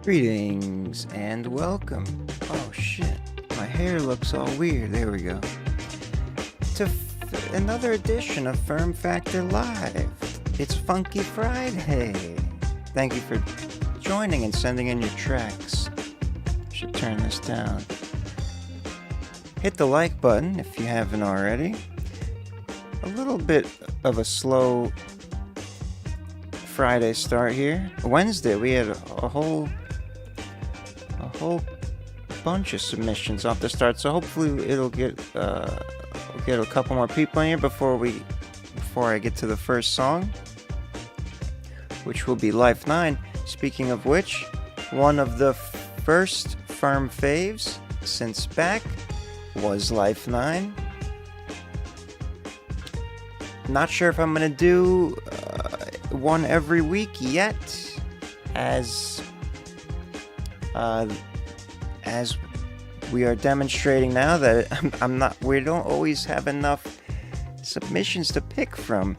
Greetings and welcome. Oh shit, my hair looks all weird. There we go. To another edition of FERM Factor Live. It's Funky Friday. Thank you for joining and sending in your tracks. Should turn this down. Hit the like button if you haven't already. A little bit of a slow Friday start here. Wednesday we had a whole bunch of submissions off the start, so hopefully it'll get a couple more people in here before I get to the first song, which will be Life 9. Speaking of which, one of the first FERM faves since back was Life 9. Not sure if I'm gonna do one every week yet, as we are demonstrating now that we don't always have enough submissions to pick from.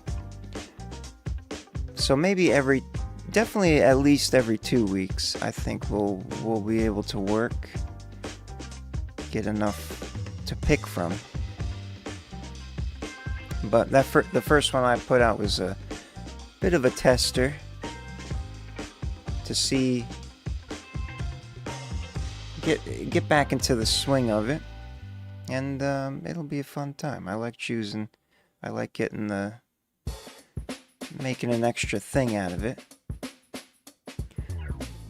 So maybe definitely at least every 2 weeks, I think we'll be able to get enough to pick from. But the first one I put out was a bit of a tester to see, get back into the swing of it, and it'll be a fun time. I like making an extra thing out of it.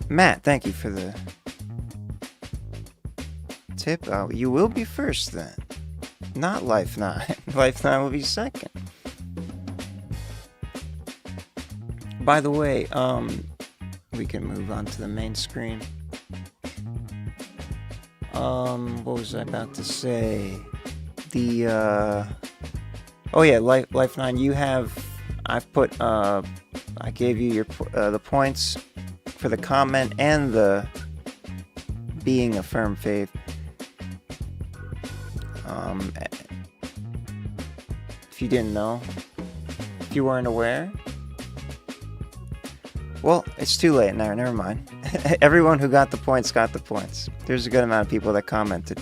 Matt, thank you for the tip. Oh, you will be first then. Not Life 9. Life 9 will be second. by the way, we can move on to the main screen. What was I about to say? Oh yeah, Life 9, you have, I've put, I gave you your, the points for the comment and the being a FERM fave. If you didn't know, if you weren't aware, well, it's too late now, never mind. Everyone who got the points got the points. There's a good amount of people that commented.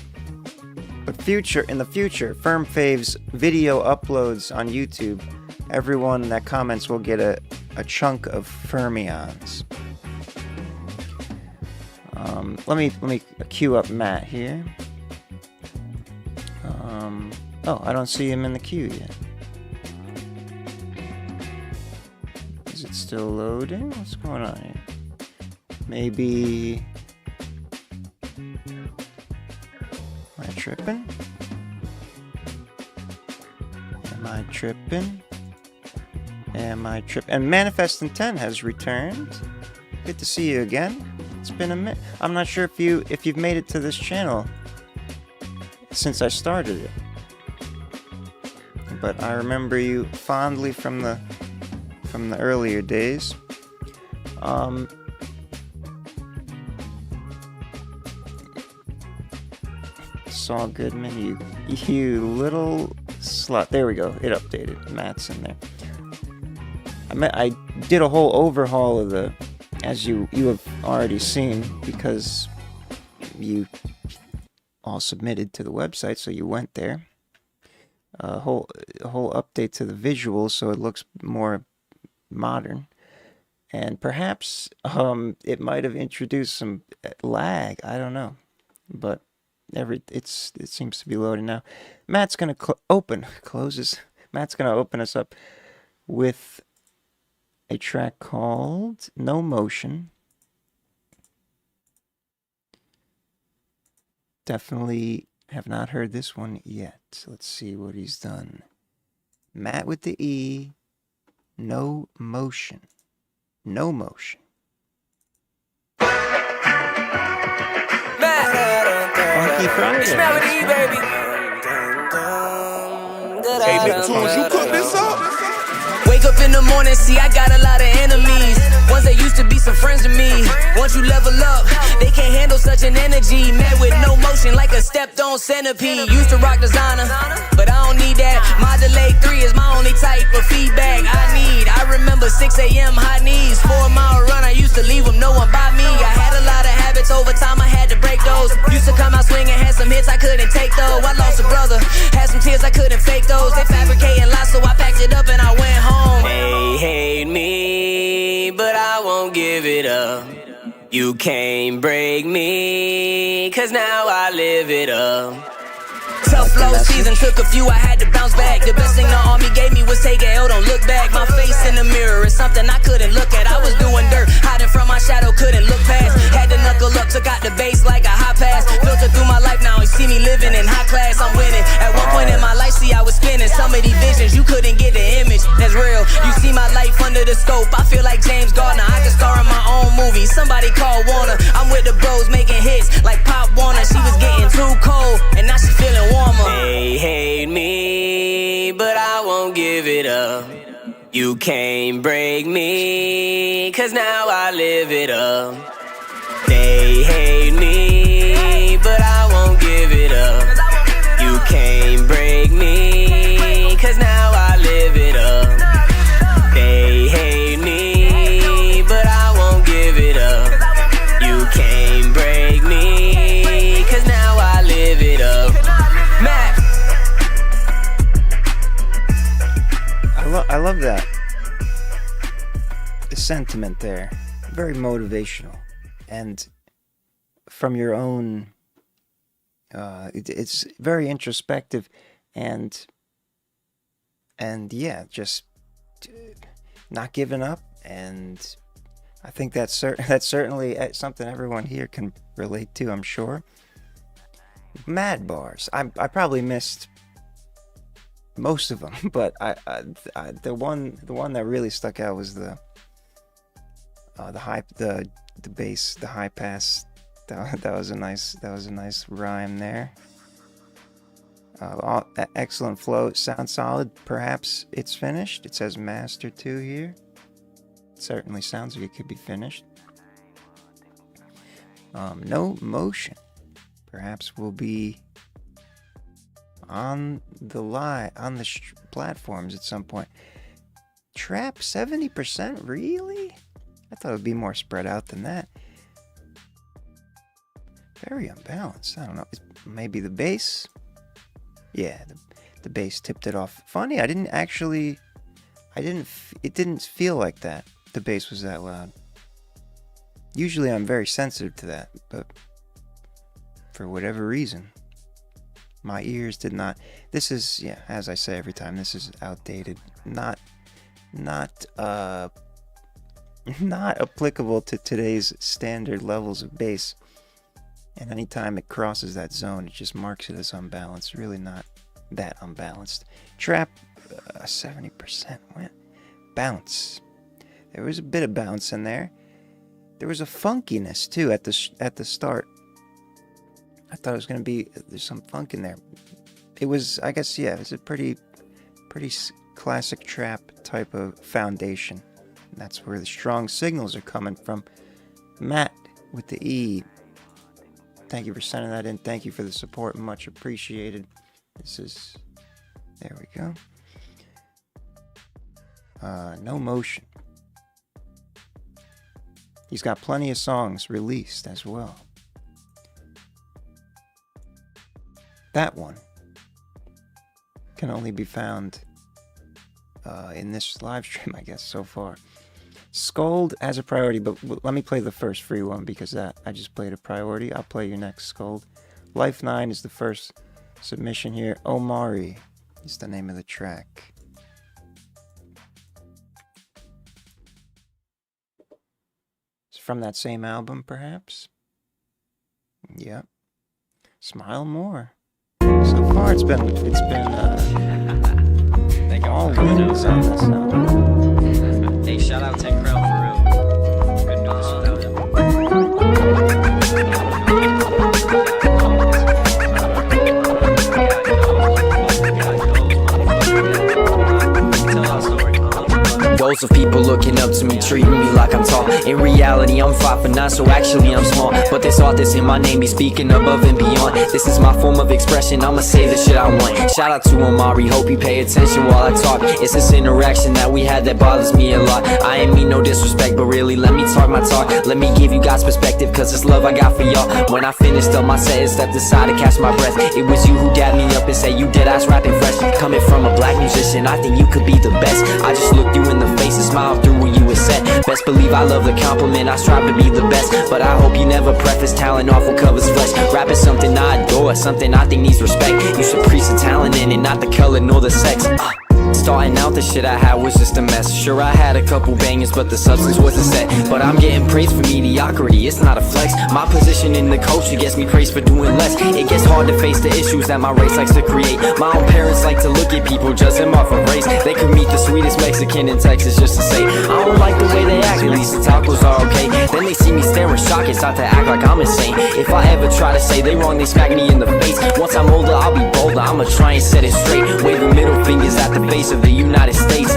But in the future, FERM faves video uploads on YouTube, everyone that comments will get a chunk of fermions. Let me queue up Matt here. Oh, I don't see him in the queue yet. Is it still loading? What's going on here? Maybe... Am I tripping? Am I tripping? And Manifest Intent has returned. Good to see you again. It's been a minute. I'm not sure if you've made it to this channel since I started it, but I remember you fondly from the earlier days. Saul Goodman, you little slut. There we go. It updated. Matt's in there. I did a whole overhaul of the, as you have already seen, because you all submitted to the website, so you went there. A whole update to the visuals, so it looks more modern, and perhaps it might have introduced some lag. I don't know, but it seems to be loading now. Matt's gonna Matt's gonna open us up with a track called No Motion. Definitely have not heard this one yet. Let's see what he's done. Matt with the E. No Motion. No Motion. Funky Friday. It's Matt with the E, baby. Hey, Nicktoons, you cook this up? Wake up in the morning, see I got a lot of enemies. Ones that used to be some friends of me. Once you level up, they can't handle such an energy. Met with no motion like a stepped on centipede. Used to rock designer, but I don't need that. Modulate 3 is my only type of feedback I need. I remember 6 a.m. high knees. 4-mile run, I used to leave them, no one by me. I had a lot of habits over time, I had to break those. Used to come out swinging, had some hits I couldn't take though. I lost a brother, had some tears I couldn't fake those. They fabricating lies, so I packed it up and I went home. They hate me, but I won't give it up. You can't break me, cause now I live it up. Tough low season, took a few, I had to bounce back. The best thing the army gave me was take a L, don't look back. My face in the mirror is something I couldn't look at. I was doing dirt, hiding from my shadow, couldn't look past. Had to knuckle up, took out the bass like a high pass. Filter through my life now, you see me living in high class, I'm winning. At one point in my life, see I was spinning. Some of these visions, you couldn't get the image, that's real. You see my life under the scope, I feel like James Gardner. I can star in my own movie, somebody call Warner. I'm with the bros making hits like Pop Warner. She was getting too cold, and now she feeling warmer. They hate me, but I won't give it up. You can't break me, cause now I live it up. They hate me, but I won't give it up. You can't break me, cause now I live it up. They hate me, but I won't give it up. You can't break me, cause now I live it up. Matt. I love that. The sentiment there. Very motivational. And from your own... it's very introspective and yeah, just not giving up. And I think that's certainly something everyone here can relate to, I'm sure. Mad bars. I probably missed most of them, but I the one that really stuck out was the the bass, the high pass. That was a nice rhyme there. Excellent flow. Sounds solid. Perhaps it's finished. It says master 2 here. It certainly sounds like it could be finished. No motion. Perhaps we'll be on the platforms at some point. Trap 70%? Really? I thought it would be more spread out than that. Very unbalanced. I don't know. Maybe the bass? Yeah, the bass tipped it off. Funny, it didn't feel like that. The bass was that loud. Usually I'm very sensitive to that, but for whatever reason, my ears did not. This is, yeah, as I say every time, this is outdated. Not applicable to today's standard levels of bass. And anytime it crosses that zone, it just marks it as unbalanced. Really not that unbalanced. Trap, 70% went. Bounce. There was a bit of bounce in there. There was a funkiness too at the start. I thought it was gonna be, there's some funk in there. It was, I guess, yeah, it was a pretty classic trap type of foundation. And that's where the strong signals are coming from. Matt with the E. Thank you for sending that in. Thank you for the support. Much appreciated. There we go. No motion. He's got plenty of songs released as well. That one can only be found in this live stream, I guess, so far. Scold as a priority, but let me play the first free one because I just played a priority. I'll play your next Scold. Life 9 is the first submission here. Omari is the name of the track. It's from that same album, perhaps? Yep. Smile More. So far, it's been all wins on this album. Hey, shout out 10 Crown for real. Good news without him. Rows of people looking up to me, treating me like I'm tall. In reality, I'm 5'9", so actually I'm small. But this art that's in my name be speaking above and beyond. This is my form of expression, I'ma say the shit I want. Shout out to Omari, hope you pay attention while I talk. It's this interaction that we had that bothers me a lot. I ain't mean no disrespect, but really let me talk my talk. Let me give you guys perspective, cause it's love I got for y'all. When I finished up my set and stepped aside to catch my breath, it was you who dabbed me up and said you dead ass rapping fresh. Coming from a black musician, I think you could be the best. I just looked you in the face and smiled through when you were set. Best believe I love the compliment, I strive to be the best. But I hope you never preface talent off what covers flesh. Rap is something I adore, something I think needs respect. You should preach the talent in it, not the color nor the sex. Starting out, the shit I had was just a mess. Sure, I had a couple bangers, but the substance wasn't set. But I'm getting praised for mediocrity, it's not a flex. My position in the culture gets me praised for doing less. It gets hard to face the issues that my race likes to create. My own parents like to look at people, judge them off of race. They could meet the sweetest Mexican in Texas just to say I don't like the way they act, at least the tacos are okay. Then they see me staring shocked and start to act like I'm insane. If I ever try to say they wrong, they smack me in the face. Once I'm older, I'll be bolder, I'ma try and set it straight. Waving middle fingers at the face of the United States.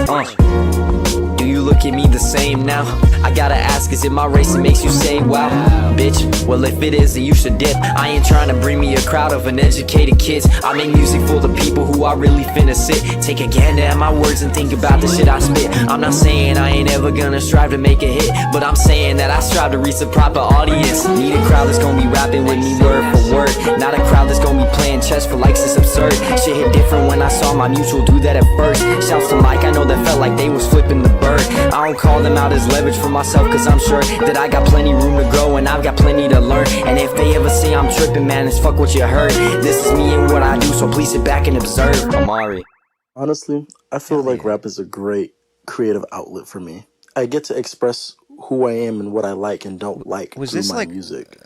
Do you look at me the same now? I gotta ask, is it my race that makes you say wow? Bitch, well if it is, then you should dip. I ain't trying to bring me a crowd of uneducated kids. I make music for the people who I really finna sit. Take a gander at my words and think about the shit I spit. I'm not saying I ain't ever gonna strive to make a hit, but I'm saying that I strive to reach the proper audience. Need a crowd that's gonna be rapping with me word for word, not a crowd that's gonna be playing chess for likes. It's absurd. Shit hit different when I saw my mutual do that at first. Shouts to Mike, I know that felt like they was flipping the bird. I don't call them out as leverage for myself, cause I'm sure that I got plenty room to grow and I've got plenty to learn. And if they ever say I'm tripping, man, it's fuck what you heard. This is me and what I do, so please sit back and observe. Omari. Honestly, I feel like rap is a great creative outlet for me. I get to express who I am and what I like and don't like through my music.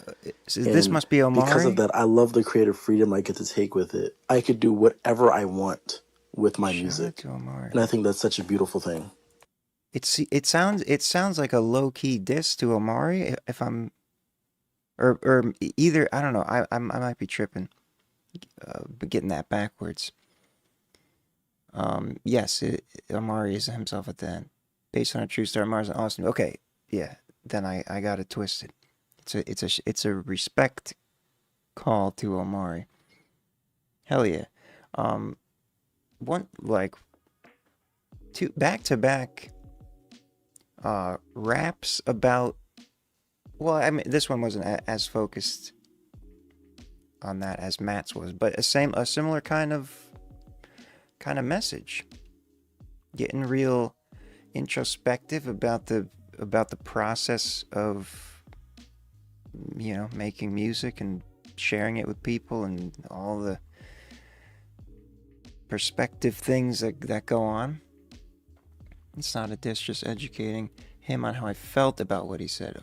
This must be Omari? Because of that, I love the creative freedom I get to take with it. I could do whatever I want with my music. And I think that's such a beautiful thing. it sounds like a low key diss to Omari if I'm or either I don't know I might be tripping, but getting that backwards. Yes, Omari is himself at the end, based on a true story. Omari's an awesome. Okay, yeah, then I got it twisted. It's a respect call to Omari. Hell yeah. One like two back to back raps about, well, I mean this one wasn't as focused on that as Matt's was, but a similar kind of message, getting real introspective about the process of, you know, making music and sharing it with people and all the perspective things that go on. It's not a diss, just educating him on how I felt about what he said.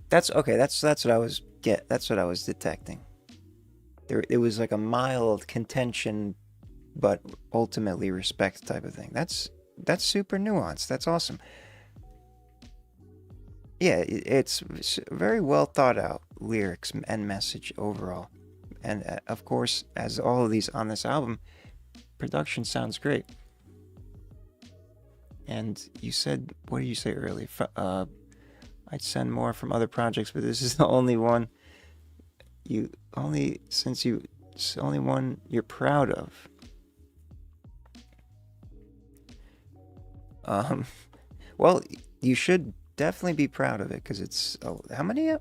That's what I was detecting. It was like a mild contention, but ultimately respect type of thing. That's super nuanced. That's awesome. Yeah, it's very well thought out lyrics and message overall. And of course, as all of these on this album, production sounds great. And you said, what did you say earlier? I'd send more from other projects, but this is the only one it's the only one you're proud of. Well, you should definitely be proud of it, because it's how many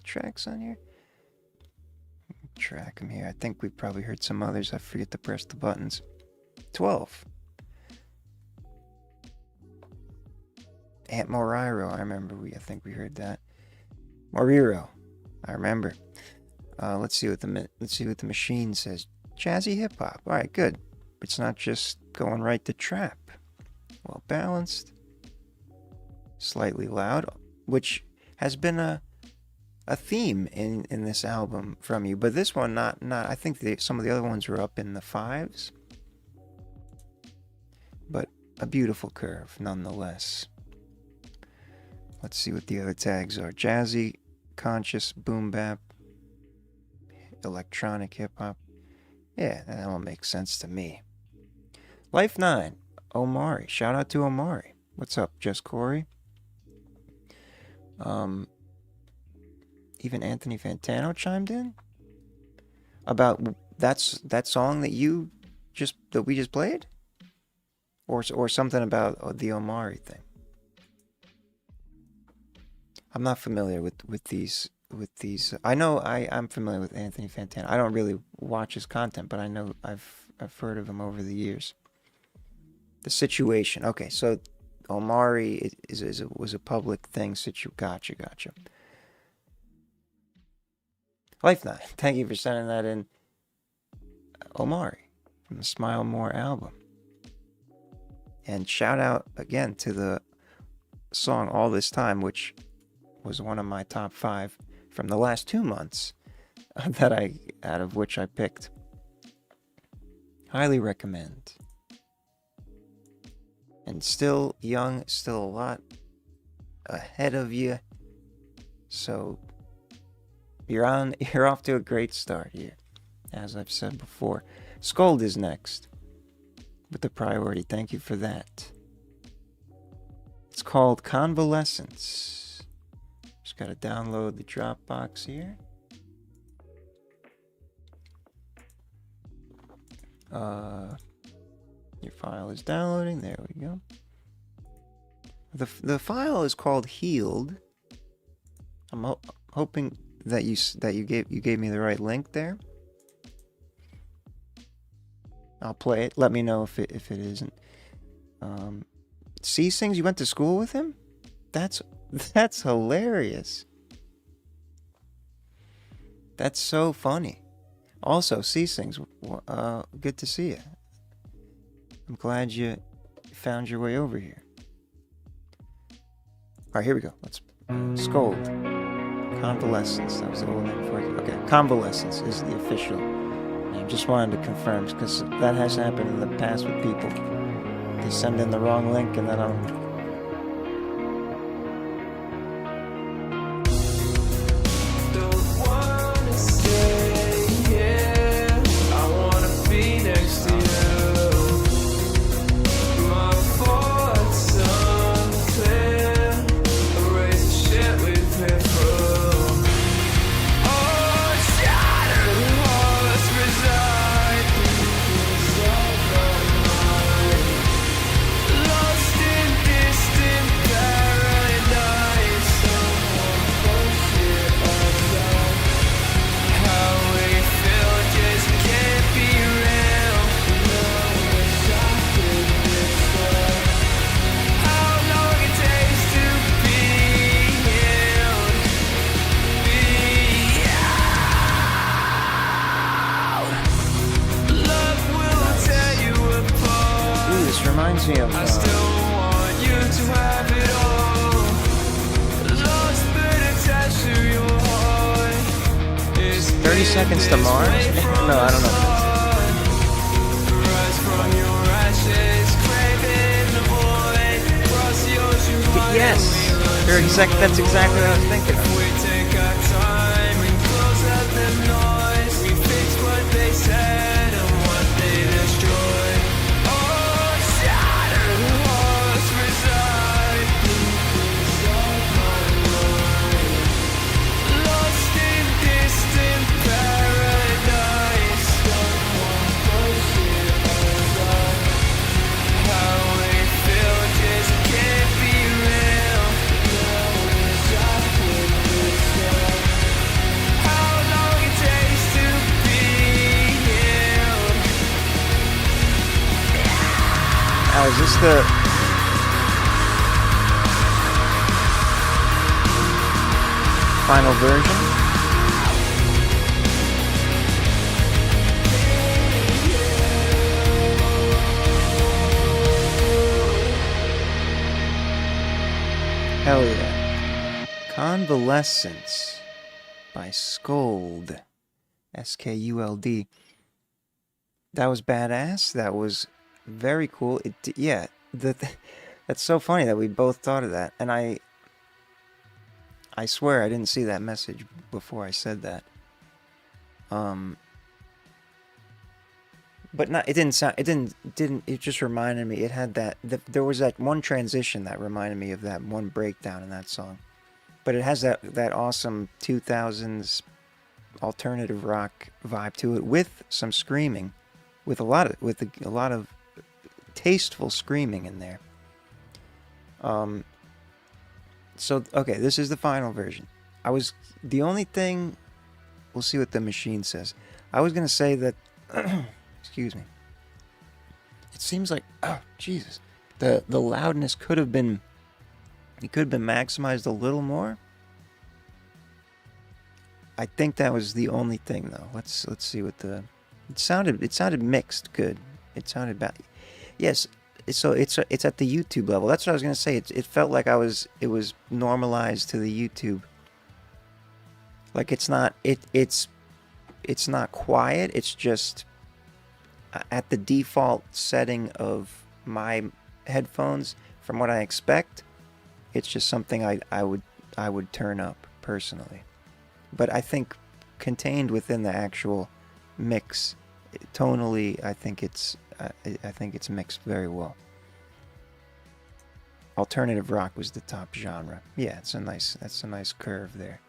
tracks on here? Track them here. I think we probably heard some others. I forget to press the buttons. 12. Aunt Moriro, I remember. I think we heard that. Moriro, I remember. Let's see what the machine says. Jazzy hip hop. All right, good. It's not just going right to trap. Well balanced. Slightly loud, which has been a theme in this album from you, but this one not. I think some of the other ones were up in the 5s, but a beautiful curve nonetheless. Let's see what the other tags are. Jazzy, conscious, boom bap, electronic hip hop. Yeah, that all makes sense to me. Life 9, Omari. Shout out to Omari. What's up, Just Corey? Even Anthony Fantano chimed in about that song that we just played, or something about the Omari thing. I'm not familiar with these. I know I'm familiar with Anthony Fantano. I don't really watch his content, but I know I've heard of him over the years. The situation. Okay, so Omari was a public thing. Gotcha. Life 9. Thank you for sending that in. Omari from the Smile More album. And shout out again to the song All This Time, which was one of my top 5 from the last 2 months out of which I picked. Highly recommend. And still young, still a lot ahead of you. So you're off to a great start here, as I've said before. Scold is next with the priority. Thank you for that. It's called Convalescence. Just got to download the Dropbox here. Your file is downloading. There we go. The file is called Healed. I'm hoping that you gave me the right link there. I'll play it. Let me know if it isn't. C-Sings, you went to school with him? That's hilarious. That's so funny. Also, C-Sings, good to see you. I'm glad you found your way over here. All right, here we go. Let's Scold. Convalescence. That was the old name for it. Okay, Convalescence is the official name. Just wanted to confirm, because that has happened in the past with people. They send in the wrong link and then I'm... Don't wanna stay here. I wanna be next to you. My thoughts unclear. Erase the shit we've been through. Oh, shattered hearts reside inside my mind. Lost in distant paradise. Someone push it aside. How we feel just can't be real. No wish I could describe how long it takes to be healed. Be out. Love will tear you apart. Ooh, this reminds me of... I still want you to have it all. Lost but attached to your heart. It's 30 Seconds to Mars? No, I don't know. Rise from your ashes, craving the void. Cross the ocean wide. Yes! 30 seconds, that's exactly what I was thinking of. We take our time and close out the noise. We fix what they said and what they destroyed. Oh, shattered hearts reside inside my mind. Lost in distant paradise. Someone push it aside. How we feel just can't be real. No wish I could describe how long it takes to be healed. Now, is this the... final version? Hell yeah. Convalescence by Skuld. S-K-U-L-D. That was badass. That was very cool. Yeah, that's so funny that we both thought of that. And I swear I didn't see that message before I said that. But not, it didn't sound, it just reminded me, it had that, there was that one transition that reminded me of that one breakdown in that song. But it has that awesome 2000s alternative rock vibe to it with some screaming, with a lot of tasteful screaming in there. So, okay, this is the final version. The only thing, we'll see what the machine says. I was going to say that, excuse me. It seems like, oh, Jesus. The loudness could have been maximized a little more. I think that was the only thing, though. Let's see what it sounded mixed good. It sounded bad. Yes. So it's at the YouTube level. That's what I was gonna say. It felt like it was normalized to the YouTube. Like it's not quiet. It's just at the default setting of my headphones. From what I expect, it's just something I would turn up personally. But I think contained within the actual mix, tonally, I think it's mixed very well. Alternative rock was the top genre. Yeah, that's a nice curve there.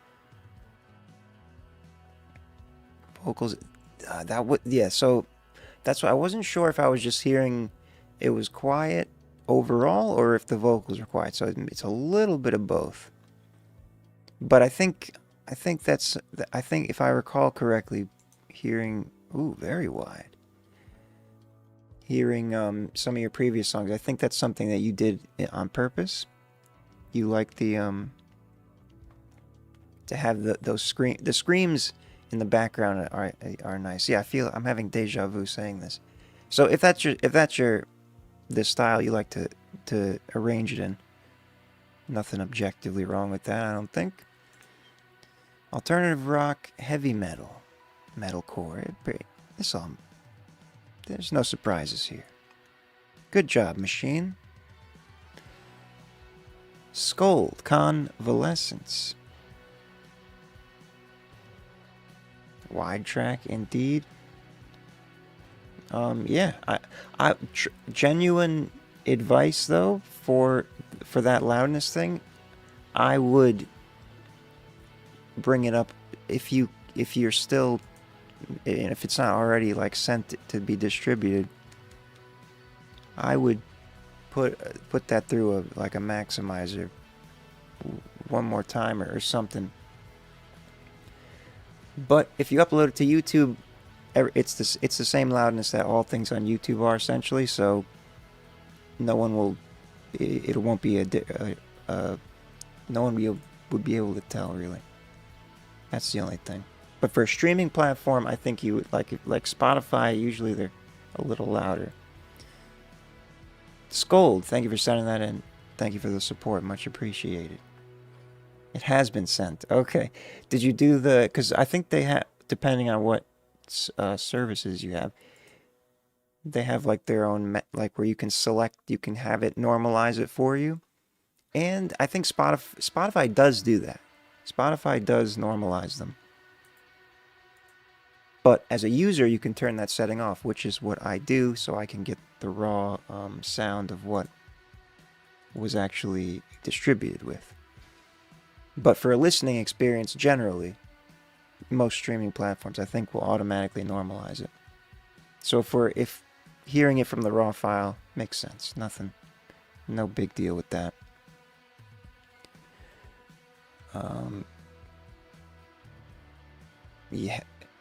Vocals, so that's why I wasn't sure if I was just hearing it was quiet overall or if the vocals were quiet. So it's a little bit of both. But I think if I recall correctly, hearing very wide. Hearing some of your previous songs, I think that's something that you did on purpose. You like the to have the screams in the background are nice. Yeah, I'm having deja vu saying this. So if that's the style you like to arrange it in, nothing objectively wrong with that, I don't think. Alternative rock, heavy metal, metalcore. There's no surprises here. Good job, machine. Scold, convalescence. Wide track, indeed. Yeah, genuine advice though for that loudness thing. I would bring it up if you're still, if it's not already like sent to be distributed. I would put that through a maximizer one more time or something. But if you upload it to YouTube, it's the same loudness that all things on YouTube are essentially. So no one will, it won't be no one would be able to tell really. That's the only thing. But for a streaming platform, I think you would like Spotify. Usually they're a little louder. Scold, thank you for sending that in. Thank you for the support, much appreciated. It has been sent. Okay. Did you do the? Because I think they have, depending on what services you have, they have like their own like where you can select, you can have it normalize it for you, and I think Spotify does do that. Spotify does normalize them. But as a user, you can turn that setting off, which is what I do, so I can get the raw sound of what was actually distributed with. But for a listening experience, generally, most streaming platforms, I think, will automatically normalize it. So if hearing it from the raw file makes sense, no big deal with that.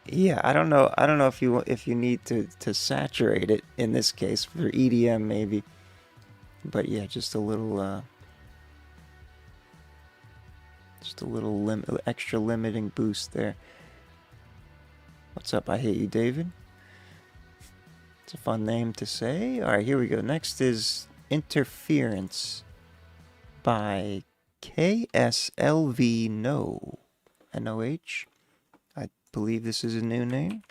Yeah, I don't know if you need to saturate it in this case for EDM maybe, but yeah, just a little extra limiting boost there. What's up? I hate you, David. It's a fun name to say. All right, here we go. Next is Interference by KSLV No. NOH. I believe this is a new name.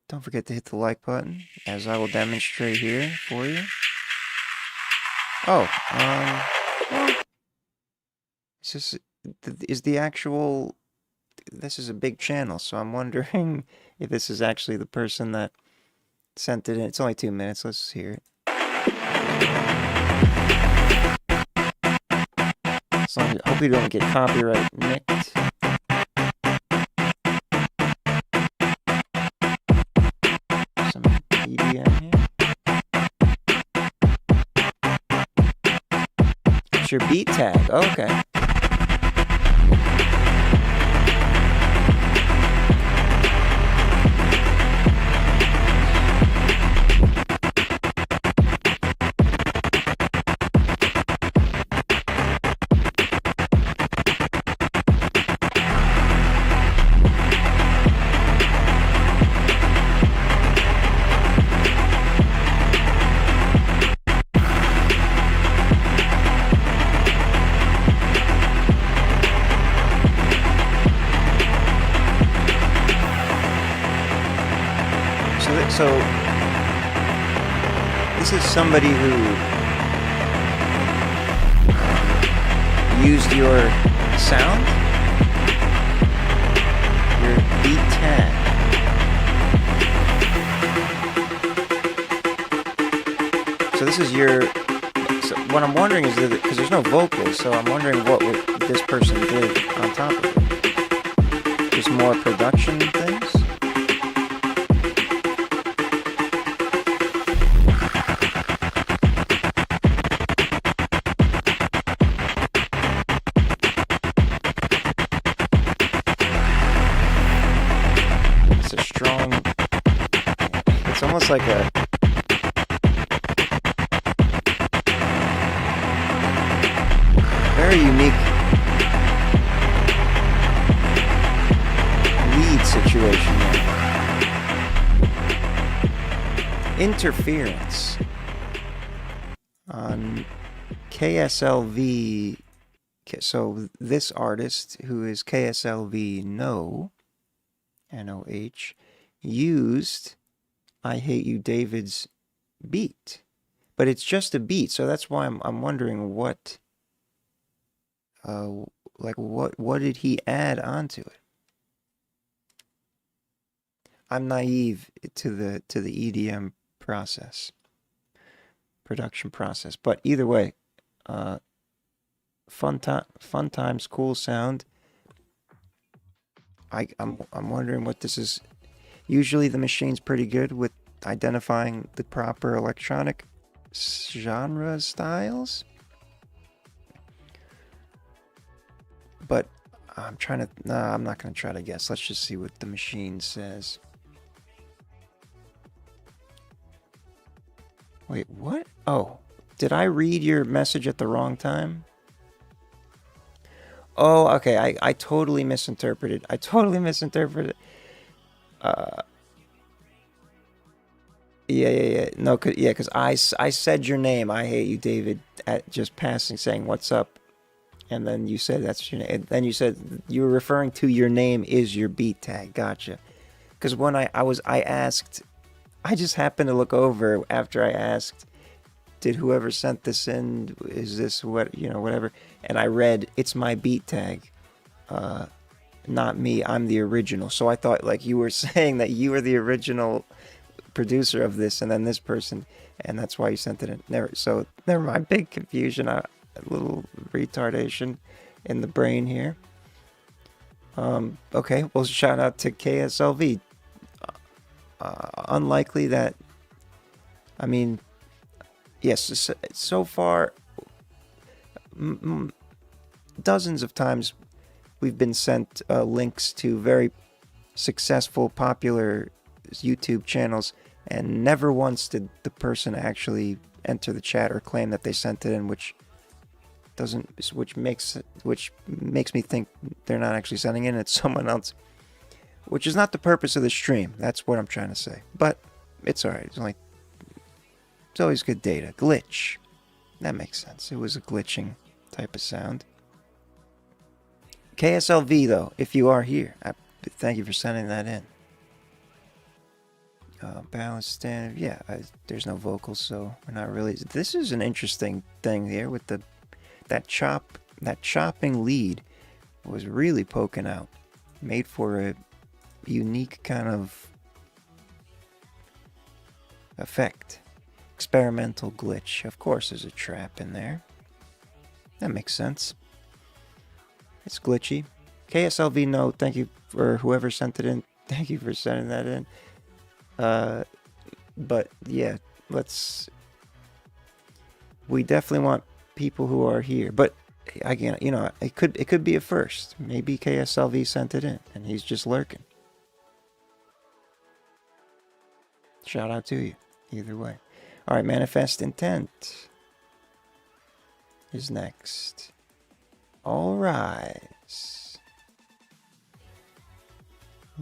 Don't forget to hit the like button, as I will demonstrate here for you. Oh, this is a big channel, so I'm wondering if this is actually the person that sent it in. It's only 2 minutes. Let's hear it. So I hope you don't get copyright nicked. Some EDM here. It's your beat tag. Oh, okay. So this is somebody who used your sound, your beat tag. So this is your. So what I'm wondering is that because there's no vocals, so I'm wondering what this person did on top of it. Just more production things. Like a very unique lead situation there. Interference on KSLV. So this artist, who is KSLV No, NOH, used I Hate You David's beat, but it's just a beat. So that's why I'm wondering what, what did he add onto it? I'm naive to the EDM process, production process. But either way, fun times, cool sound. I'm wondering what this is. Usually the machine's pretty good with identifying the proper electronic genre styles. But I'm not going to try to guess. Let's just see what the machine says. Wait, what? Oh, did I read your message at the wrong time? Oh, okay. I totally misinterpreted. Yeah. No, because I said your name. I hate you, David, at just passing, saying what's up, and then you said that's your name. And then you said you were referring to your name is your beat tag. Gotcha. Because when I asked, I just happened to look over after I asked, did whoever sent this in, is this whatever, and I read it's my beat tag, not me. I'm the original. So I thought like you were saying that you were the original producer of this, and then this person, and that's why you sent it in. Never mind. Big confusion, a little retardation in the brain here. Okay, well, shout out to KSLV. Unlikely that, I mean, yes, so far, dozens of times we've been sent links to very successful, popular YouTube channels, and never once did the person actually enter the chat or claim that they sent it in, which makes me think they're not actually sending in, it's someone else, which is not the purpose of the stream. That's what I'm trying to say. But it's all right. It's always good data. Glitch. That makes sense. It was a glitching type of sound. KSLV, though, if you are here, thank you for sending that in. Balance standard. Yeah, there's no vocals, so we're not really. This is an interesting thing here with that chopping lead was really poking out. Made for a unique kind of effect. Experimental glitch. Of course there's a trap in there. That makes sense. It's glitchy. KSLV, no, thank you for whoever sent it in. Thank you for sending that in. But yeah, we definitely want people who are here. But again, it could be a first. Maybe KSLV sent it in and he's just lurking. Shout out to you, either way. All right, Manifest Intent is next. All Rise.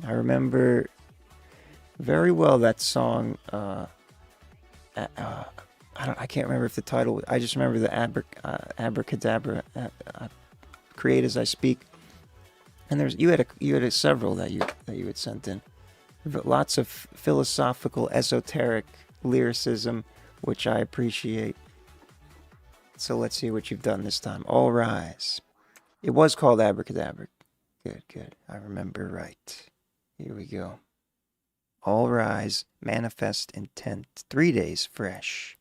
I remember very well that song. I can't remember if the title. I just remember the abracadabra. Create as I speak. And you had several that you had sent in. Lots of philosophical, esoteric lyricism, which I appreciate. So let's see what you've done this time. All Rise. It was called Abracadabra. Good. I remember right. Here we go. All Rise, Manifest Intent. 3 days fresh.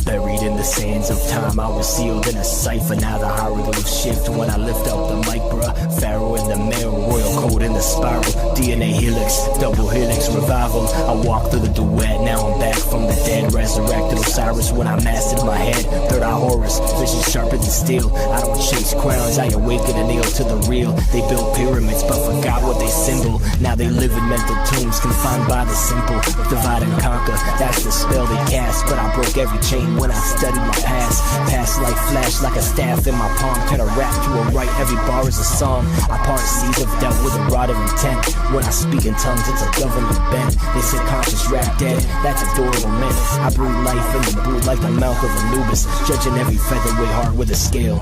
Buried in the sands of time, I was sealed in a cipher. Now the hieroglyphs shift when I lift up the mic, bruh. Pharaoh in the mirror, royal code in the spiral. DNA helix, double helix revival. I walk through the duet, now I'm back from the dead. Resurrected Osiris when I mastered my head. Third eye Horus, vision sharper than steel. I don't chase crowns, I awaken and kneel to the real. They built pyramids but forgot what they symbol. Now they live in mental tombs, confined by the simple. Divide and conquer, that's the spell they cast. But I broke every chain when I studied my past. Past life flashed like a staff in my palm. Turn a rap to a right, every bar is a song. I part seeds of dealt with a rod of intent. When I speak in tongues, it's a government bent. They say conscious rap dead, that's adorable myth. I breathe life in the boot like the mouth of Anubis, judging every featherweight heart with a scale.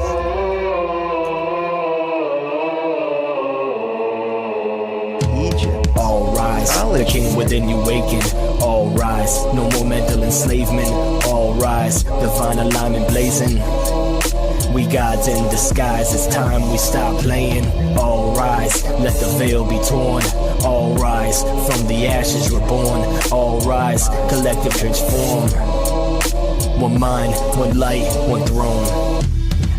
awakens. The Knowledge. king within you waken. All rise, no more mental enslavement. All rise, divine alignment blazing. We gods in disguise, it's time we stop playing. All rise, let the veil be torn. All rise, from the ashes reborn. All rise, collective transform. One mind, one light, one throne.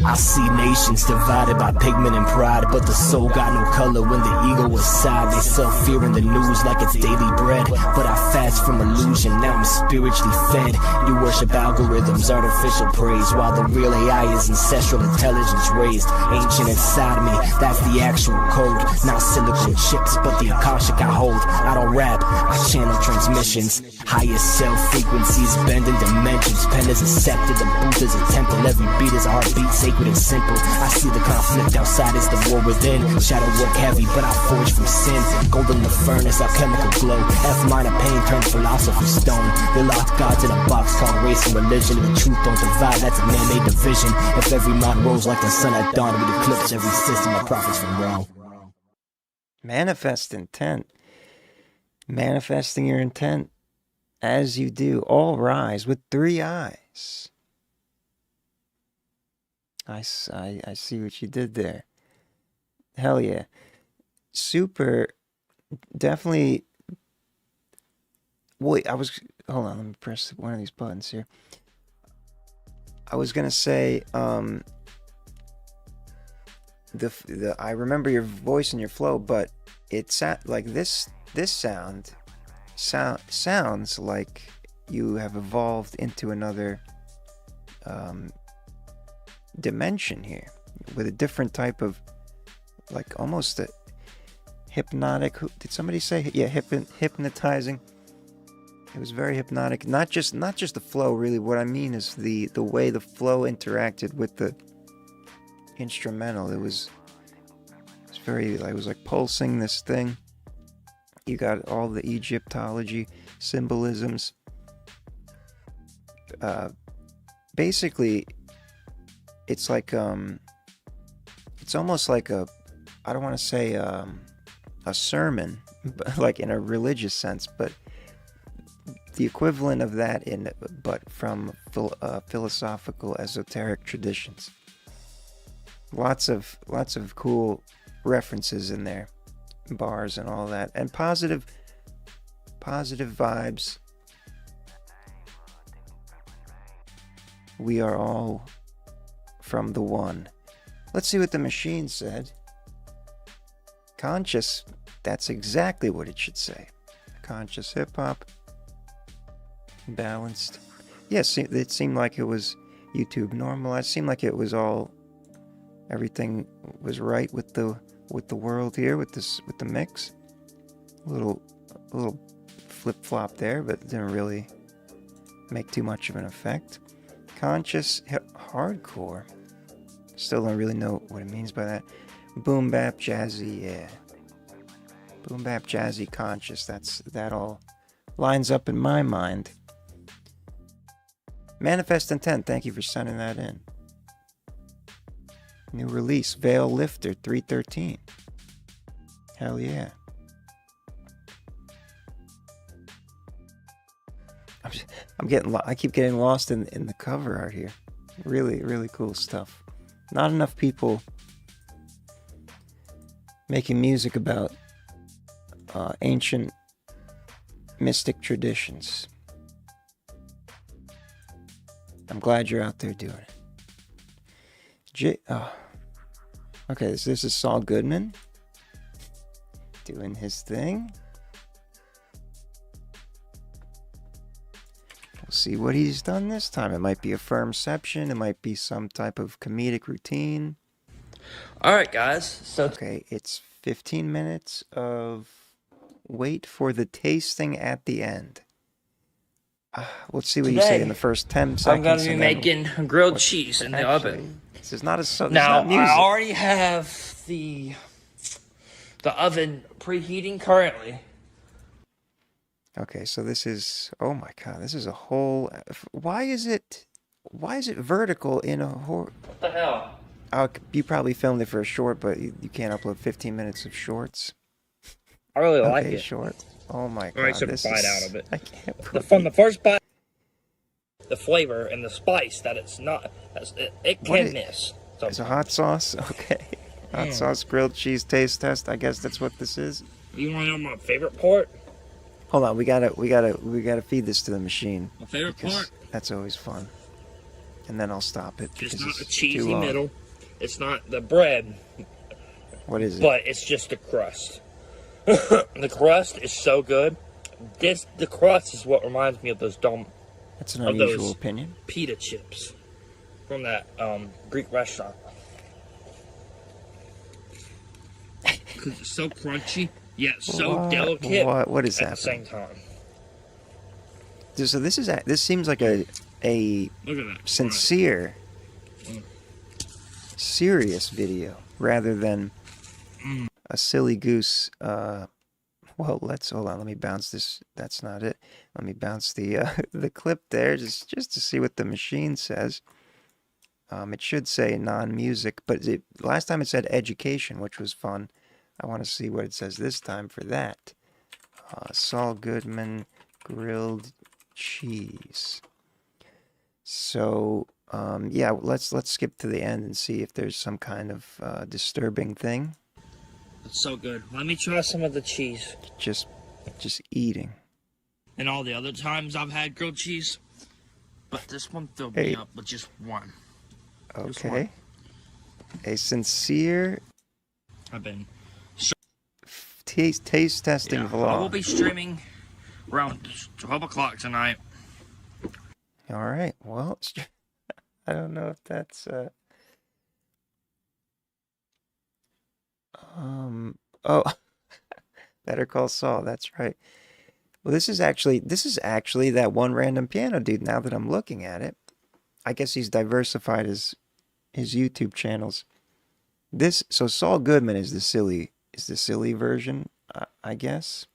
I see nations divided by pigment and pride, but the soul got no color when the ego aside. They sell fear in the news like it's daily bread, but I fast from illusion, now I'm spiritually fed. You worship algorithms, artificial praise, while the real AI is ancestral intelligence raised. Ancient inside me, that's the actual code. Not silicon chips, but the Akashic I hold. I don't rap, I channel transmissions. Higher self frequencies, bending dimensions. Pen is a scepter, the booth is a temple. Every beat is a heartbeat, sacred and simple. I see the conflict outside is the war within. Shadow work heavy, but I forge from sin. Gold in the furnace, alchemical glow. F minor pain turned philosopher's stone. They lock gods in a box called race and religion. And the truth don't divide, that's a man-made division. If every mind rose like the sun at dawn, we'd eclipse every system of prophets from wrong. Manifest intent. Manifesting your intent as you do. All rise with 3 eyes. I see what you did there. Hell yeah. Super, definitely. Wait, hold on, let me press one of these buttons here. I was gonna say, I remember your voice and your flow, but it's like this sounds like you have evolved into another dimension here with a different type of, like, almost a hypnotic. Did somebody say, yeah, hypnotizing? It was very hypnotic. Not just the flow, really. What I mean is the way the flow interacted with the instrumental. It was like pulsing this thing. You got all the Egyptology symbolisms. Basically, it's like it's almost like I don't want to say a sermon, but like in a religious sense, but the equivalent of that but from philosophical esoteric traditions. Lots of cool references in there, bars and all that, and positive vibes. We are all from the one. Let's see what the machine said. Conscious, that's exactly what it should say. Conscious hip hop. Balanced. Yes, it seemed like it was YouTube normalized. It seemed like it was everything was right with the world here, with the mix. A little flip flop there, but it didn't really make too much of an effect. Conscious hardcore. Still don't really know what it means by that. Boom bap jazzy, yeah. Boom bap jazzy conscious. That all lines up in my mind. Manifest Intent, thank you for sending that in. New release, Veil Lifter 313. Hell yeah. I keep getting lost in the cover art here. Really, really cool stuff. Not enough people making music about ancient mystic traditions. I'm glad you're out there doing it. Okay, this is Saul Goodman doing his thing. We'll see what he's done this time. It might be a firmception. It might be some type of comedic routine. All right, guys. So okay, it's 15 minutes of wait for the tasting at the end. Let's see what you say in the first 10 seconds. I'm going to be making grilled cheese in the oven. This is not a Now, not music. I already have the oven preheating currently. Okay, so this is, oh my god, this is a whole, why is it vertical in a What the hell? You probably filmed it for a short, but you can't upload 15 minutes of shorts. I really like Okay, it. short. Oh my god. Alright, so this bite is, out of it. I can't From the first bite, the flavor and the spice that it's not, it can miss. It's a hot sauce? Okay. Hot sauce grilled cheese taste test. I guess that's what this is. You want to know my favorite part? Hold on, we gotta feed this to the machine. My favorite part? That's always fun. And then I'll stop it. It's because not a too cheesy long. middle. It's not the bread. What is it? But it's just the crust. The crust is so good. The crust is what reminds me of those That's an unusual opinion. pita chips from that Greek restaurant. Because it's so crunchy, yet so delicate. What is at that? the same time? So this seems like a Look at that. sincere, serious video rather than a silly goose. Well, hold on. Let me bounce this. That's not it. Let me bounce the the clip there just to see what the machine says. It should say non-music, but last time it said education, which was fun. I want to see what it says this time for that. Saul Goodman grilled cheese. So yeah, let's skip to the end and see if there's some kind of disturbing thing. It's so good. Let me try some of the cheese. Just eating. And all the other times I've had grilled cheese, but this one filled me up with just one. Okay. A sincere. I've been taste testing vlog. I will be streaming around 12 o'clock tonight. All right. Well, I don't know if that's oh, Better Call Saul. That's right. Well, this is actually that one random piano dude. Now that I'm looking at it, I guess he's diversified his YouTube channels. So Saul Goodman is the silly version, I guess.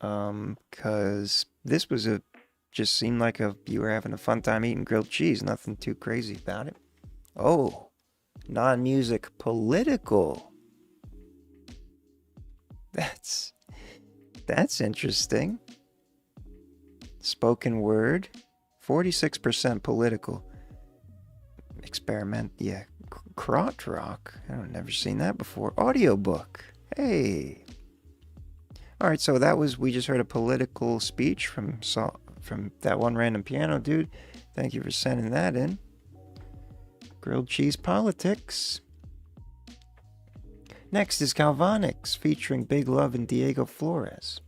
'Cause this was just seemed like you were having a fun time eating grilled cheese. Nothing too crazy about it. Oh, non-music political. That's interesting. Spoken word, 46% political. Experiment, yeah. Crotch rock. I've never seen that before. Audiobook. Hey. All right, so we just heard a political speech from that one random piano dude. Thank you for sending that in. Grilled cheese politics. Next is Galvanics featuring Big Love and Diego Flores.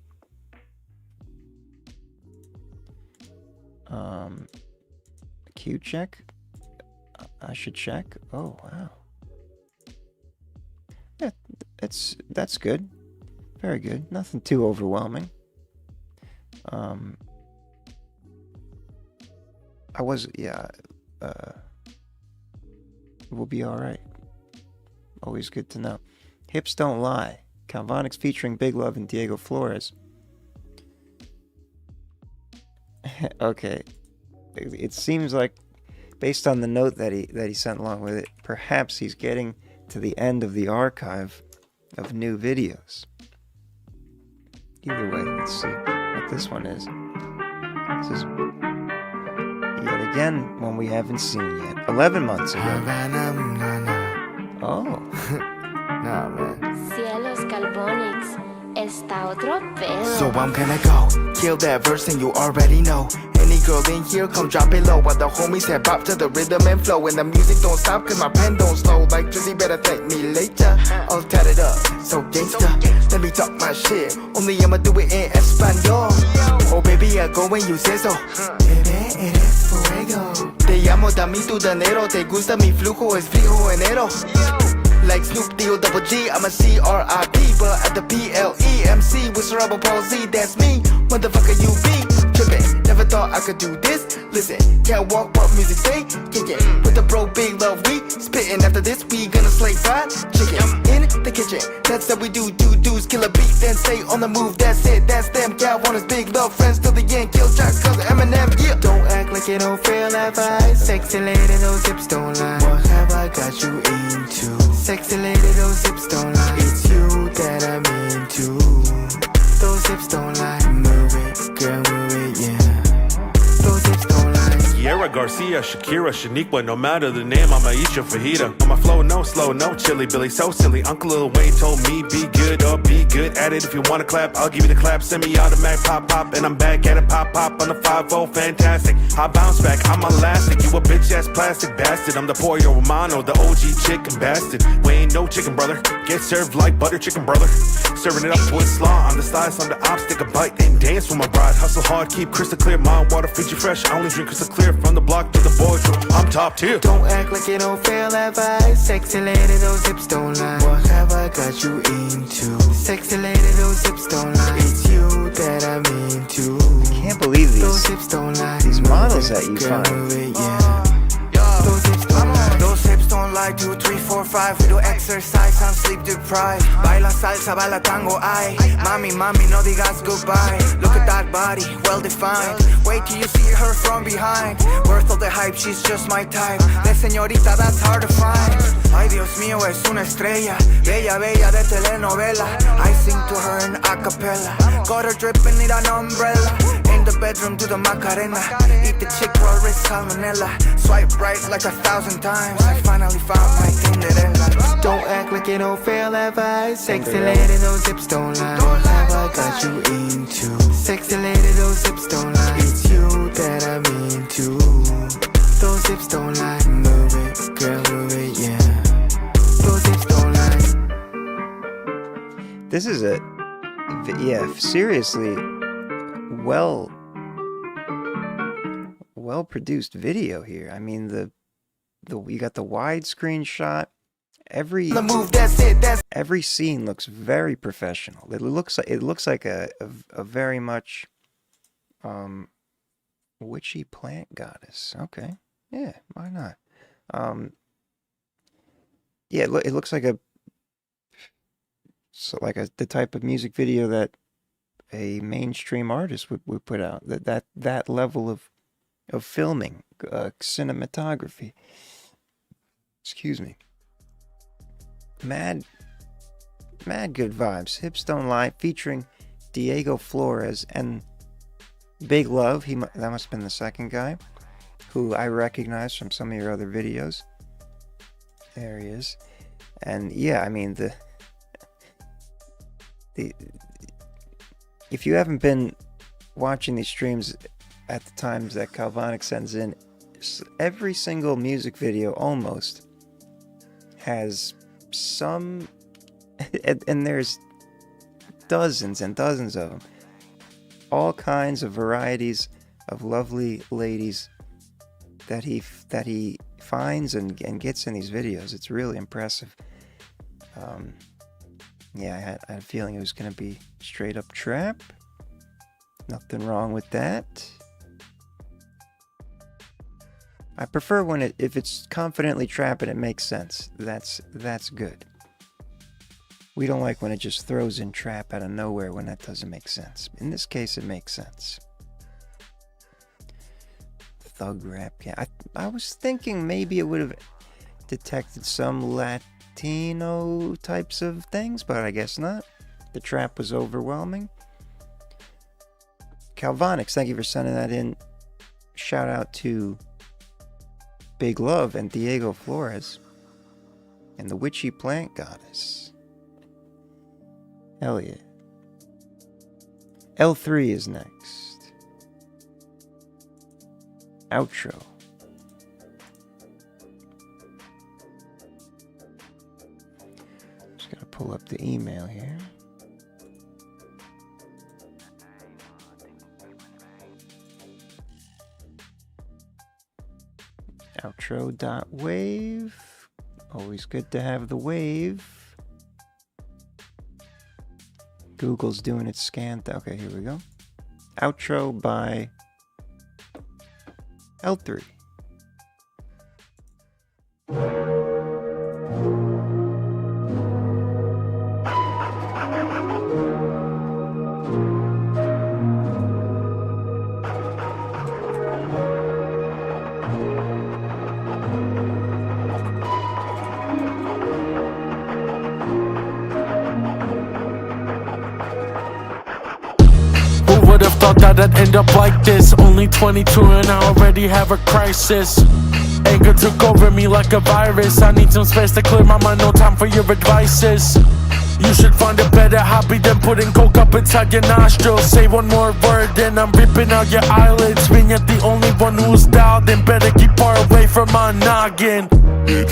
Q check. I should check. Oh wow. Yeah, that's good. Very good. Nothing too overwhelming. We'll be all right. Always good to know. Hips Don't Lie. Galvanics featuring Big Love and Diego Flores. Okay. It seems like, based on the note that he sent along with it, perhaps he's getting to the end of the archive of new videos. Either way, let's see what this one is. This is yet again one we haven't seen yet. 11 months ago. Oh. Nah, man. Cielos Galvanics, está otro pedo. So I'm gonna go kill that verse and you already know. Any girl in here, come drop it low. While the homies head bop to the rhythm and flow. And the music don't stop cause my pen don't slow. Like Drizzy better thank me later. All tatted up, so gangsta. Let me talk my shit, only I'ma do it in Espanol. Oh baby, I go when you say so. Bebé, eres fuego. Te llamo, dame tu dinero. Te gusta mi flujo, es fijo enero. Like Snoop D-O double G, I'm a C-R-I-P. But at the P-L-E-M-C with cerebral palsy, that's me. Motherfucker, you be trippin'. Never thought I could do this. Listen, can't walk what music say. Kick it with the bro Big Love, we spittin'. After this, we gonna slay fried chicken in the kitchen. That's how we do. Dudes kill a beat, then stay on the move. That's it, that's them. Gal want his Big Love friends till the end. Kill shots cause of Eminem, yeah. Don't act like you don't feel that vibe. Sexy lady, those hips don't lie. What have I got you into? Sexy lady, those hips don't lie. It's you that I'm into. Those hips don't lie. Move it, girl, move it, yeah. Those hips don't lie. Sierra, Garcia, Shakira, Shaniqua, no matter the name, I'ma eat your fajita. On my flow, no slow, no chili, Billy, so silly. Uncle Lil Wayne told me, be good or be good at it. If you wanna clap, I'll give you the clap. Semi-automatic, pop, pop, and I'm back at it. Pop, pop on the 5-0, fantastic. I bounce back, I'm elastic. You a bitch-ass plastic bastard. I'm the Pollo Romano, the OG chicken bastard. We ain't no chicken, brother. Get served like butter chicken, brother. Serving it up with slaw. I'm the slice, I'm the op, stick a bite and dance with my bride. Hustle hard, keep crystal clear. My water, Fiji fresh. I only drink crystal clear. From the block to the boardroom, I'm top tier. Don't act like you don't feel that vibe. Sexy lady, those hips don't lie. What have I got you into? Sexy lady, those hips don't lie. It's you that I'm into. Can't believe Those hips don't lie. these models that you Girl, find. move it, yeah. Those hips don't lie. Those hips don't lie. 2, 3, 4, 5. We do exercise, I'm sleep deprived. Baila salsa, baila tango, ay. Mami, mami, no digas goodbye. Look at that body, well defined. Wait till you see her from behind. Worth all the hype, she's just my type. De señorita, that's hard to find. Ay, Dios mío, es una estrella. Bella, bella de telenovela. I sing to her in a cappella. Got her dripping, need an umbrella. In the bedroom, do the Macarena. Eat the chick roll, risk salmonella. Swipe right like 1,000 times. I finally found my Cinderella. Don't act like you don't feel that vibe. Sexy lady, those hips don't lie. What have I got you into? Sexy lady, those hips don't lie. It's you that I'm into. Those hips don't lie. Move it, girl, move it, yeah. Those hips don't lie. This is a, yeah, seriously, well produced video here. I mean, the you got the widescreen shot. Every scene looks very professional. It looks like a very much witchy plant goddess. Okay, yeah, why not? Yeah, it looks like the type of music video that a mainstream artist would put out. That level of filming, cinematography. Excuse me. Mad good vibes. Hips Don't Lie, featuring Diego Flores and Big Love. That must have been the second guy, who I recognize from some of your other videos. There he is. And yeah, I mean, if you haven't been watching these streams at the times that Calvonic sends in, every single music video almost has some, and there's dozens and dozens of them, all kinds of varieties of lovely ladies that he finds and gets in these videos. It's really impressive. Yeah, I had a feeling it was going to be straight up trap. Nothing wrong with that. I prefer when if it's confidently trap and it makes sense. That's good. We don't like when it just throws in trap out of nowhere when that doesn't make sense. In this case, it makes sense. Thug rap, yeah. I was thinking maybe it would have detected some Latino types of things, but I guess not. The trap was overwhelming. Calvonics, thank you for sending that in. Shout out to Big Love and Diego Flores and the Witchy Plant Goddess. Hell yeah. L3 is next. Outro. Just gotta pull up the email here. Outro.wave. Always good to have the wave. Google's doing its scan. Okay, here we go. Outro by L3. thought that I'd end up like this? Only 22 and I already have a crisis. Anger took over me like a virus. I need some space to clear my mind, no time for your advices. You should find a better hobby than putting coke up inside your nostrils. Say one more word and I'm ripping out your eyelids. Being you're the only one who's dialed in, better keep far away from my noggin.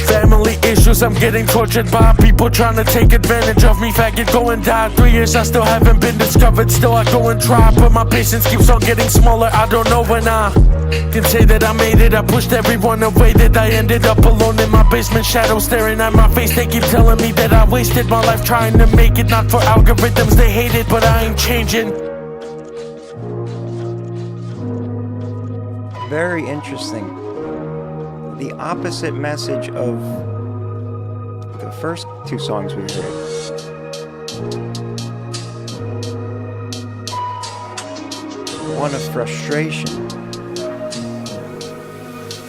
Family issues, I'm getting tortured by people trying to take advantage of me. Faggot, go and die. 3 years, I still haven't been discovered. Still I go and try, but my patience keeps on getting smaller. I don't know when I can say that I made it. I pushed everyone away, that I ended up alone in my basement. Shadows staring at my face, they keep telling me that I wasted my life trying to make it. Not for algorithms, they hate it, but I ain't changing. Very interesting. The opposite message of the first two songs we heard. One of frustration.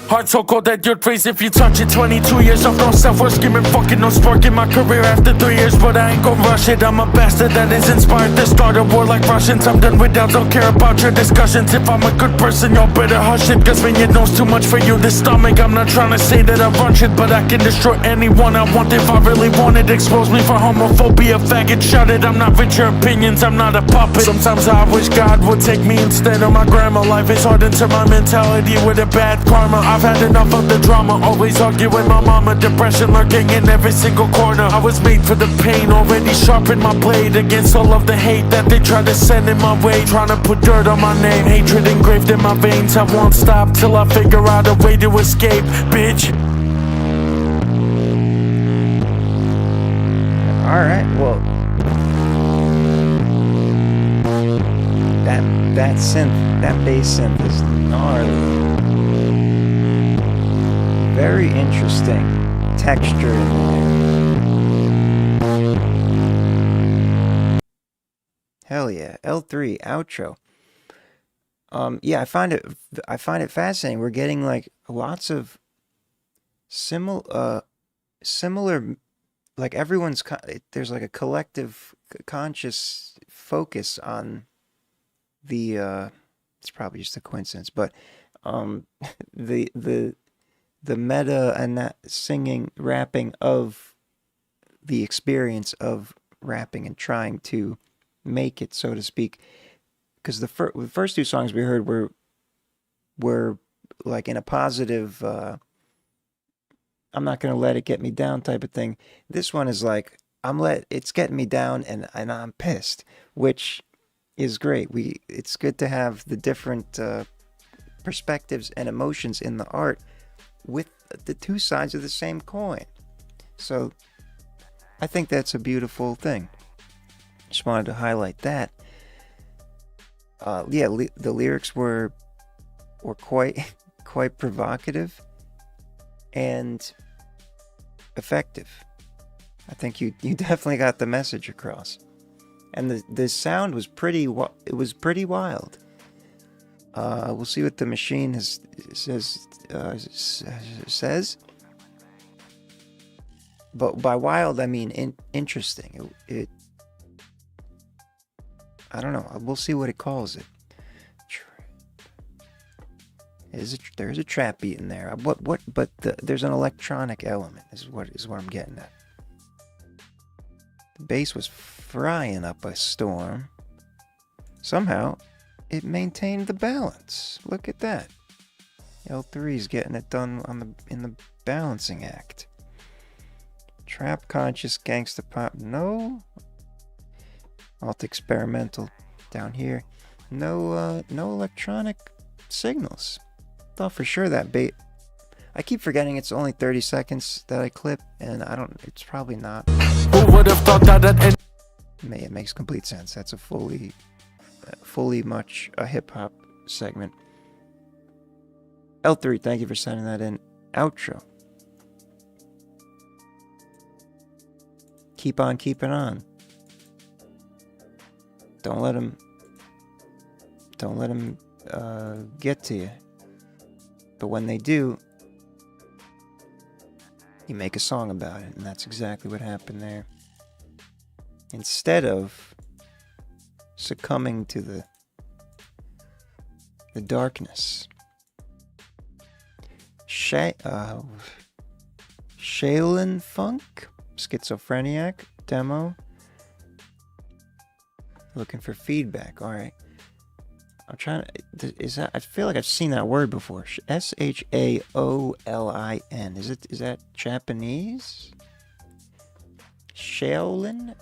Heart so cold that you'd freeze if you touch it. 22 years of no self-worth, scheming, fucking no spark in my career after 3 years, but I ain't gon' rush it. I'm a bastard that is inspired to start a war like Russians. I'm done with doubts, don't care about your discussions. If I'm a good person, y'all better hush it, cause when it knows too much for you, this stomach. I'm not trying to say that I run shit, but I can destroy anyone I want if I really want it. Expose me for homophobia, faggot, shut it. I'm not with your opinions, I'm not a puppet. Sometimes I wish God would take me instead of my grandma. Life is hard into my mentality with a bad karma. I've had enough of the drama, always arguing with my mama. Depression lurking in every single corner. I was made for the pain, already sharpened my blade against all of the hate that they try to send in my way. Trying to put dirt on my name, hatred engraved in my veins. I won't stop till I figure out a way to escape, bitch. Alright, well, that synth, that bass synth is gnarly. Very interesting texture in there. Hell yeah, L3 outro. Yeah, I find it fascinating. We're getting like lots of similar, like everyone's. There's like a collective conscious focus on the. It's probably just a coincidence, but the meta and that singing, rapping of the experience of rapping and trying to make it, so to speak. Because the first two songs we heard were like in a positive, I'm not gonna let it get me down type of thing. This one is like it's getting me down and I'm pissed, which is great. It's good to have the different perspectives and emotions in the art with the two sides of the same coin. So I think that's a beautiful thing. Just wanted to highlight that. Yeah, the lyrics were quite provocative and effective. I think you definitely got the message across. And the sound was pretty wild. We'll see what the machine says. But by wild, I mean interesting. It I don't know. We'll see what it calls it. There's a trap beat in there. But there's an electronic element. Is what I'm getting at. The bass was frying up a storm. Somehow, it maintained the balance. Look at that. L3's getting it done in the balancing act. Trap conscious gangsta pop. No. Alt experimental down here. No electronic signals. Thought for sure that bait. I keep forgetting it's only 30 seconds that I clip, and it's probably not. Who would have thought that? It makes complete sense. That's a fully much a hip-hop segment. L3, thank you for sending that in. Outro. Keep on keeping on. Don't let him get to you. But when they do, you make a song about it, and that's exactly what happened there. Instead of succumbing to the The darkness. Shaolin Funk, Schizophreniac, demo. Looking for feedback. All right. I'm trying to. Is that? I feel like I've seen that word before. Shaolin. Is that Japanese? Shaolin.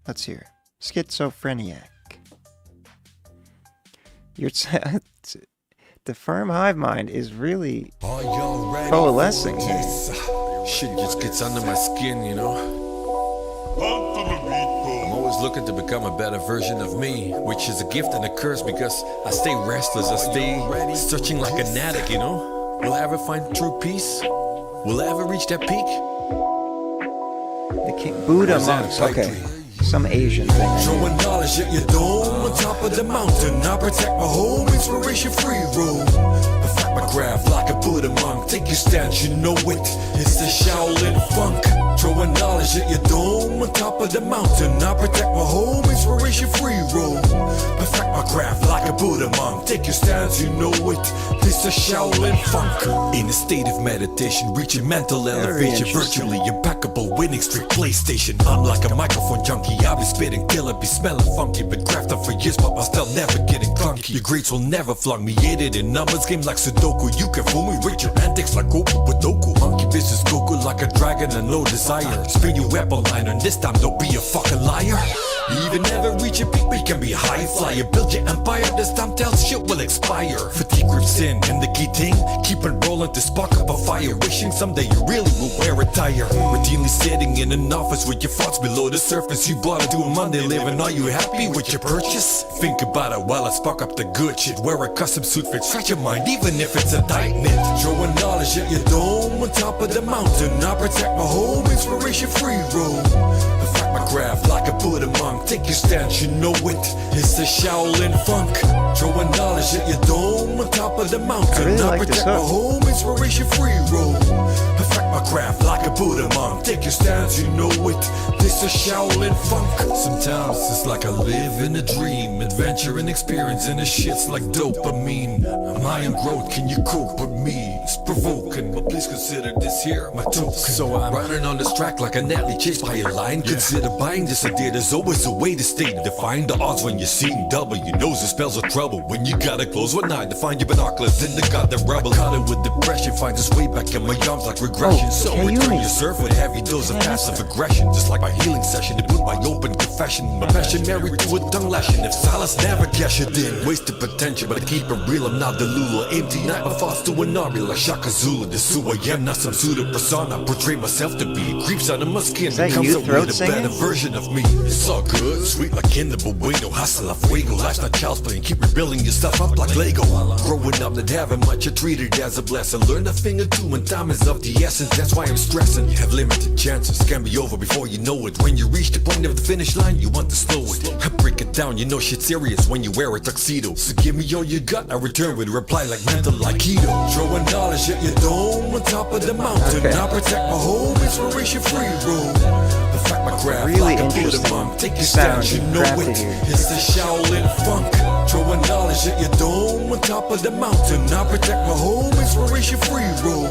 Let's hear. Schizophreniac. The FERM hive mind is really coalescing. Shit just gets under my skin, you know. I'm always looking to become a better version of me, which is a gift and a curse because I stay restless, I stay searching like an addict, you know. Will I ever find true peace? Will I ever reach that peak? The King Buddha monks, okay. Some Asian thing. Showing knowledge at your dome on top of the mountain. I protect my home, inspiration free roam. Perfect my craft like a Buddha monk. Take your stance, you know it. It's the Shaolin funk. Throwing knowledge at your dome on top of the mountain. I protect my home, inspiration free roam. Perfect my craft like a Buddha monk. Take your stance, you know it. It's the Shaolin funk. In a state of meditation, reaching mental elevation, virtually impeccable, winning streak PlayStation. I'm like a microphone junkie. I'll be spitting killer, be smelling funky, been crafted for years, but my style never getting clunky. Your grades will never flunk me, hit it in numbers, game like Sudoku. You can fool me with your antics like Goku with Doku. Monkey business Goku like a dragon and no desire. Spin your web online and this time don't be a fucking liar. You even never reach a peak, but you can be a high flyer. Build your empire, this time tell shit will expire. Fatigue grips in, and the key thing, keep it rolling to spark up a fire. Wishing someday you really will wear a tire. Routinely sitting in an office with your thoughts below the surface. You bought it to a Monday living, are you happy with your purchase? Think about it while I spark up the good shit. Wear a custom suit, fit stretch your mind, even if it's a tight knit. Throwing knowledge at your dome on top of the mountain. I protect my home, inspiration free roam. Perfect my craft like a Buddha monk. Take your stance, you know it. It's the Shaolin funk. Throwing knowledge at your dome on top of the mountain. I protect my home, inspiration free roam. Perfect my craft like a Buddha monk. Take your stance, you know it. This is Shaolin funk. Sometimes it's like I live in a dream. Adventure and experience and the shit's like dopamine. My own growth, can you cope with me? It's provoking, but please consider this here my token. So I'm running on this track like an athlete chased by a lion. Consider buying this idea, there's always a way to stay defined. The odds when you're seeing double, you know the spells of trouble. When you gotta close one eye to find your binoculars in the goddamn rebel. Caught it with depression, finds its way back in my arms like regression. So return your surf with a heavy dose of passive aggression. Just like my healing session, to put my open confession. My passion married to a tongue lashing. If silence never cash it in, wasted potential, but I keep it real, I'm not the Lulu. Empty night, my thoughts to an army like Shaka Zulu. This who I am, not some pseudo persona. I portray myself to be. It creeps out of my skin, it comes up with a better version of me. It's all good, sweet like Kinder Bueno. Hustle a fuego, life's not child's play. Keep rebuilding yourself up like Lego. Growing up, not having much, you're treated as a blessing. Learn a thing or two when time is of the essence. That's why I'm stressing. You have limited chances, can be over before you know it. When you reach the point of the finish line, you want to slow it. I break it down, you know shit's serious when you wear a tuxedo. So give me all you got, I return with a reply like mental like keto. Throwing knowledge at your dome on top of the mountain. I protect my home, inspiration free roam. Perfect my craft really like a Buddha monk. Take your stance, you know it. It's the Shaolin funk. Throwing knowledge at your dome on top of the mountain. I protect my home, inspiration free roam.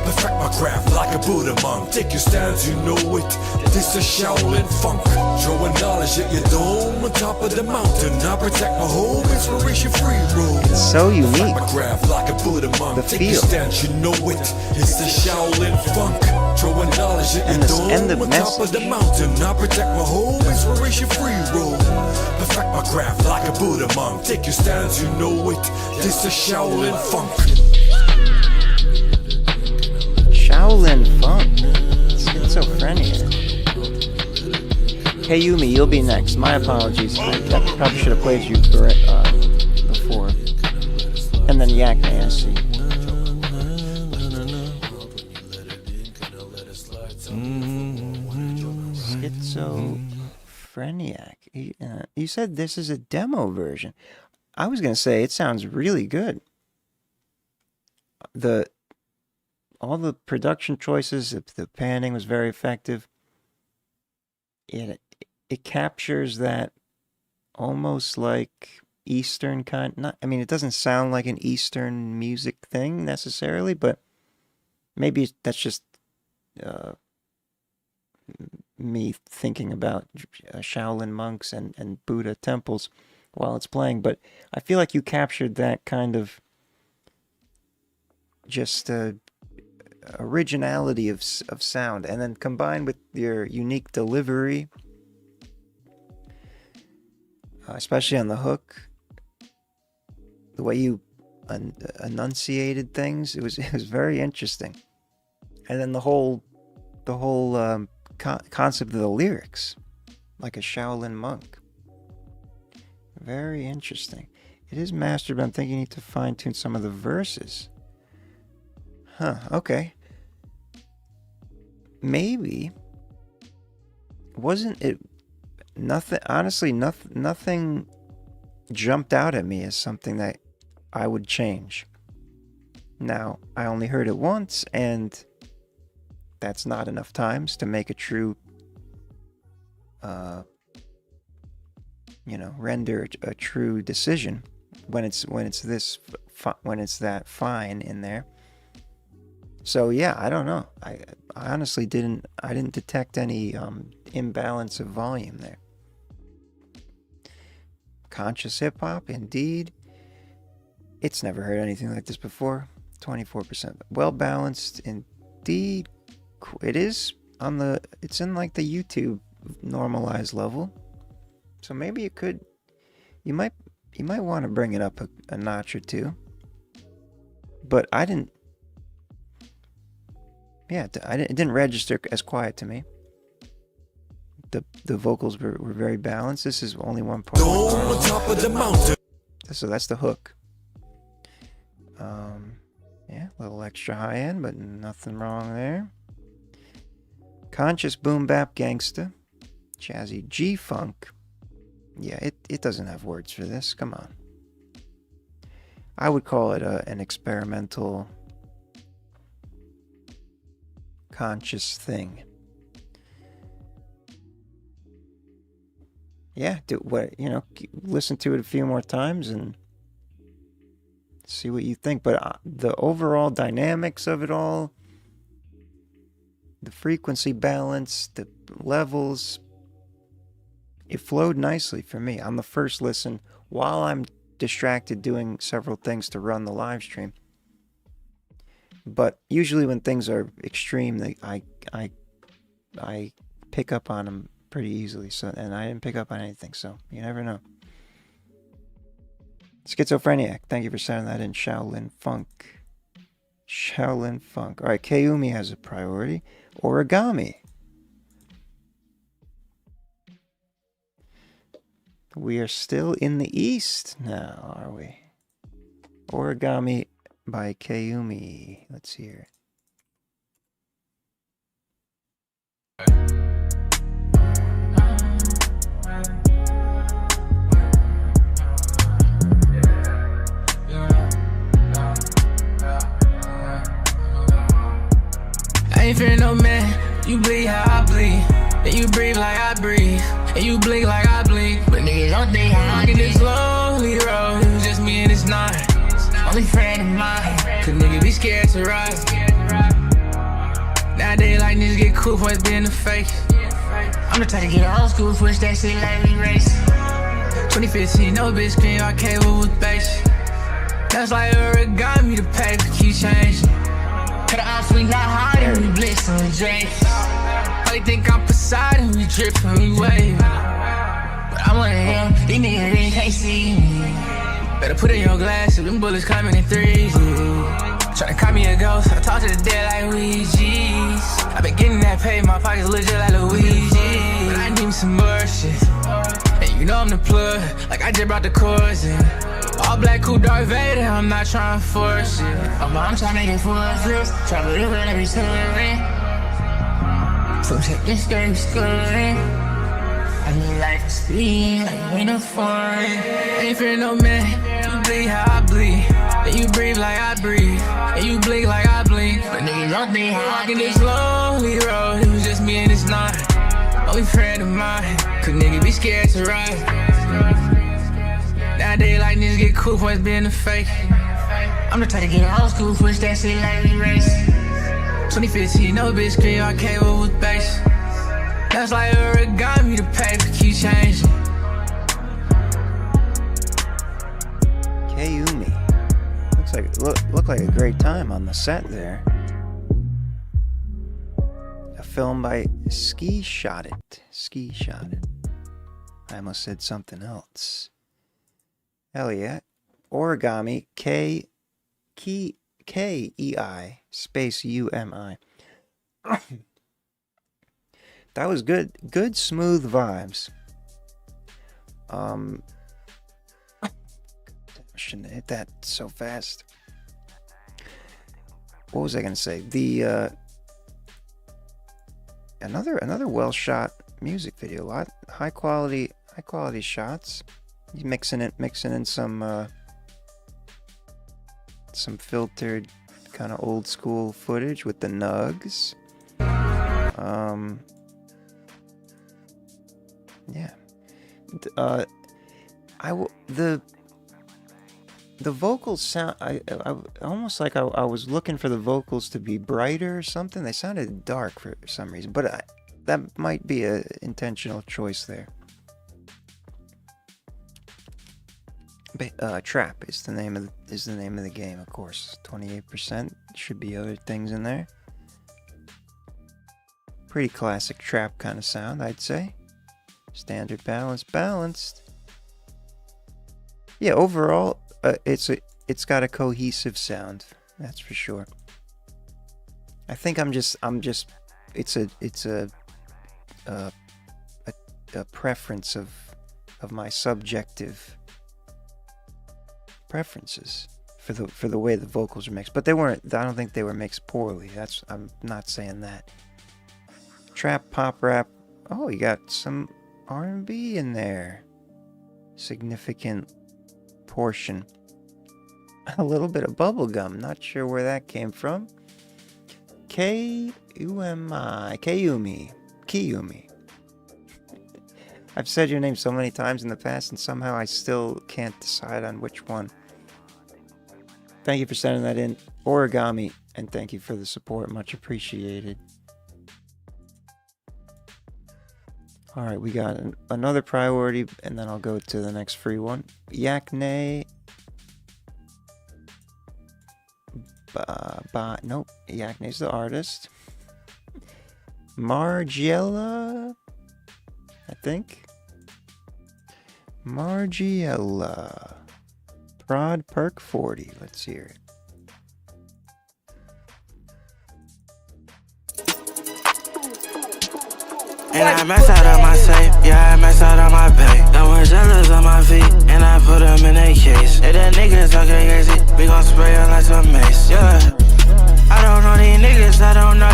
Perfect my craft like a Buddha monk. Take your stance, you know it. This is Shaolin funk. Throwing knowledge at your dome on top of the mountain. I protect my home, inspiration free roam. It's so unique. Perfect my craft like a Buddha monk. Take your stance, you know it. It's the Shaolin funk. Throwing knowledge at your dome on top of the mountain. I protect my home, inspiration free roam. Perfect my craft like a Buddha monk. Take your stance, you know it. This is Shaolin funk. Shaolin funk. Schizophrenia. Hey Yumi, you'll be next. My apologies. I probably should have played you before. And then Yak May, I see. Schizophreniac. You said this is a demo version. I was going to say it sounds really good. All the production choices, the panning was very effective. It captures that almost like Eastern kind. Not, I mean, it doesn't sound like an Eastern music thing necessarily, but maybe that's just me thinking about Shaolin monks and Buddha temples while it's playing. But I feel like you captured that kind of just originality of sound, and then combined with your unique delivery, especially on the hook, the way you enunciated things, it was very interesting. And then the whole concept of the lyrics, like a Shaolin monk, very interesting. It is mastered, but I'm thinking you need to fine tune some of the verses. Huh, okay. Maybe wasn't it nothing, honestly, nothing jumped out at me as something that I would change. Now, I only heard it once, and that's not enough times to make a true render a true decision when it's that fine in there. So yeah, I don't know. I honestly didn't detect any imbalance of volume there. Conscious hip hop, indeed. It's never heard anything like this before. 24%. Well balanced, indeed. It is it's in like the YouTube normalized level. So maybe you might want to bring it up a notch or two. But I didn't. Yeah, it didn't register as quiet to me. The vocals were very balanced. This is only one part. On top of the mountain. So that's the hook. Yeah, a little extra high end, but nothing wrong there. Conscious boom bap gangsta. Jazzy G-funk. Yeah, it doesn't have words for this. Come on. I would call it an experimental conscious thing. Yeah, listen to it a few more times and see what you think. But the overall dynamics of it all, the frequency balance, the levels, it flowed nicely for me on the first listen while I'm distracted doing several things to run the live stream. But usually when things are extreme, I pick up on them pretty easily. So, and I didn't pick up on anything, so you never know. Schizophreniac, thank you for sending that in. Shaolin Funk. Shaolin Funk. All right, Kayumi has a priority. Origami. We are still in the East now, are we? Origami by Kayumi. Let's hear. I ain't fear no man, you bleed how I bleed, and you breathe like I breathe, and you blink like I blink. But niggas don't think I'm walking this lonely road. It was just me and this nine, only friend of mine. Cause niggas be scared to ride. Nowadays like niggas get cool for it being the face. I'm the type to get old school, push that shit like we race. 2015, no bitch scream, I cable with bass. That's like origami, the paper keep changing. Cut the off, we not hard and we blitz and we drink. Probably think I'm Poseidon, we drip and we wave. But I'm one of them, these niggas really can't see me. Better put in your glasses, them bullets coming in threes. Tryna call me a ghost, I talk to the dead like Ouija's. I been getting that pay, my pockets legit like Luigi. But I need some more shit, and you know I'm the plug, like I just brought the chords in. All black, cool, Darth Vader, I'm not trying to force it. I'm trying to make it full of flips, try to live it every story. So check this game, scoring. I need life to speed, like you ain't a foreign. Ain't fear no man, you bleed how I bleed, and you breathe like I breathe, and you blink like I blink. But niggas don't think I'm walking this lonely road. It was just me and this nine, only friend of mine. Cause niggas be scared to ride. Nowadays, like niggas get cool points being a fake. I'm the type to get old school, push that shit like we race. 2015, no bitch screen, I cable with bass. That's like origami, the paper keep changing. Kayumi. Looked like a great time on the set there. A film by Ski Shot It. I almost said something else. Hell yeah. Origami, K-E-I space U-M-I. That was good. Good, smooth vibes. I shouldn't have hit that so fast. What was I gonna say? The another well shot music video. A lot high quality shots. He's mixing in some filtered kind of old school footage with the nugs. Yeah. The vocals sound. I almost like I was looking for the vocals to be brighter or something. They sounded dark for some reason, but that might be a intentional choice there. Trap is the name of the game, of course. 28%. Should be other things in there. Pretty classic trap kind of sound, I'd say. Standard balanced. Yeah, overall, it's got a cohesive sound. That's for sure. I think it's a preference of my subjective preferences for the way the vocals are mixed, but they weren't. I don't think they were mixed poorly. I'm not saying that. Trap, pop, rap. Oh, you got some R&B in there. Significant portion. A little bit of bubblegum. Not sure where that came from. Kayumi. I've said your name so many times in the past, and somehow I still can't decide on which one. Thank you for sending that in, Origami, and thank you for the support. Much appreciated. Alright, we got another priority, and then I'll go to the next free one. Yakne. Nope, Yakne's the artist. Margiela, I think. Margiela. Prod Perk 40. Let's hear it. And I mess out of my safe, yeah, I mess out of my pay. Got one jealous on my feet, and I put them in a case. If the niggas talking crazy, we gon' spray them like some mace, yeah. I don't know these niggas, I don't wanna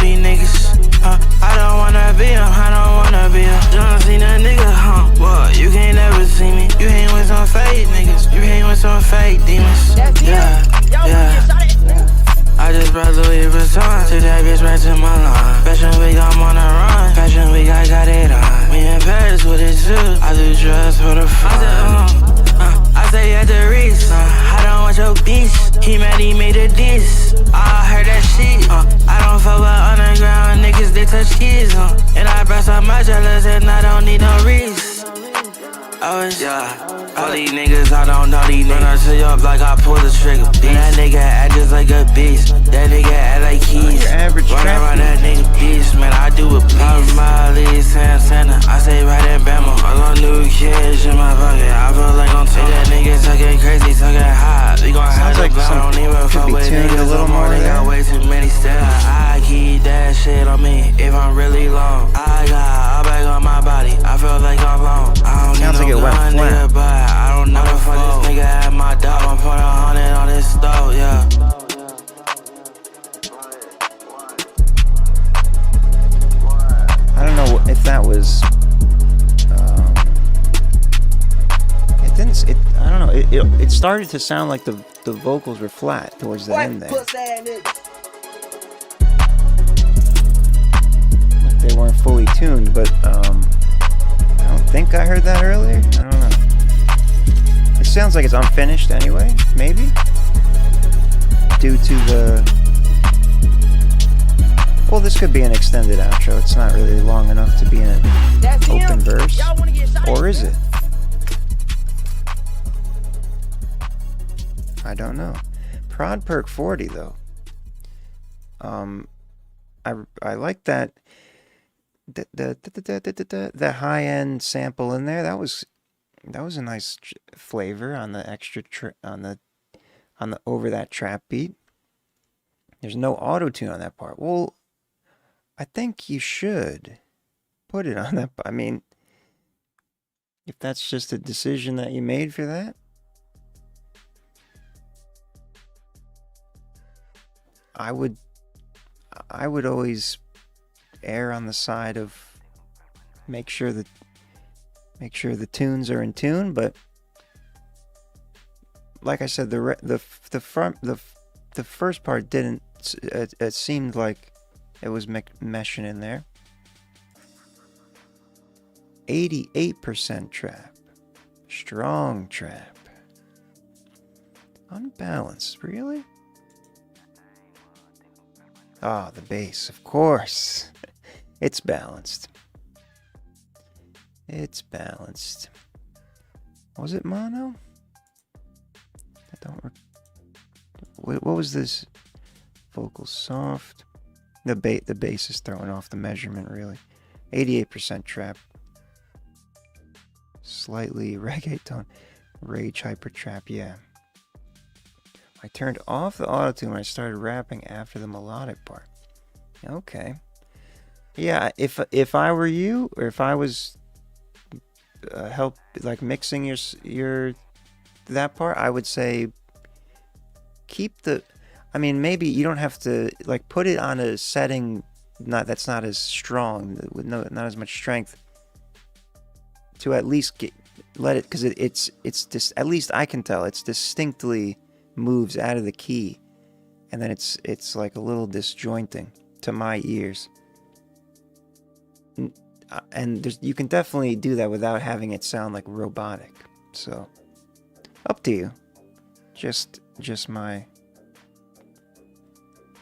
be them, I don't wanna be them. John Cena nigga, what? You can't never see me. You hang with some fake niggas, you hang with some fake demons, yeah. I just brought Louis Vuitton, took that bitch right to my line. Fashion week, I'm on a run. Fashion week, I got it on. Me in Paris with it too. I do drugs for the fun. I say at the Reese, I don't want your beast. He mad, he made a diss. I heard that shit. I don't fuck with underground niggas, they touch kids. And I brought some my jealous and I don't need no Reese. All these niggas, I don't know these niggas. Run up to your block, I pull the trigger. That nigga act just like a beast. That nigga act like keys. Run around that nigga beast, man, I do a beast. I'm Miley, Santana, I say right in Bama. All on new kids in my pocket, I feel like I'm talking. That nigga talking crazy, talking high. We gon' have the block, I don't even fuck with niggas no more. They got way too many steps. I keep that shit on me if I'm really long. I got a bag on my body, I feel like I'm long. I don't need no gun, nigga, but I don't know if this nigga had my dog. I'm putting 100 on this stove, yeah. I don't know if that was. I don't know. It started to sound like the vocals were flat towards the end there. Like they weren't fully tuned, but I don't think I heard that earlier. I don't know. As sounds like it's unfinished anyway, maybe? Due to the... Well, this could be an extended outro. It's not really long enough to be in an open verse. Or is it? I don't know. Prod Perk 40 though. I like that the high end sample in there. That was a nice flavor on the extra on the over that trap beat. There's no auto tune on that part. Well, I think you should put it on that. I mean, if that's just a decision that you made for that. I would always err on the side of make sure the tunes are in tune, but like I said, the first part didn't. It seemed like it was meshing in there. 88% trap, strong trap, unbalanced. Really? Ah, the bass, of course. It's balanced. It's balanced. Was it mono? I don't. What was this? Vocal soft. The bass is throwing off the measurement, really. 88% trap. Slightly reggaeton. Rage hyper trap, yeah. I turned off the auto-tune when I started rapping after the melodic part. Okay. Yeah, if I were you, or if I was mixing your that part, I would say keep the. I mean, maybe you don't have to put it on a setting that's not as strong, with not as much strength, to at least let it, because it's just, at least I can tell it's distinctly moves out of the key, and then it's like a little disjointing to my ears. And you can definitely do that without having it sound like robotic. So, up to you. Just my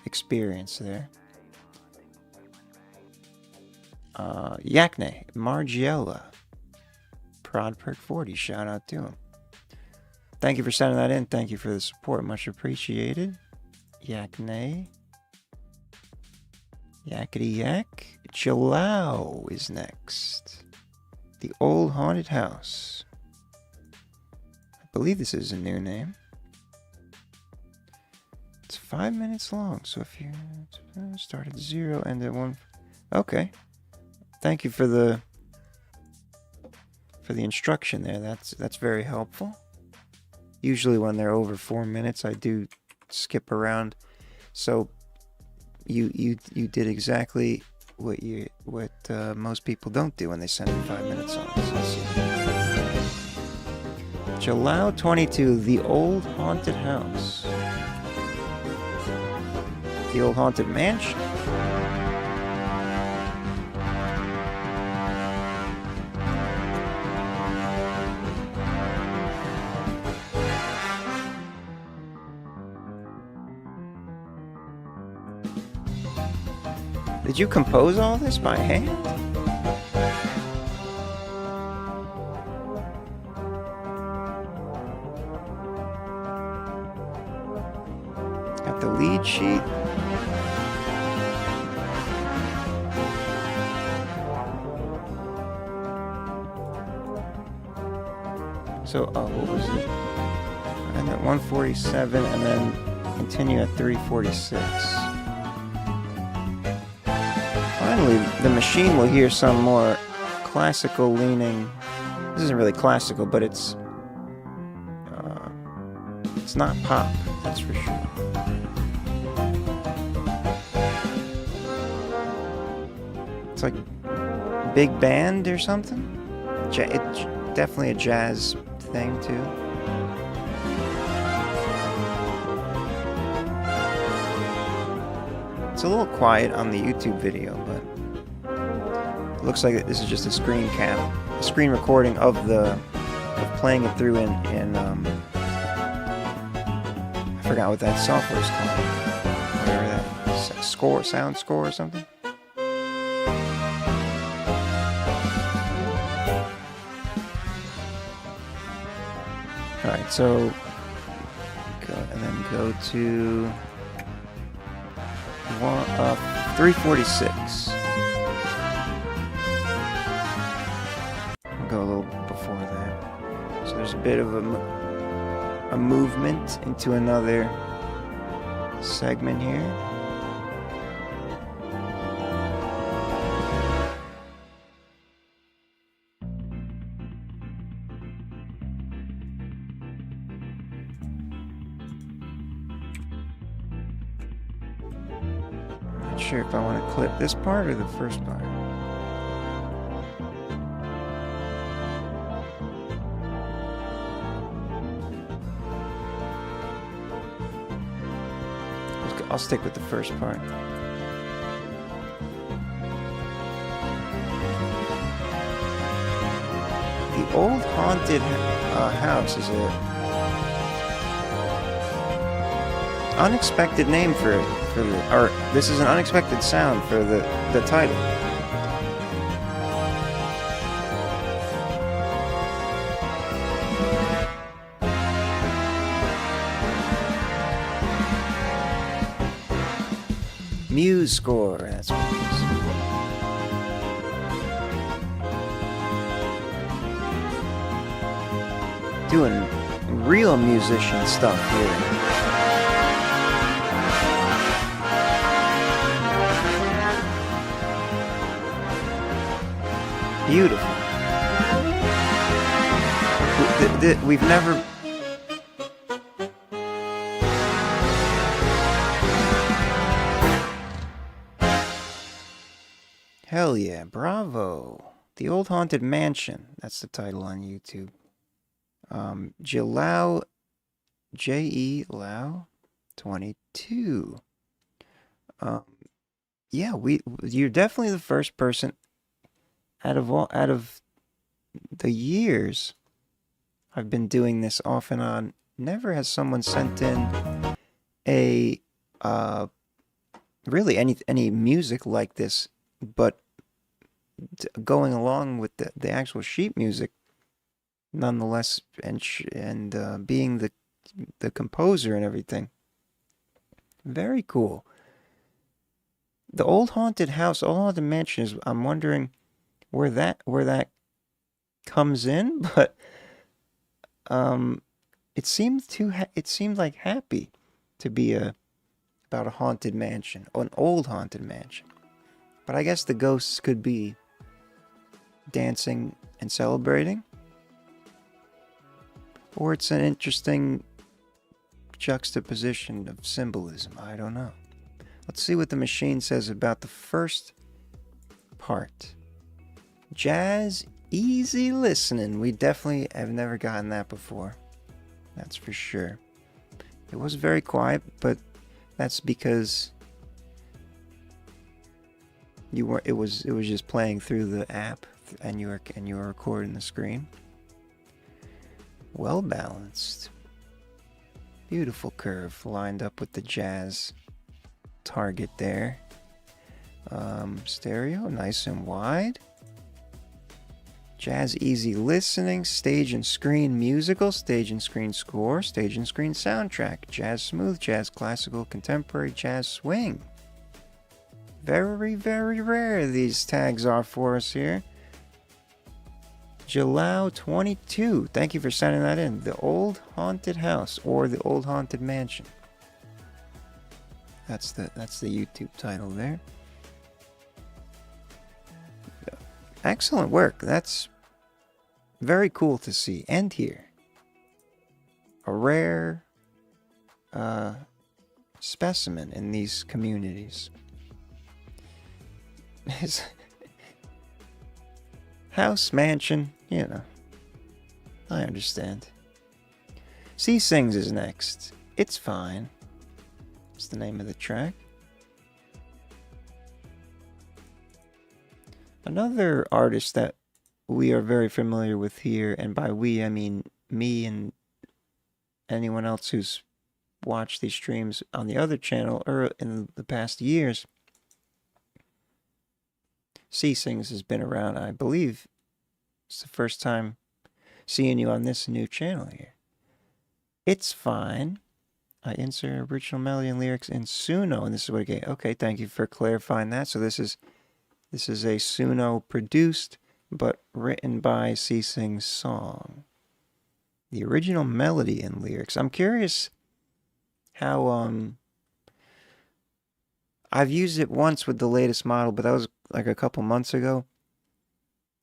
experience there. Yakne, Margiela, Prod Perk 40, shout out to him. Thank you for sending that in. Thank you for the support. Much appreciated. Yakne. Yakety yak. Chilau is next. The Old Haunted House. I believe this is a new name. It's 5 minutes long, so if you start at 0, end at 1. Okay. Thank you for the instruction there. That's very helpful. Usually when they're over 4 minutes, I do skip around. So you did exactly what most people don't do when they send in 5 minutes songs. Jalao 22, The Old Haunted House. The Old Haunted Mansion. Did you compose all this by hand? Got the lead sheet. So, what was it? And at 147, and then continue at 346. Finally, the machine will hear some more classical leaning. This isn't really classical, but it's not pop, that's for sure. It's like big band or something. It's definitely a jazz thing too. It's a little quiet on the YouTube video, but it looks like this is just a screen recording of the playing it through in I forgot what that software is called. Whatever that sound score or something. All right, so go to 346. I'll go a little before that. So there's a bit of a movement into another segment here. Not sure if I want to clip this part or the first part. I'll stick with the first part. The Old Haunted House is a unexpected name for the, or this is an unexpected sound for the title. Muse score, that's what it is. Doing real musician stuff here. Beautiful. We've never... Hell yeah, bravo. The Old Haunted Mansion. That's the title on YouTube. Jelau, J-E Lau 22. Yeah, you're definitely the first person out of the years I've been doing this off and on. Never has someone sent in a really any music like this, but going along with the actual sheet music, nonetheless, and being the composer and everything. Very cool. The Old Haunted House, Old Haunted Mansion is. I'm wondering where that comes in, but it seemed like happy to be about a haunted mansion, an old haunted mansion. But I guess the ghosts could be dancing and celebrating. Or it's an interesting juxtaposition of symbolism. I don't know. Let's see what the machine says about the first part. Jazz, easy listening. We definitely have never gotten that before. That's for sure. It was very quiet, but that's because it was just playing through the app, and you were recording the screen. Well balanced. Beautiful curve lined up with the jazz target there. Stereo, nice and wide. Jazz easy listening, stage and screen musical, stage and screen score, stage and screen soundtrack, jazz smooth, jazz classical, contemporary, jazz swing. Very, very rare these tags are for us here. Jelau 22, thank you for sending that in. The Old Haunted House, or The Old Haunted Mansion. That's the YouTube title there. Excellent work. That's very cool to see and hear. A rare specimen in these communities. House, mansion, you know. I understand. C Sings is next. It's Fine. It's the name of the track. Another artist that we are very familiar with here, and by we I mean me and anyone else who's watched these streams on the other channel or in the past years. C-Sings has been around, I believe. It's the first time seeing you on this new channel here. It's fine. I insert original melody and lyrics in Suno, and this is what I get. Okay, thank you for clarifying that. So this is a Suno produced but written by C-Sings song. The original melody and lyrics. I'm curious how I've used it once with the latest model, but that was like a couple months ago.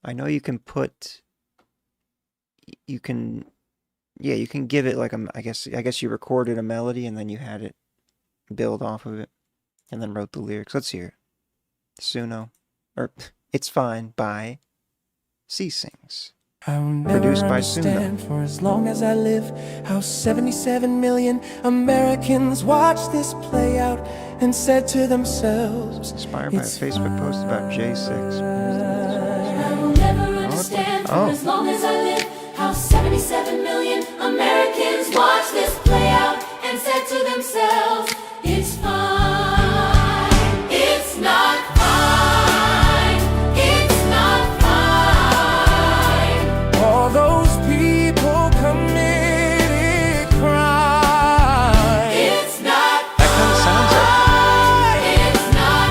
I know you can put, you can give it like I guess you recorded a melody and then you had it build off of it and then wrote the lyrics. Let's hear it. Suno, or It's Fine by C-Sings. I will never Produced by understand Suno. for as long as I live how 77 million Americans watched this play out and said to themselves, Inspired by a Facebook post about J6. I will never understand for as long as I live how 77 million Americans watch this play out and said to themselves, it's fine, it's not fine, it's not fine. all those people committed crime. It's not That kind of sounds like fine, it's not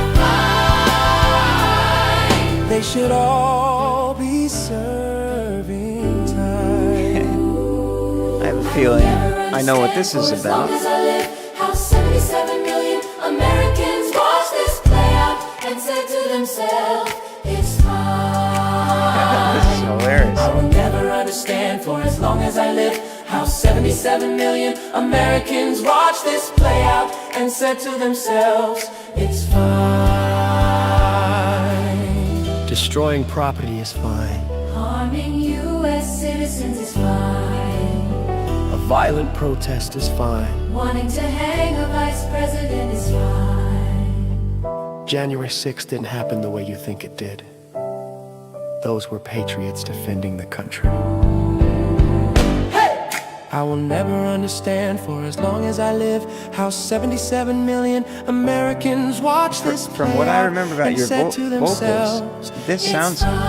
fine. They should all be serving time. I have a feeling I know what this is For as long about. as I live, how 77 million Americans watch this play out and said to themselves, it's fine. This is hilarious. I will never understand for as long as I live how 77 million Americans watch this play out and said to themselves, it's fine. Destroying property is fine. Harming U.S. citizens is fine. A violent protest is fine. Wanting to hang a vice president is fine. January 6th didn't happen the way you think it did. Those were patriots defending the country. I will never understand for as long as I live how 77 million Americans watch this play From what I out remember about and your said to vocals, themselves, this it's sounds fine. like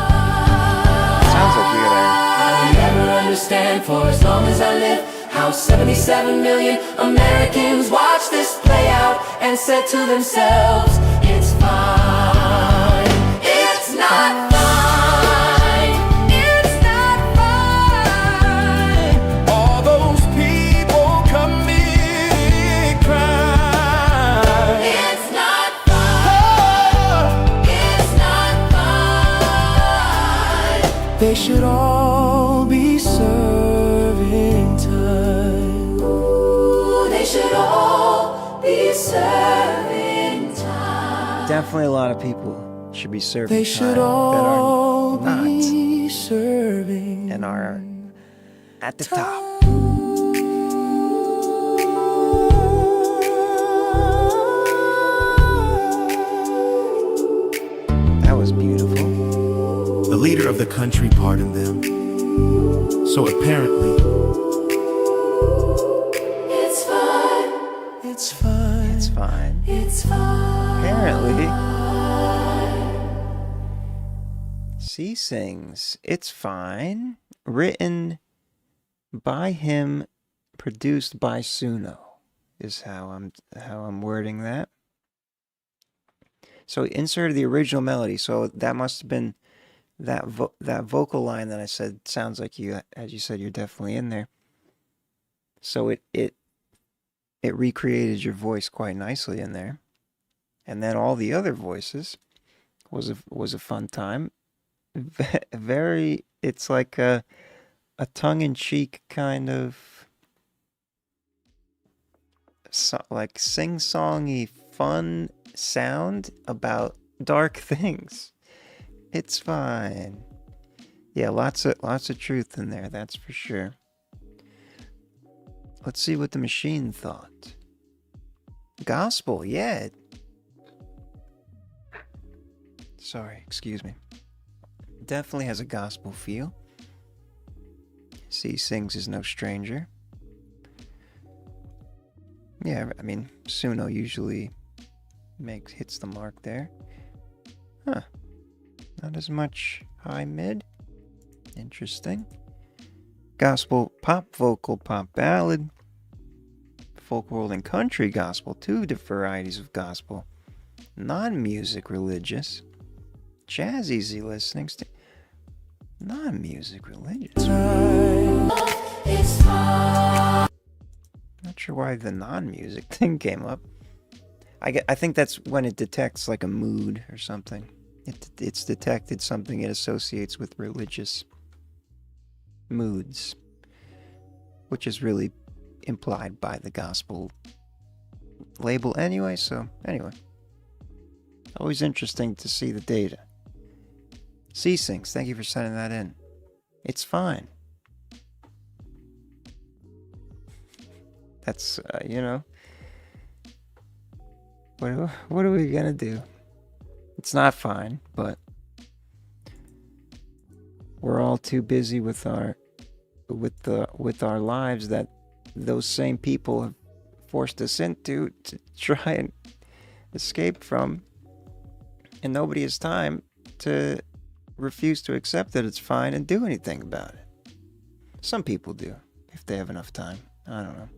you're there. I will never understand for as long as I live how 77 million Americans watch this play out and said to themselves, it's fine, it's not fine, it's not fine. All those people committed crime. It's not fine, it's not fine. They should all be serving time. Ooh, they should all be serving time. Definitely a lot of people should be serving They time should that all are not be serving and are at the top. That was beautiful. The leader of the country pardoned them. So apparently, It's fine, It's fine. It's fine. it's fine. Apparently, C-Sings. It's fine. Written by him, produced by Suno, is how I'm wording that. So he inserted the original melody. So that must have been that vocal line that I said sounds like you, as you said, you're definitely in there. So it recreated your voice quite nicely in there, and then all the other voices was a fun time. Very, it's like a tongue-in-cheek kind of like sing-songy fun sound about dark things. It's fine. Yeah, lots of truth in there, that's for sure. Let's see what the machine thought. Gospel, yeah. Sorry, excuse me. definitely has a gospel feel. C Sings is no stranger. Yeah, I mean, Suno usually hits the mark there. Huh. Not as much high mid. Interesting. Gospel, pop vocal, pop ballad. Folk, world, and country gospel. Two varieties of gospel. Non-music religious. Jazz easy listening. Non-music religious. Not sure why the non-music thing came up. I think that's when it detects like a mood or something. It's detected something it associates with religious moods, which is really implied by the gospel label anyway. So anyway, always interesting to see the data. C-Syncs, thank you for sending that in. It's fine. That's, you know, what are we gonna do? It's not fine, but we're all too busy with our lives that those same people have forced us into to try and escape from, and nobody has time to refuse to accept that it's fine and do anything about it. Some people do, if they have enough time. I don't know.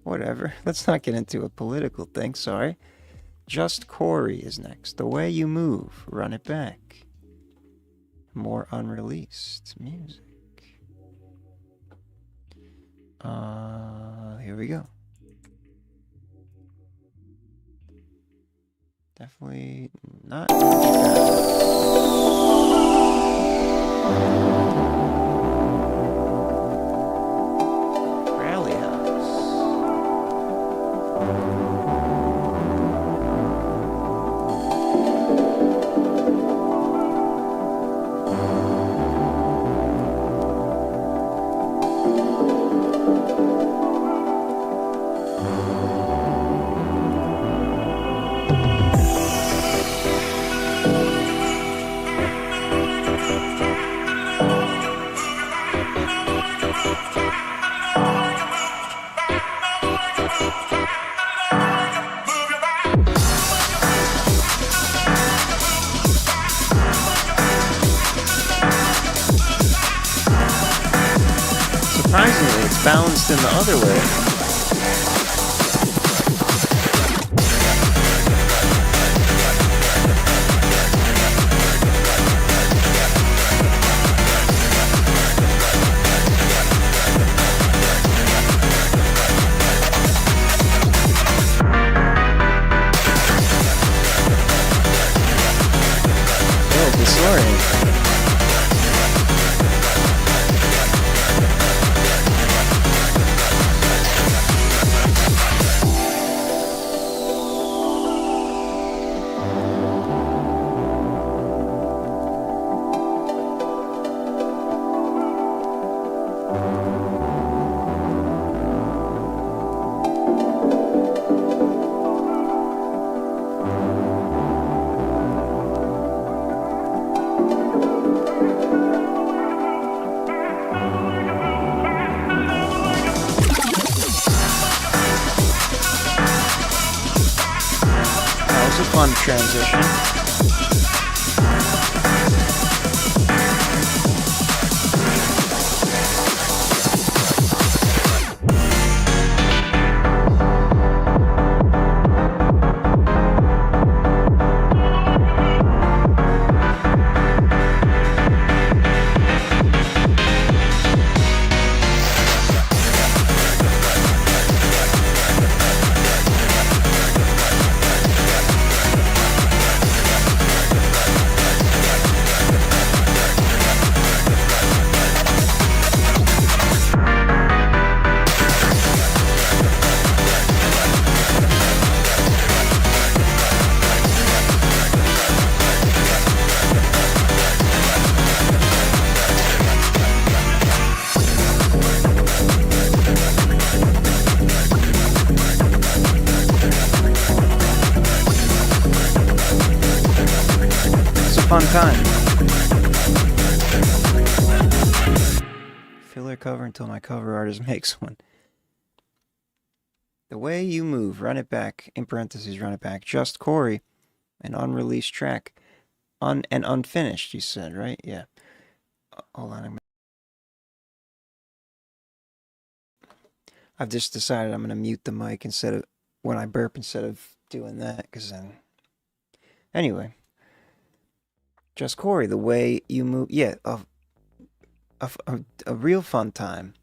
Whatever. Let's not get into a political thing, sorry. Just Corey is next. The Way You Move. Run It Back. More unreleased music. Here we go. Definitely not. Rally House. Surprisingly, it's balanced in the other way. Oh, disorienting. Fun transition. Fun time. Filler cover until my cover artist makes one. The Way You Move, Run It Back, in parentheses, Run It Back. Just Corey, an unreleased track. And unfinished, you said, right? Yeah. Hold on. I've just decided I'm going to mute the mic instead of when I burp instead of doing that, because then... Anyway. Just Corey, The Way You Move. Yeah, a real fun time.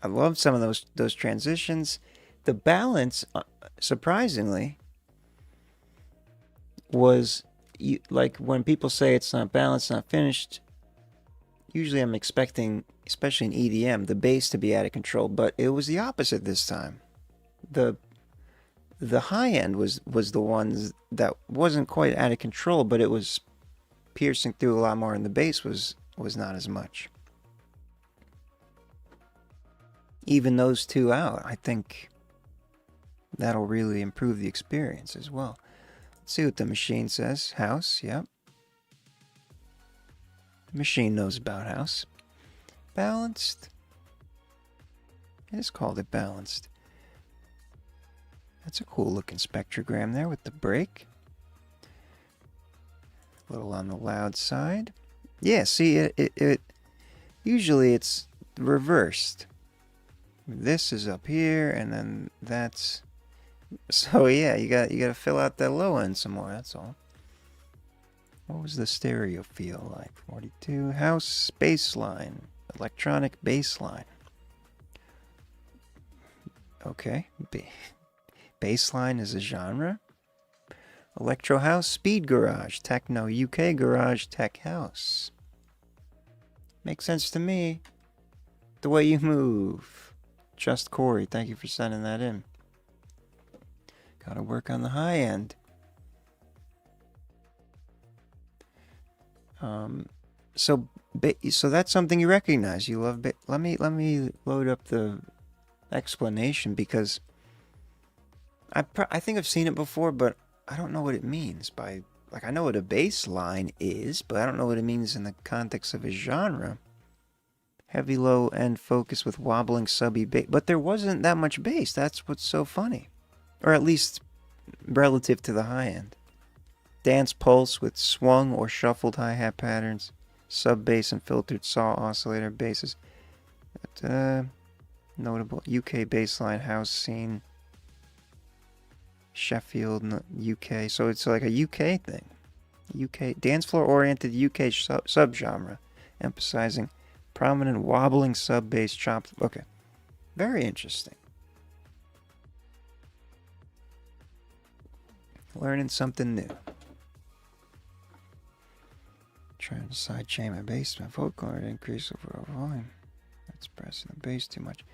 I love some of those transitions. The balance, surprisingly, was like when people say it's not balanced, not finished. Usually, I'm expecting, especially in EDM, the bass to be out of control, but it was the opposite this time. The high end was the ones that wasn't quite out of control, but it was piercing through a lot more, and the bass was not as much. Even those two out, I think that'll really improve the experience as well. Let's see what the machine says. House, yep. The machine knows about house. Balanced. It is called it balanced. That's a cool looking spectrogram there with the break. A little on the loud side. Yeah, see, it usually it's reversed. This is up here, and then that's... So yeah, you got to fill out that low end some more, that's all. What was the stereo feel like? 42, house bassline, electronic bassline. Okay, bassline is a genre. Electro house, speed garage, techno, UK garage, tech house. Makes sense to me. The Way You Move. Just Corey, thank you for sending that in. Gotta work on the high end. So that's something you recognize. You love. Let me load up the explanation, because I think I've seen it before, but I don't know what it means by, like, I know what a bass line is, but I don't know what it means in the context of a genre. Heavy low end focus with wobbling subby bass, but there wasn't that much bass. That's what's so funny, or at least relative to the high end. Dance pulse with swung or shuffled hi-hat patterns, sub bass and filtered saw oscillator basses. Notable UK bassline house scene. Sheffield, UK. So it's like a UK thing. UK dance floor oriented UK subgenre, emphasizing prominent wobbling sub bass chops. Okay, very interesting. Learning something new. Trying to sidechain my bass, my vocal cord, increase overall volume. That's pressing the bass too much.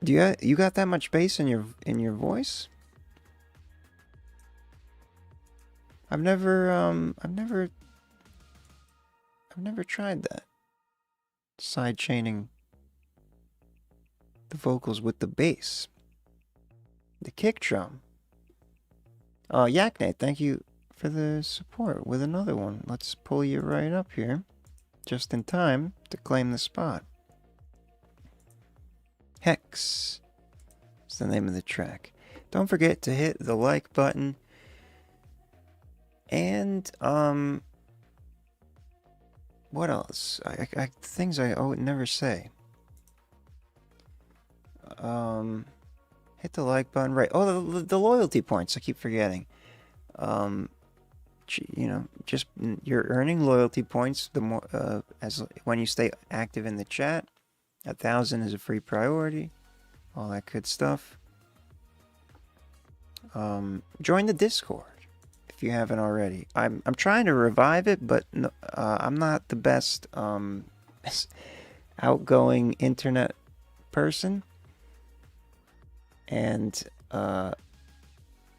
You got that much bass in your voice? I've never tried that. Side chaining the vocals with the bass. The kick drum. Yaknate, thank you for the support with another one. Let's pull you right up here, just in time to claim the spot. Hex is the name of the track. Don't forget to hit the like button. And what else? Things I would never say. Hit the like button, right? Oh, the loyalty points. I keep forgetting. You know, just you're earning loyalty points the more as when you stay active in the chat. 1,000 is a free priority. All that good stuff. Join the Discord if you haven't already. I'm trying to revive it, but no, I'm not the best outgoing internet person, and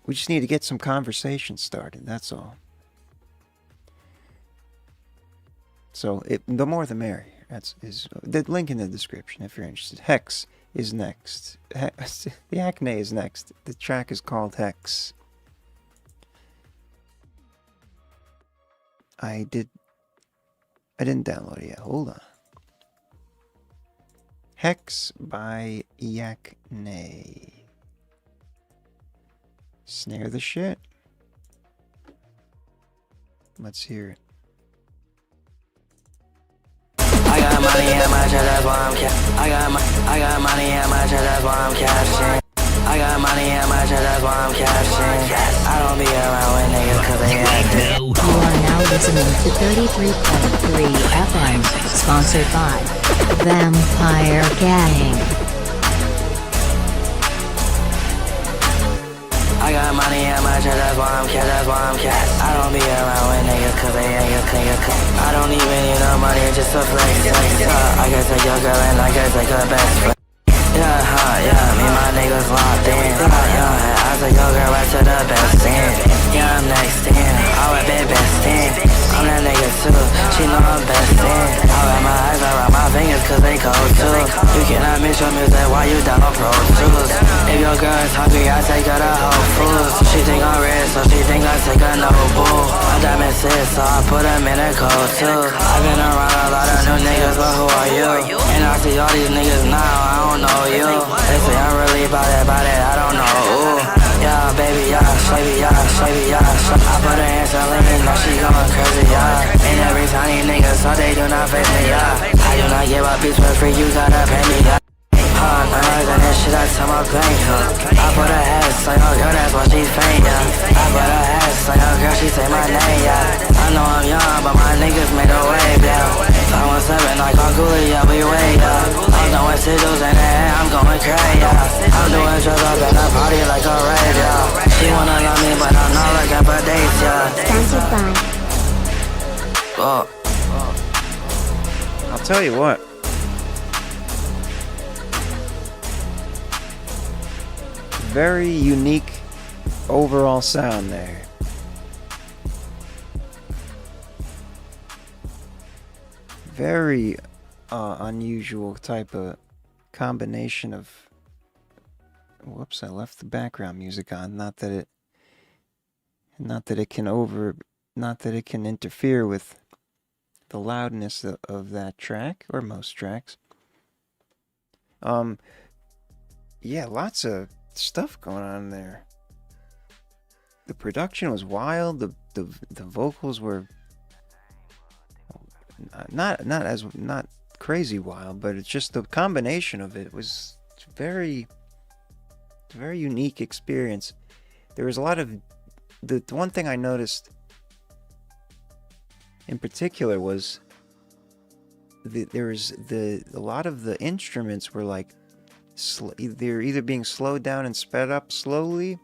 we just need to get some conversation started. That's all. So the more the merrier. That's the link in the description if you're interested. Hex is next. The Acne is next. The track is called Hex. I I didn't download it yet. Hold on. Hex by Yakne. Snare the shit. Let's hear it. I got money in my chest, that's why I'm I got money in my chest, that's why I'm cashing. I got money in my chest, that's why I'm cashing. I don't be around with niggas cause they acting. You are now listening to 33.3 FM, sponsored by Vampire Gang. I got money in my chest, that's why I'm I don't be around with niggas cause they I don't even need no money just to flex. I guess take your girl and I guess take her best friend. Yeah, me and my niggas locked in. I take your girl right to the best end. Yeah, I'm next in, I would be best in. I'm that nigga too, she know I'm best in. I wrap my eyes around my fingers cause they cold too. You cannot mix your music while you down on Pro Tools. If your girl is hungry, I take her to Whole Foods. She think I'm rich, so she think I take her Noble. My diamond sis, so I put them in her coat too. I've been around a lot of new niggas, but who are you? And I see all these niggas now, I don't know you. They say I'm really about it, I don't know. Ooh. Yeah, baby, yeah, shabby, yeah. I put her in Celine, now she going crazy, yeah. And every time these niggas so they do not face me, yeah. I do not give up beats for free, you gotta pay me, yeah. Noise and this shit, I tell my bank, I put her ass on your girl, that's why she's faint, yeah. I put her ass on your girl, she say my name, yeah. I know I'm young, but my niggas made a wave, yeah. 517 like on Gully, yeah, we wait, yeah. I'm doing sigils in the air, I'm going crazy, yeah. I'm doing drugs up in the party like a rave, yeah. She wanna love me, but I'm not looking for dates, yeah. Sponsored by. Oh. I'll tell you what. Very unique overall sound there. Very unusual type of combination of. Whoops! I left the background music on. Not that it can interfere with the loudness of that track or most tracks. Yeah, lots of stuff going on there. The production was wild. The vocals were not crazy wild, but it's just the combination of it was very unique experience. There was a lot of the one thing I noticed in particular was a lot of the instruments were like they're either being slowed down and sped up slowly,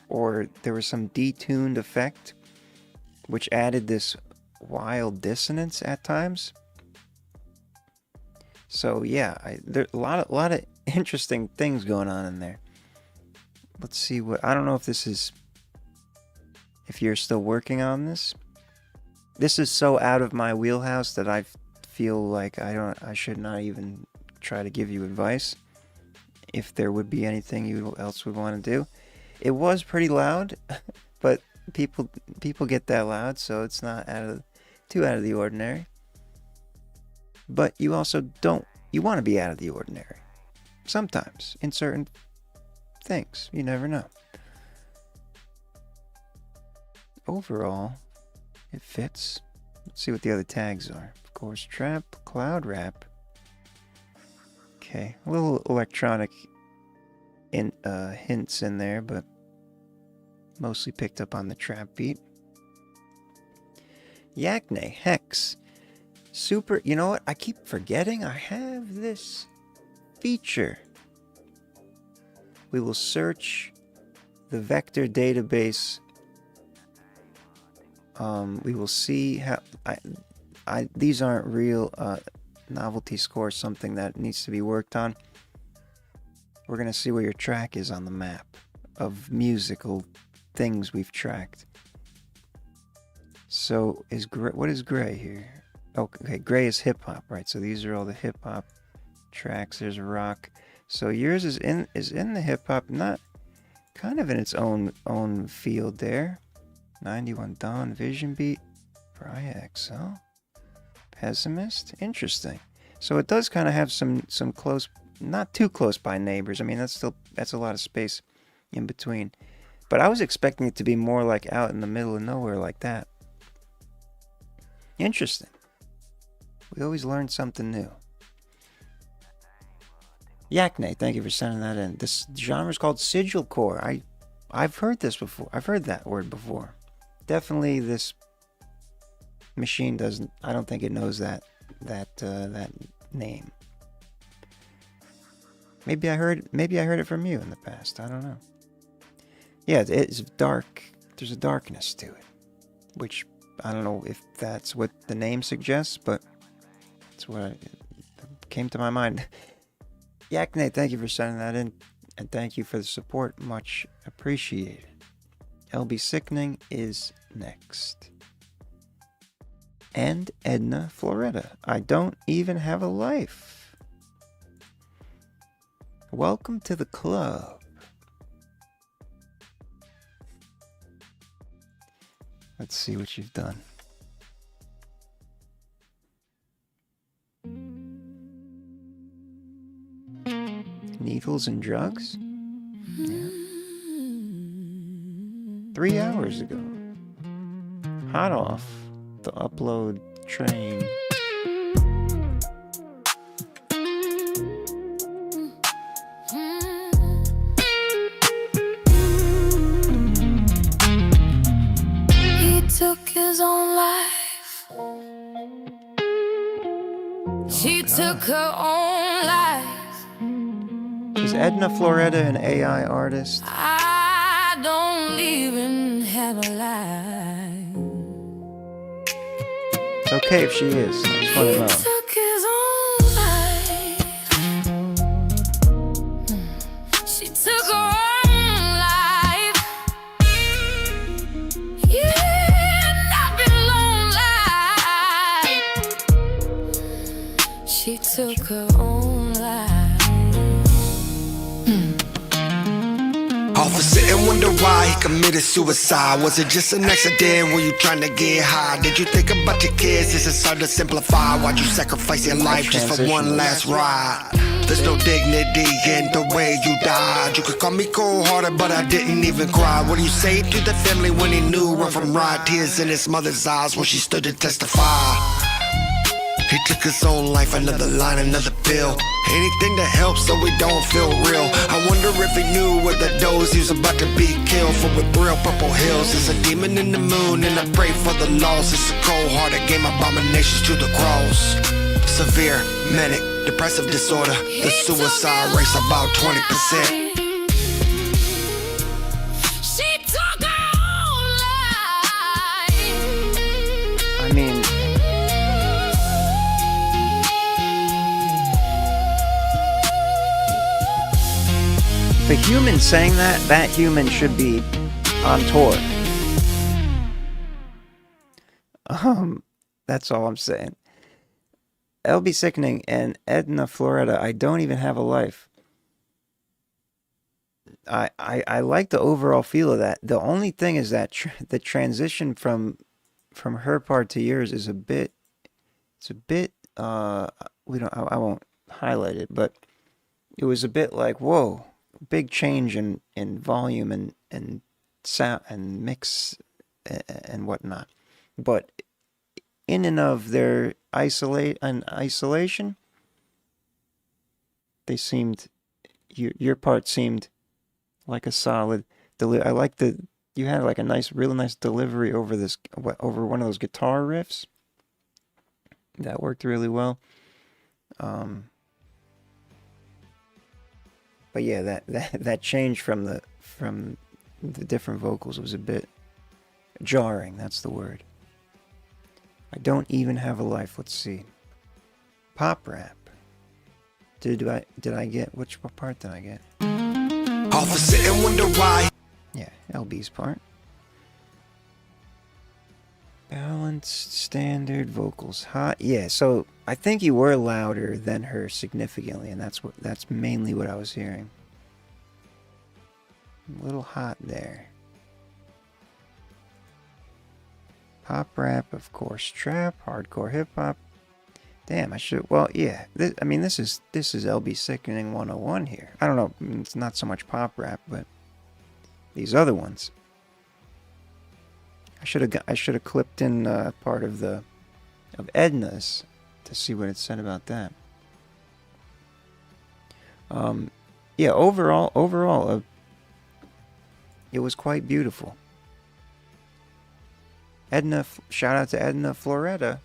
or there was some detuned effect which added this wild dissonance at times. So yeah, there's a lot of interesting things going on in there. Let's see what I don't know if you're still working on this. This is so out of my wheelhouse that I feel like I should not even try to give you advice. If there would be anything else would want to do. It was pretty loud, but people get that loud, so it's not too out of the ordinary. But you also you want to be out of the ordinary. Sometimes, in certain things. You never know. Overall, it fits. Let's see what the other tags are. Of course, trap, cloud rap. Okay, a little electronic hints in there, but mostly picked up on the trap beat. Yakne, Hex. Super, you know what? I keep forgetting I have this feature. We will search the vector database. We will see how these aren't real novelty scores, something that needs to be worked on. We're gonna see where your track is on the map of musical things we've tracked. So what is gray here? Okay, gray is hip hop, right? So these are all the hip hop tracks. There's rock. So yours is in the hip hop, not kind of in its own field there. 91 Dawn Vision Beat for IXL. Pessimist? Interesting. So it does kind of have some close, not too close by neighbors. I mean, that's a lot of space in between. But I was expecting it to be more like out in the middle of nowhere like that. Interesting. We always learn something new. Yaknate, thank you for sending that in. This genre is called sigil core. I've heard this before. I've heard that word before. Definitely this machine doesn't, I don't think it knows that name. Maybe I heard it from you in the past. I don't know. Yeah, it's dark. There's a darkness to it, which I don't know if that's what the name suggests, but it's what came to my mind. Yaknate, thank you for sending that in, and thank you for the support. Much appreciated. LB Sickening is next. And Edna Floretta. I don't even have a life. Welcome to the club. Let's see what you've done. Needles and drugs? Yeah. 3 hours ago. Hot off the upload train. He took his own life. She took her own life. Is Edna Floretta an AI artist? I don't even have a life. It's okay if she is. I just want to know. He took his own life. She took her own life. Yeah, not been long life. She took her own life. Officer and wonder why he committed suicide. Was it just an accident? Were you trying to get high? Did you think about your kids? Is it hard to simplify? Why'd you sacrifice your life just for one last ride? There's no dignity in the way you died. You could call me cold-hearted, but I didn't even cry. What do you say to the family when he knew right from right? Tears in his mother's eyes when she stood to testify. He took his own life, another line, another pill. Anything to help so we don't feel real. I wonder if he knew what the dose he was about to be killed for with real purple hills. There's a demon in the moon and I pray for the lost. It's a cold-hearted game, abominations to the cross. Severe, manic, depressive disorder. The suicide rate's about 20%. I mean, if a human saying that human should be on tour. That's all I'm saying. LB Sickening and Edna Floretta, I don't even have a life. I like the overall feel of that. The only thing is that the transition from her part to yours is a bit, I won't highlight it, but it was a bit like, whoa, big change in volume and sound and mix and whatnot. But in and of their isolation, they seemed, your part seemed like a solid I like you had like a really nice delivery over one of those guitar riffs. That worked really well. But yeah, that change from the different vocals was a bit jarring. That's the word. I don't even have a life. Let's see. Pop rap. Did I get, which part did I get? Officer and wonder why. Yeah, LB's part. Balanced standard vocals. Hot. Yeah, so I think you were louder than her significantly, and that's mainly what I was hearing. A little hot there. Pop rap, of course, trap, hardcore hip hop, Damn, I should. Well, yeah. I mean, this is LB Sickening 101 here. I don't know. It's not so much pop rap, but these other ones. I should have clipped in part of Edna's to see what it said about that. Yeah. Overall, it was quite beautiful. Edna, shout out to Edna Floretta.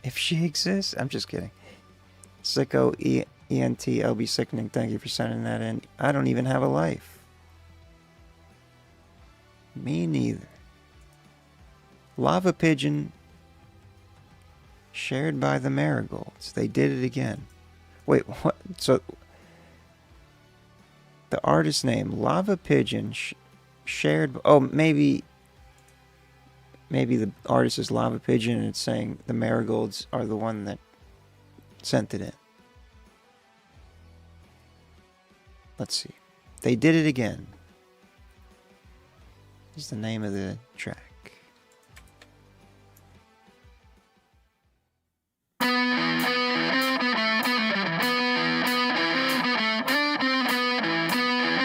If she exists, I'm just kidding. Sicko ENT LB Sickening, thank you for sending that in. I don't even have a life. Me neither. Lava Pigeon shared by the Marigolds. They did it again. Wait, what? So the artist name Lava Pigeon shared. Oh, maybe the artist is Lava Pigeon and it's saying the Marigolds are the one that sent it in. Let's see. They did it again. Is the name of the track.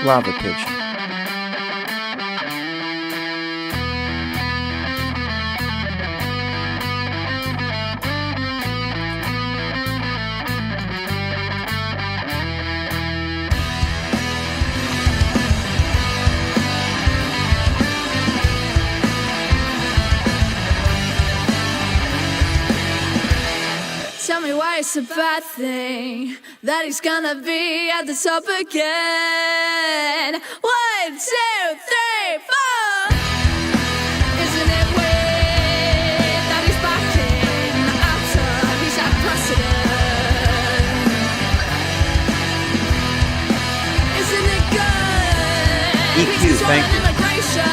Lava Pigeon. Tell me why it's a bad thing that he's gonna be at the top again. 1, 2, 3, 4. Isn't it weird that he's back in after he's had precedent? Isn't it good? EQ, thank you. Immigration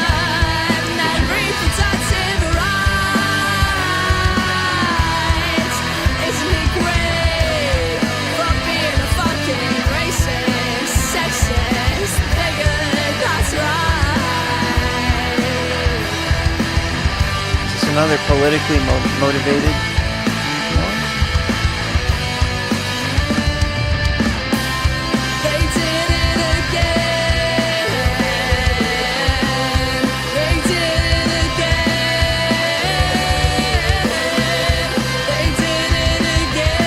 and reproductive rights. Isn't it great for being a fucking racist, sexist, bigot? That's right. Is this another politically motivated one? They did it again. They did it again. They did it again.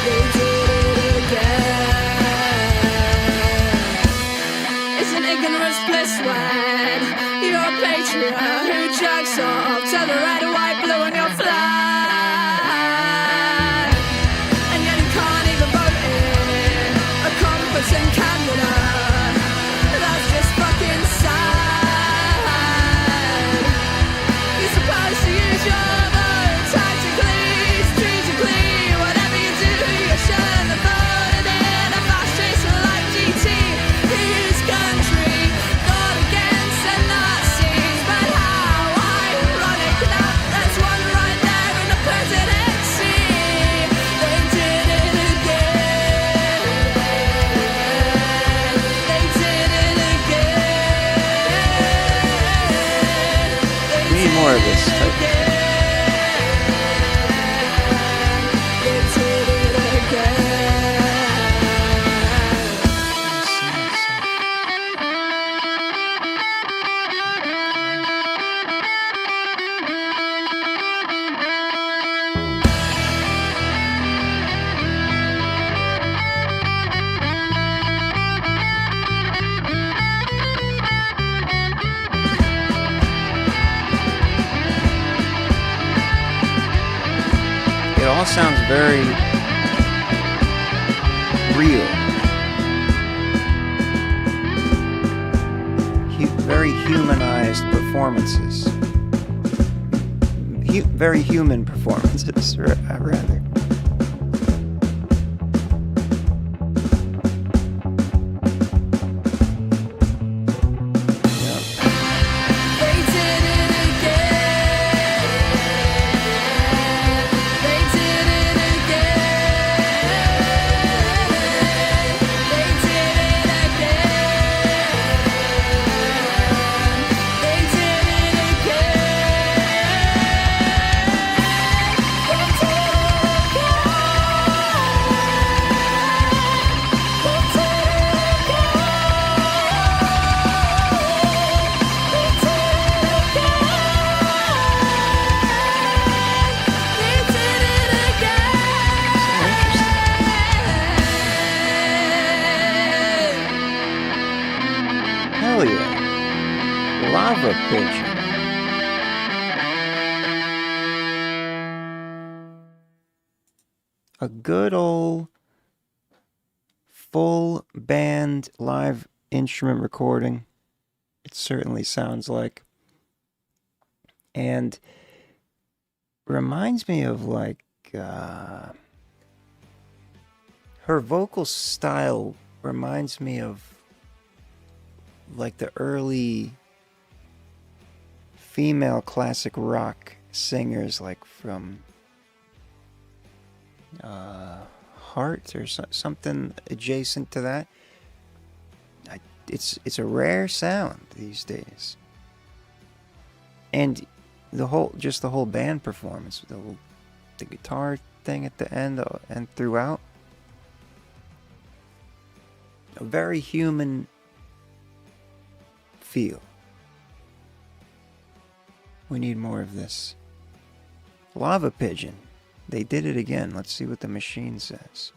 They did it again. Isn't ignorance bliss when you're a patriot who jacks off to the red, white, blue on your flag? And yet you can't even vote in a competent candidate. That's just fucking sad. You're supposed to use your vote tactically, strategically. Whatever you do, you shouldn't have voted in a fascist like GT. His country, not against the Nazis, but how ironic that there's one right there in the presidency. They did it again. They did it again. We need more of this type. They did it again. It all sounds very real. Very humanized performances. Very human performances, rather. They did it again. They did it again. They did it again. They did it again. Lava Pigeon. A good old full band live instrument recording. It certainly sounds like. And reminds me of like her vocal style reminds me of like the early female classic rock singers, like from Heart or something adjacent to that. It's a rare sound these days, and the whole band performance, the guitar thing at the end and throughout, a very human feel. We need more of this. Lava Pigeon. They did it again. Let's see what the machine says.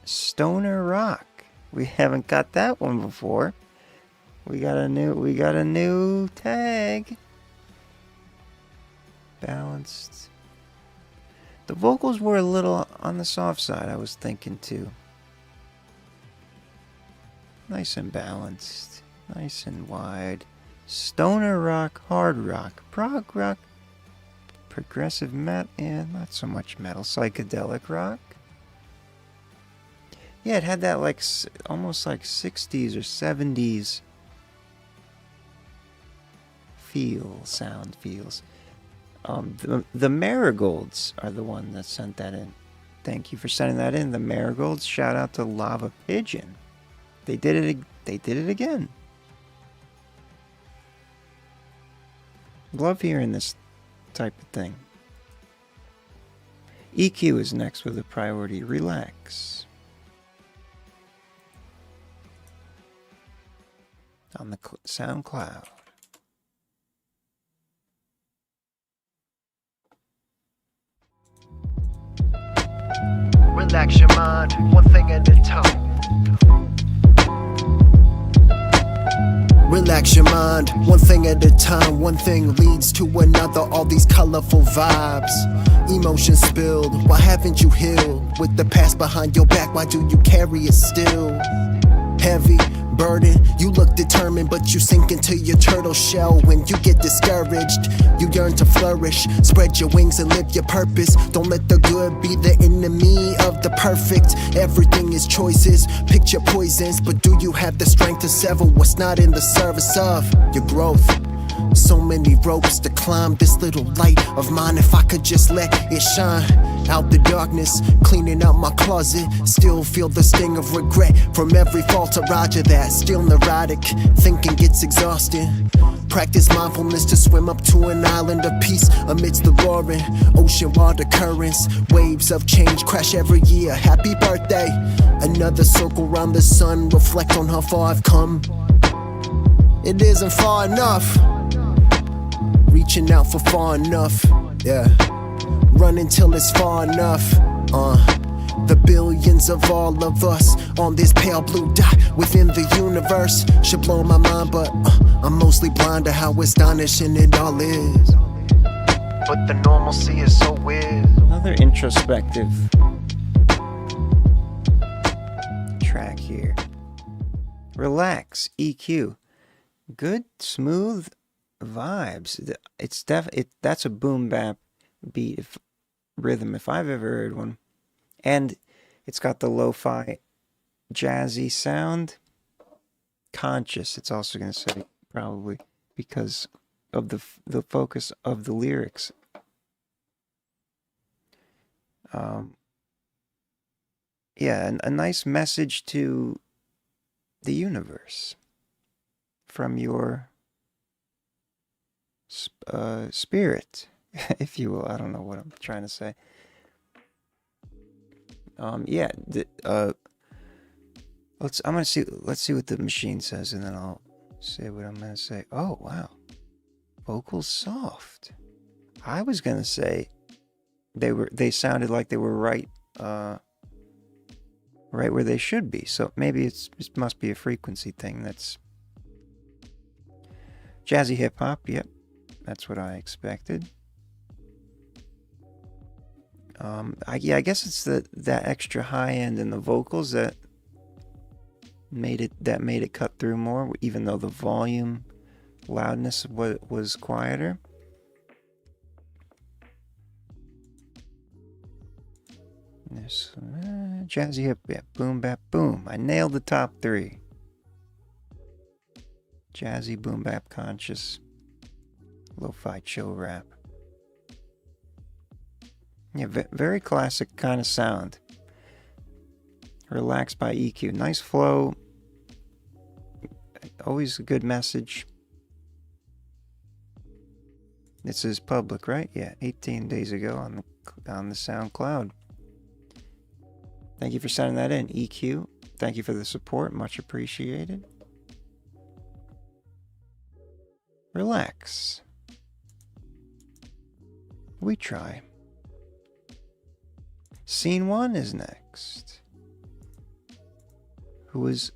Stoner Rock. We haven't got that one before. We got a new tag. Balanced. The vocals were a little on the soft side, I was thinking too. Nice and balanced. Nice and wide. Stoner rock, hard rock, prog rock, progressive metal, and not so much metal, psychedelic rock. Yeah, it had that like almost like 60s or 70s sound feels. The Marigolds are the one that sent that in. Thank you for sending that in. The Marigolds. Shout out to Lava Pigeon. They did it again. Love hearing this type of thing. EQ is next with a priority. Relax. On the SoundCloud. Relax your mind, one thing at a time. Relax your mind, one thing at a time. One thing leads to another, all these colorful vibes. Emotions spilled, why haven't you healed? With the past behind your back, why do you carry it still? Heavy burden, you look determined, but you sink into your turtle shell. When you get discouraged, you yearn to flourish. Spread your wings and live your purpose. Don't let the good be the enemy of the perfect. Everything is choices, pick your poisons, but do you have the strength to sever what's not in the service of your growth? So many ropes to climb this little light of mine. If I could just let it shine out the darkness, cleaning out my closet. Still feel the sting of regret from every fault to Roger that. Still neurotic, thinking gets exhausting. Practice mindfulness to swim up to an island of peace amidst the roaring ocean water currents. Waves of change crash every year. Happy birthday. Another circle round the sun. Reflect on how far I've come. It isn't far enough. Reaching out for far enough, yeah. Running till it's far enough, The billions of all of us on this pale blue dot within the universe should blow my mind, but I'm mostly blind to how astonishing it all is. But the normalcy is so weird. Another introspective track here. Relax, EQ. Good, smooth vibes. That's a boom bap beat rhythm if I've ever heard one, and it's got the lo-fi jazzy sound. Conscious, it's also going to say, probably because of the focus of the lyrics. Yeah, a nice message to the universe from your spirit, if you will. I don't know what I'm trying to say. Let's see what the machine says, and then I'll say what I'm gonna say. Oh wow, vocals soft. I was gonna say they sounded like they were right where they should be. So maybe it must be a frequency thing. Jazzy hip hop, yep. That's what I expected. I guess it's that extra high end in the vocals that made it cut through more, even though the volume loudness was quieter. This jazzy hip, yeah, boom bap boom. I nailed the top 3. Jazzy, boom bap, conscious, lo-fi chill rap. Yeah, very classic kind of sound. Relaxed by EQ. Nice flow. Always a good message. This is public, right? Yeah, 18 days ago on the SoundCloud. Thank you for sending that in, EQ. Thank you for the support. Much appreciated. Relax. We try. Scene 1 is next. Who was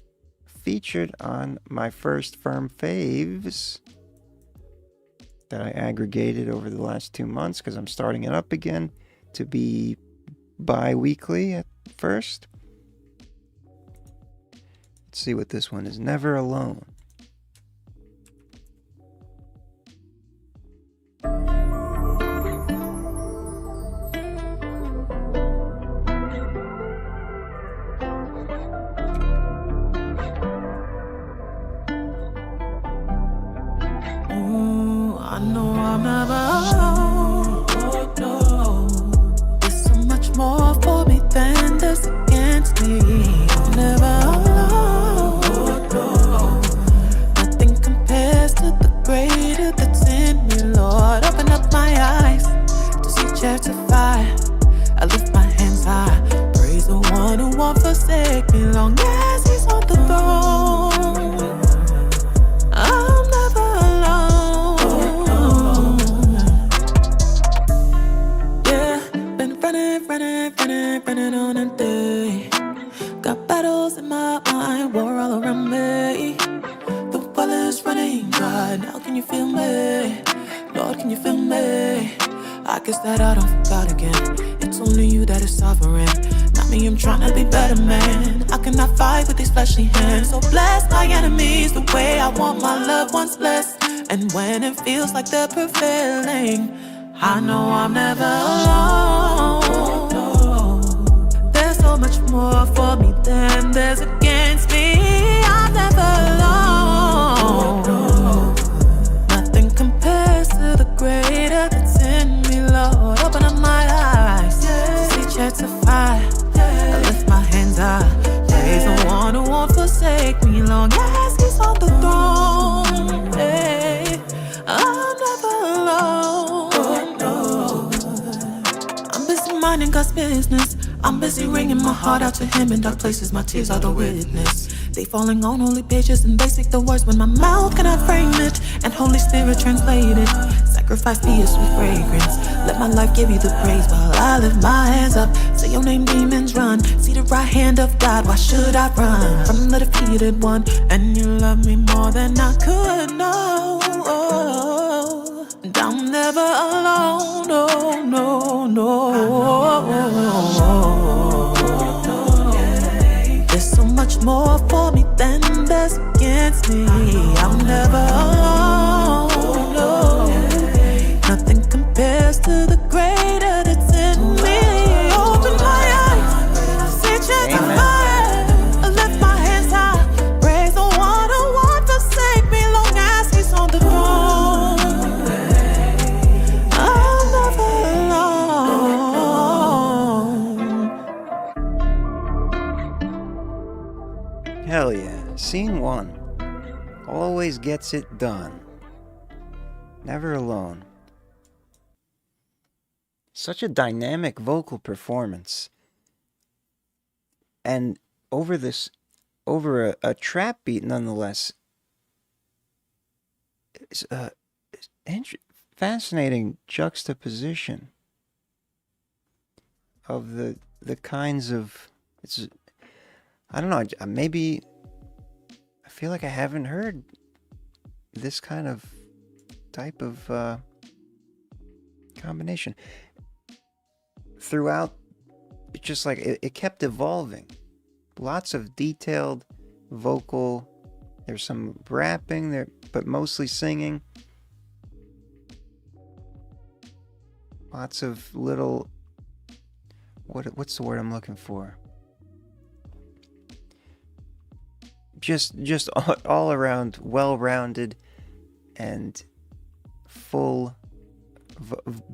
featured on my first FERM faves that I aggregated over the last 2 months because I'm starting it up again to be bi-weekly at first. Let's see what this one is. Never Alone. Like they're prevailing, I know I'm never alone. There's so much more for me than there's against me. I'm never alone. Nothing compares to the greater that's in me, Lord. Open up my eyes to see chance to fire. I lift my hands high, praise the one who won't forsake me long as he's on the throne. Hey. I'm never alone. I'm busy minding God's business. I'm busy wringing my heart out to Him in dark places. My tears are the witness. They falling on holy pages and they speak the words when my mouth cannot frame it. And Holy Spirit translate it. Sacrifice be a sweet fragrance. Let my life give you the praise while I lift my hands up. Say your name, demons run. See the right hand of God. Why should I run from the defeated one? And you love me more than I could know. And I'm never alone, no, no, no. There's so much more for me than there's against me. I'm never alone, no. Nothing compares to the greater that's in me. Open my eyes, see chance to fire. I lift my hands high, praise the one who won't forsake me long as He's on the throne. I'm never alone. Hell yeah, scene 1 always gets it done. Never Alone. Such a dynamic vocal performance. And over a trap beat nonetheless. It's a fascinating juxtaposition of the kinds of, I don't know, maybe I feel like I haven't heard this kind of type of combination. Throughout, it's just like it kept evolving. Lots of detailed vocal. There's some rapping there, but mostly singing. Lots of little. What's the word I'm looking for? Just all around well-rounded and full,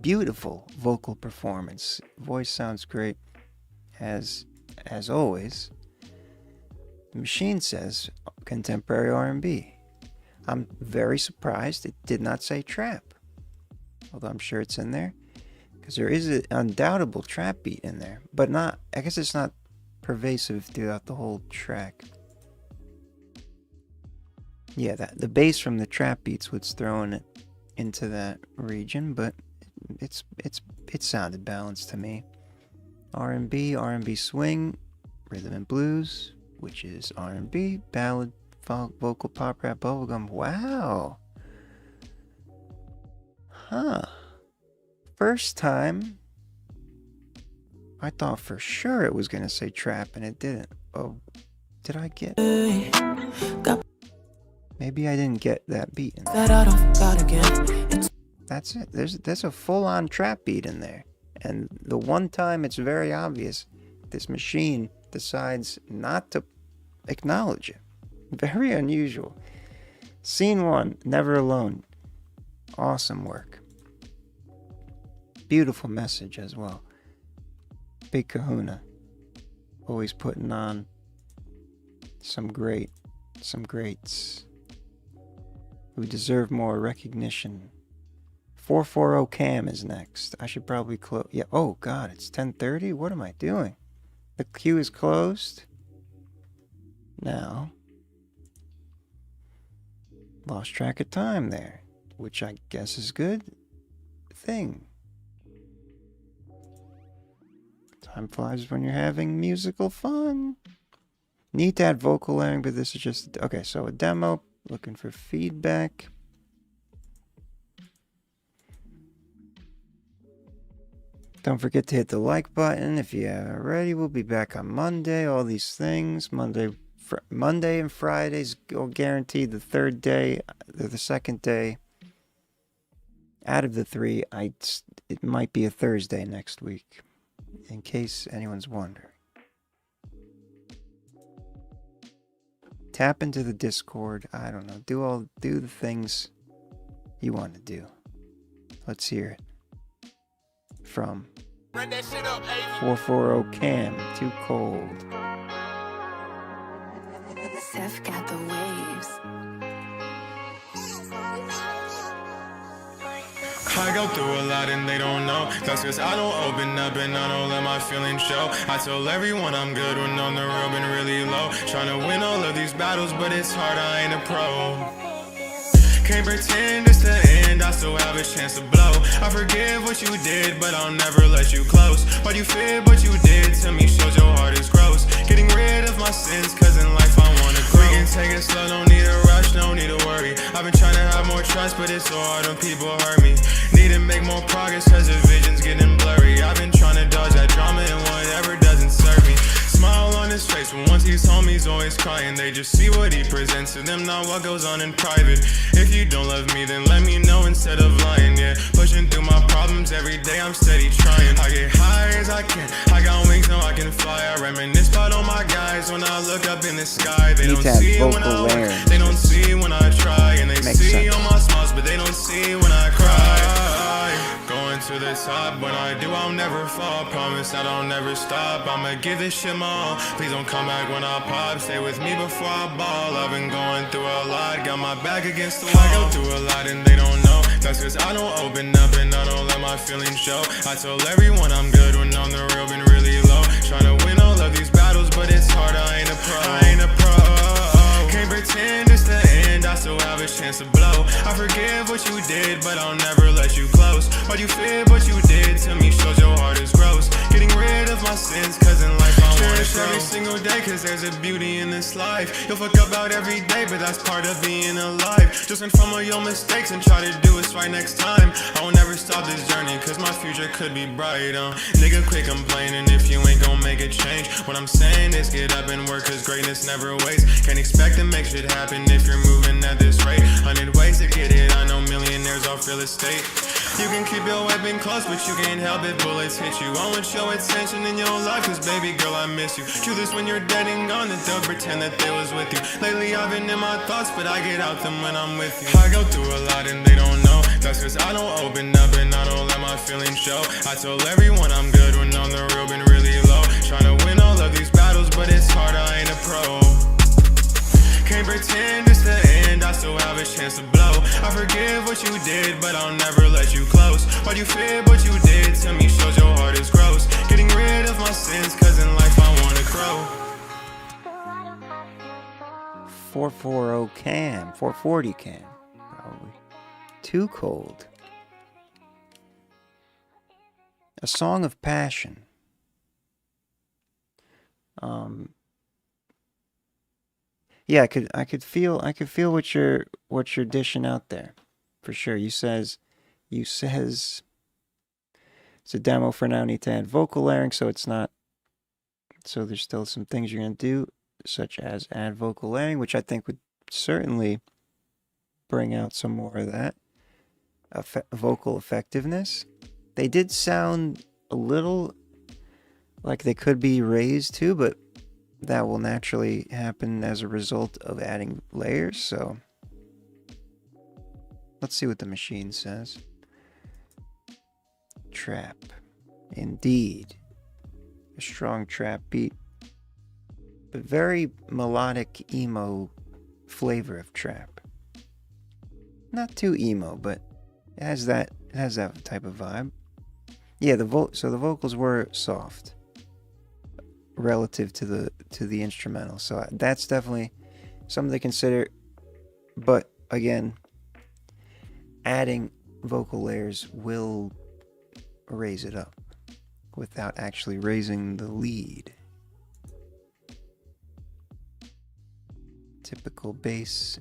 beautiful vocal performance. Voice sounds great, as always. The machine says contemporary R&B. I'm very surprised it did not say trap, although I'm sure it's in there, because there is an undoubtable trap beat in there, but not. I guess it's not pervasive throughout the whole track. Yeah, the bass from the trap beats was thrown into that region, but it sounded balanced to me. R&B swing, rhythm and blues, which is R&B, ballad, folk, vocal, pop, rap, bubblegum. Wow. Huh. First time, I thought for sure it was going to say trap, and it didn't. Oh, did I get... Maybe I didn't get that beat in there. That's it. There's a full-on trap beat in there. And the one time it's very obvious, this machine decides not to acknowledge it. Very unusual. Scene 1, Never Alone. Awesome work. Beautiful message as well. Big Kahuna. Always putting on some greats who deserve more recognition. 440 Cam is next. I should probably close. Yeah. Oh God, it's 10:30. What am I doing? The queue is closed. Now, lost track of time there, which I guess is good thing. Time flies when you're having musical fun. Need to add vocal layering, but this is just okay. So a demo. Looking for feedback. Don't forget to hit the like button if you haven't already. We'll be back on Monday. All these things. Monday and Fridays go guaranteed. The third day, the second day. Out of the 3, it might be a Thursday next week, in case anyone's wondering. Tap into the Discord. I don't know. Do the things you want to do. Let's hear it. From 440 Cam. Too cold. Seth got the waves. I go through a lot and they don't know. That's cause I don't open up and I don't let my feelings show. I told everyone I'm good when on the road been really low. Trying to win all of these battles, but it's hard, I ain't a pro. Can't pretend it's the end, I still have a chance to blow. I forgive what you did, but I'll never let you close. What you feared, what you did to me shows your heart is gross. Getting rid of my sins, cause in life I wanna grow. We can take it slow, don't need a rush, no need to worry. I've been trying to have more trust, but it's so hard when people hurt me. Need to make more progress, cause the vision's getting blurry. I've been trying to dodge that drama and whatever doesn't serve me. Smile on his face, but once he's home, he's always crying. They just see what he presents to them, not what goes on in private. If you don't love me, then let me know instead of lying, yeah. Pushing through my problems every day, I'm steady trying. I get high as I can, I got wings, now I can fly. I reminisce about all my guys when I look up in the sky. They don't see when I work, they don't see when I try. And they see all my smiles, but they don't see when I cry. Going to the top, when I do, I'll never fall. Promise that I'll never stop, I'ma give this shit my all. Please don't come back when I pop, stay with me before I ball. I've been going through a lot, got my back against the wall. I go through a lot and they don't know. That's cause I don't open up and I don't let my feelings show. I told everyone I'm good when on the real been really low. Trying to win all of these battles, but it's hard, I ain't a pro. Can't pretend it's the end, I still have a chance to blow. I forgive what you did, but I'll never let you close. What you feared, what you did to me shows your heart is gross. Getting rid of my sins, cause in life I wanna grow. Every single day, cause there's a beauty in this life. You'll fuck up out every day, but that's part of being alive. Just learn from all your mistakes and try to do what's right next time. I will never stop this journey, cause my future could be bright. Nigga, quit complaining if you ain't gon' make a change. What I'm saying is get up and work, cause greatness never wastes. Can't expect to make shit happen if you're moving at this rate. 100 ways to get it, I know millionaires off real estate. You can keep your weapon close, but you can't help it, bullets hit you. I want your attention in your life, cause baby girl, I miss you. Truth is when you're dead and gone, that they'll pretend that they was with you. Lately I've been in my thoughts, but I get out them when I'm with you. I go through a lot and they don't know. That's cause I don't open up and I don't let my feelings show. I told everyone I'm good when on the real been really low. Trying to win all of these battles, but it's hard, I ain't a pro. Can't pretend it's the end, I still have a chance to blow. I forgive what you did, but I'll never let you close. What you feared, what you did to me shows your heart is gross. Getting rid of my sins, cause in life I wanna grow. 440 cam, 440 cam, probably. Too Cold. A Song of Passion. Yeah, I could feel what you're dishing out there, for sure. You says it's a demo for now. Need to add vocal layering, so it's not. So there's still some things you're gonna do, such as add vocal layering, which I think would certainly bring out some more of that vocal effectiveness. They did sound a little like they could be raised too, but that will naturally happen as a result of adding layers. So let's see what the machine says. Trap. Indeed. A strong trap beat. But very melodic emo flavor of trap. Not too emo, but it has that type of vibe. Yeah, so the vocals were soft relative to the instrumental, so that's definitely something to consider. But again, adding vocal layers will raise it up without actually raising the lead. Typical bass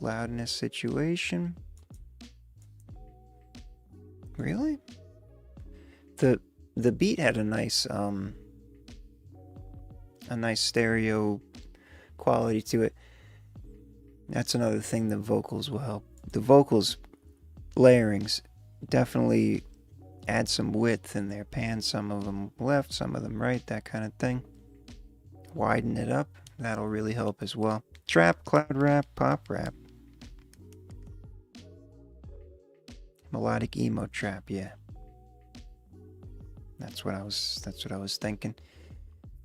loudness situation. Really? The beat had a nice stereo quality to it. That's another thing the vocals will help. The vocals layerings definitely add some width in there. Pan some of them left, some of them right, that kind of thing. Widen it up. That'll really help as well. Trap, cloud rap, pop rap. Melodic emo trap, yeah. That's what I was thinking.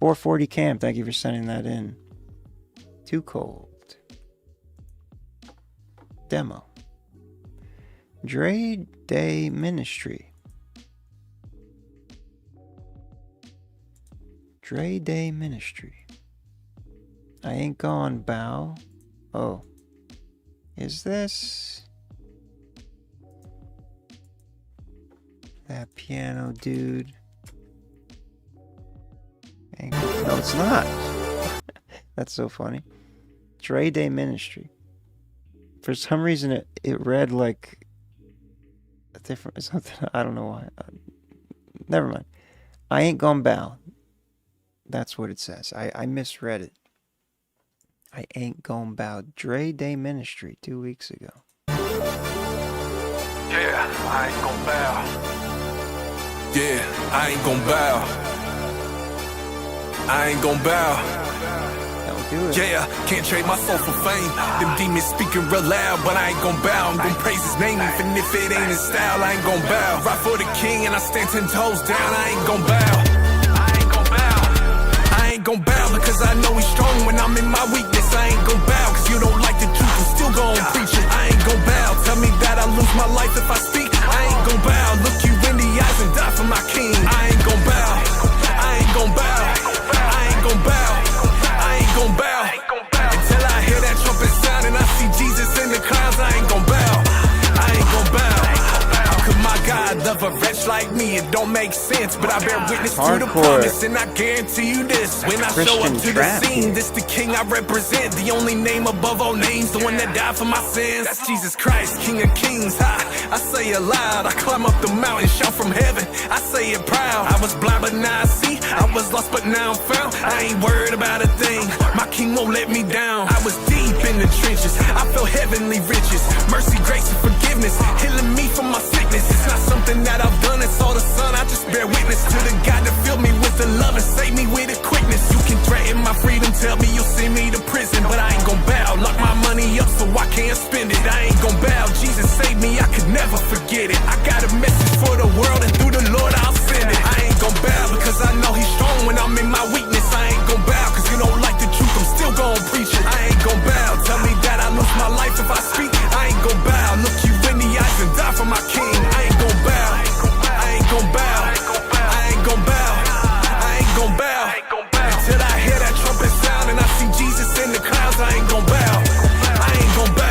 440 cam, thank you for sending that in. Too Cold. Demo. Dre Day Ministry. Dre Day Ministry. I Ain't Gone Bow. Oh. Is this that piano dude? No, it's not. That's so funny. Dre Day Ministry. For some reason, it read like a different something. I don't know why. Never mind. I Ain't Gonna Bow. That's what it says. I misread it. I Ain't Gonna Bow. Dre Day Ministry 2 weeks ago. Yeah, I ain't gon' bow. Yeah, I ain't gon' bow. I ain't gon' bow. Don't do it. Yeah, can't trade my soul for fame. Them demons speaking real loud, but I ain't gon' bow. I'm gon' praise his name, even if it ain't his style. I ain't gon' bow. Right for the king, and I stand 10 toes down. I ain't gon' bow. I ain't gon' bow. I ain't gon' bow because I know he's strong when I'm in my weakness. I ain't gon' bow because you don't like the truth and still gon' preach it. I ain't gon' bow. Tell me that I lose my life if I speak. I ain't gon' bow. Look you in the eyes and die for my king. I ain't gon' bow. I ain't gon' bow. Gon' bow, I ain't gon' bow until I hear that trumpet sound and I see Jesus of a wretch like me. It don't make sense, but I bear witness to the promise, and I guarantee you this: when I show up to the scene, this the king I represent, the only name above all names, the one that died for my sins. That's Jesus Christ, King of Kings. I say it loud. I climb up the mountain, shout from heaven. I say it proud. I was blind, but now I see. I was lost, but now I'm found. I ain't worried about a thing. My king won't let me down. I was deep in the trenches. I felt heavenly riches, mercy, grace, and forgiveness, healing me from my sickness. It's not something that I've done, it's all the Son. I just bear witness to the God that filled me with the love and saved me with a quickness. You can threaten my freedom, tell me you'll send me to prison, but I ain't gon' bow. Lock my money up so I can't spend it. I ain't gon' bow. Jesus saved me, I could never forget it. I got a message for the world, and through the Lord I'll send it. I ain't gon' bow because I know he's strong when I'm in my weakness. I ain't gon' bow cause you don't like the truth, I'm still gon' preach it. I ain't gon' bow. Tell me that I lose my life if I speak. I ain't gon' bow. Look you in the eyes and die for my king. I ain't gon' bow. I ain't gon' bow. I ain't gon' bow. I ain't gon' bow. Until I hear that trumpet sound and I see Jesus in the clouds. I ain't gon' bow. I ain't gon' bow.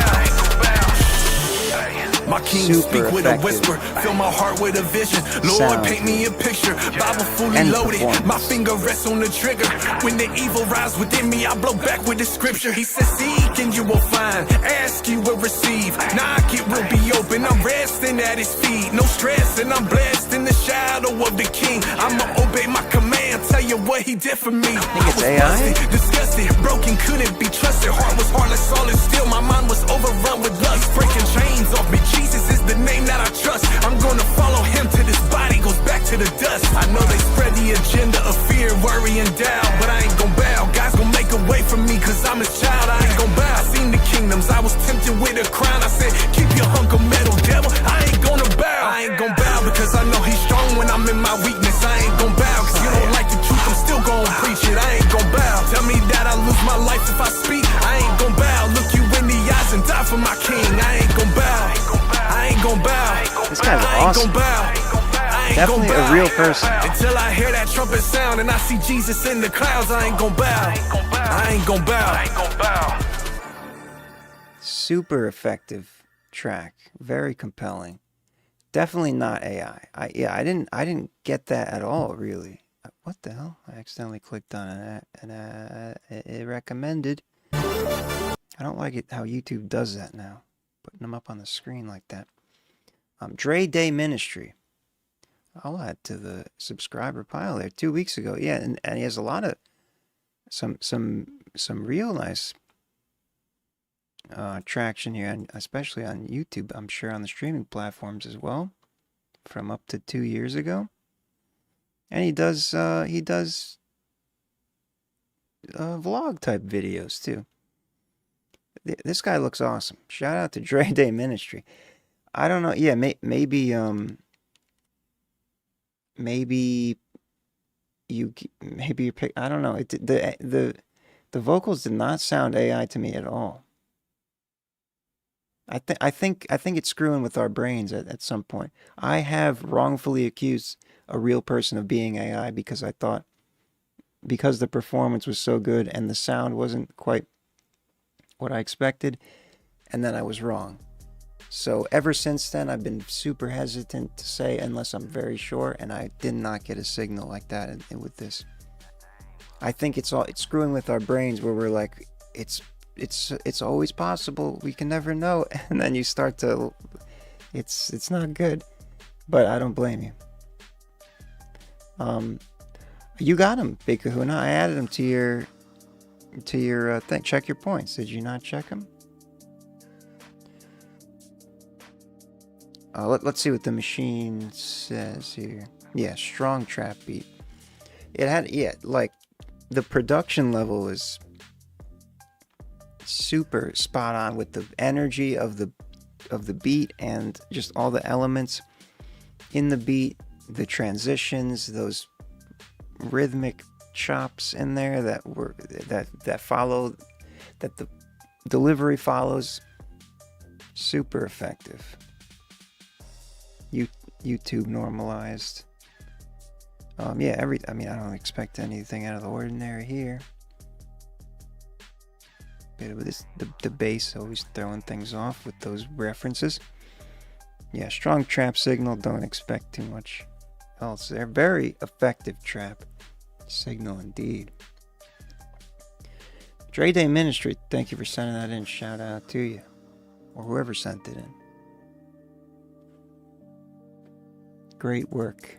My king speak with a whisper, fill my heart with a vision. Lord, paint me a picture, Bible fully loaded. My finger rests on the trigger. When the evil rise within me, I blow back with the scripture. He says, seek and you will find, ask you will receive, knock it will be open. I'm resting at his feet, no stress, and I'm blessed in the shadow of the king. I'ma obey my command, tell you what he did for me. I was busted, disgusted, broken, couldn't be trusted. Heart was heartless, all is still. My mind was overrun with lust, breaking chains off me. Jesus is the name that I trust. I'm gonna follow him till this body goes back to the dust. I know they spread the agenda of fear, worry, and doubt, but I ain't gon' bow. God's gon' make a way for me cause I'm his child. I ain't gon' bow. I seen the kingdoms, I was tempted with a crown. I said, keep your hunk of metal, devil. I ain't gonna bow. I ain't gon' bow because I know he's strong when I'm in my weakness. I ain't gon' bow cause you don't like the truth, I'm still gon' preach it. I ain't gon' bow. Tell me that I lose my life if I speak. I ain't gon' bow. Look you in the eyes and die for my king. I ain't gon' bow. I ain't gon' bow. This guy's awesome. Definitely a real person. Until I hear that trumpet sound and I see Jesus in the clouds, I ain't gon' bow. I ain't gon' bow. I ain't gon' bow. Super effective track. Very compelling. Definitely not AI. I didn't get that at all, really. What the hell? I accidentally clicked on it recommended. I don't like it how YouTube does that now. Putting them up on the screen like that. Dre Day Ministry. I'll add to the subscriber pile there 2 weeks ago. Yeah, and he has a lot of some real nice traction here, and especially on YouTube. I'm sure on the streaming platforms as well, from up to 2 years ago. And he does vlog type videos too. This guy looks awesome. Shout out to Dre Day Ministry. I don't know. Yeah, maybe you pick. I don't know. The vocals did not sound AI to me at all. I think it's screwing with our brains at some point. I have wrongfully accused a real person of being AI because I thought, because the performance was so good and the sound wasn't quite what I expected, and then I was wrong. So ever since then, I've been super hesitant to say unless I'm very sure, and I did not get a signal like that with this. I think it's screwing with our brains where we're like, it's always possible, we can never know, and then you start to, it's not good. But I don't blame you. You got him, Big Kahuna. I added him to your thing. Check your points. Did you not check them? Let's see what the machine says here. Yeah, strong trap beat. It had, yeah, like the production level is super spot on with the energy of the beat and just all the elements in the beat, the transitions, those rhythmic chops in there that follow, that the delivery follows. Super effective. YouTube normalized. Yeah, I mean, I don't expect anything out of the ordinary here. Bit of this, the bass always throwing things off with those references. Yeah, strong trap signal, don't expect too much else. They're very effective trap signal indeed. Dre Day Ministry, thank you for sending that in. Shout out to you. Or whoever sent it in. Great work.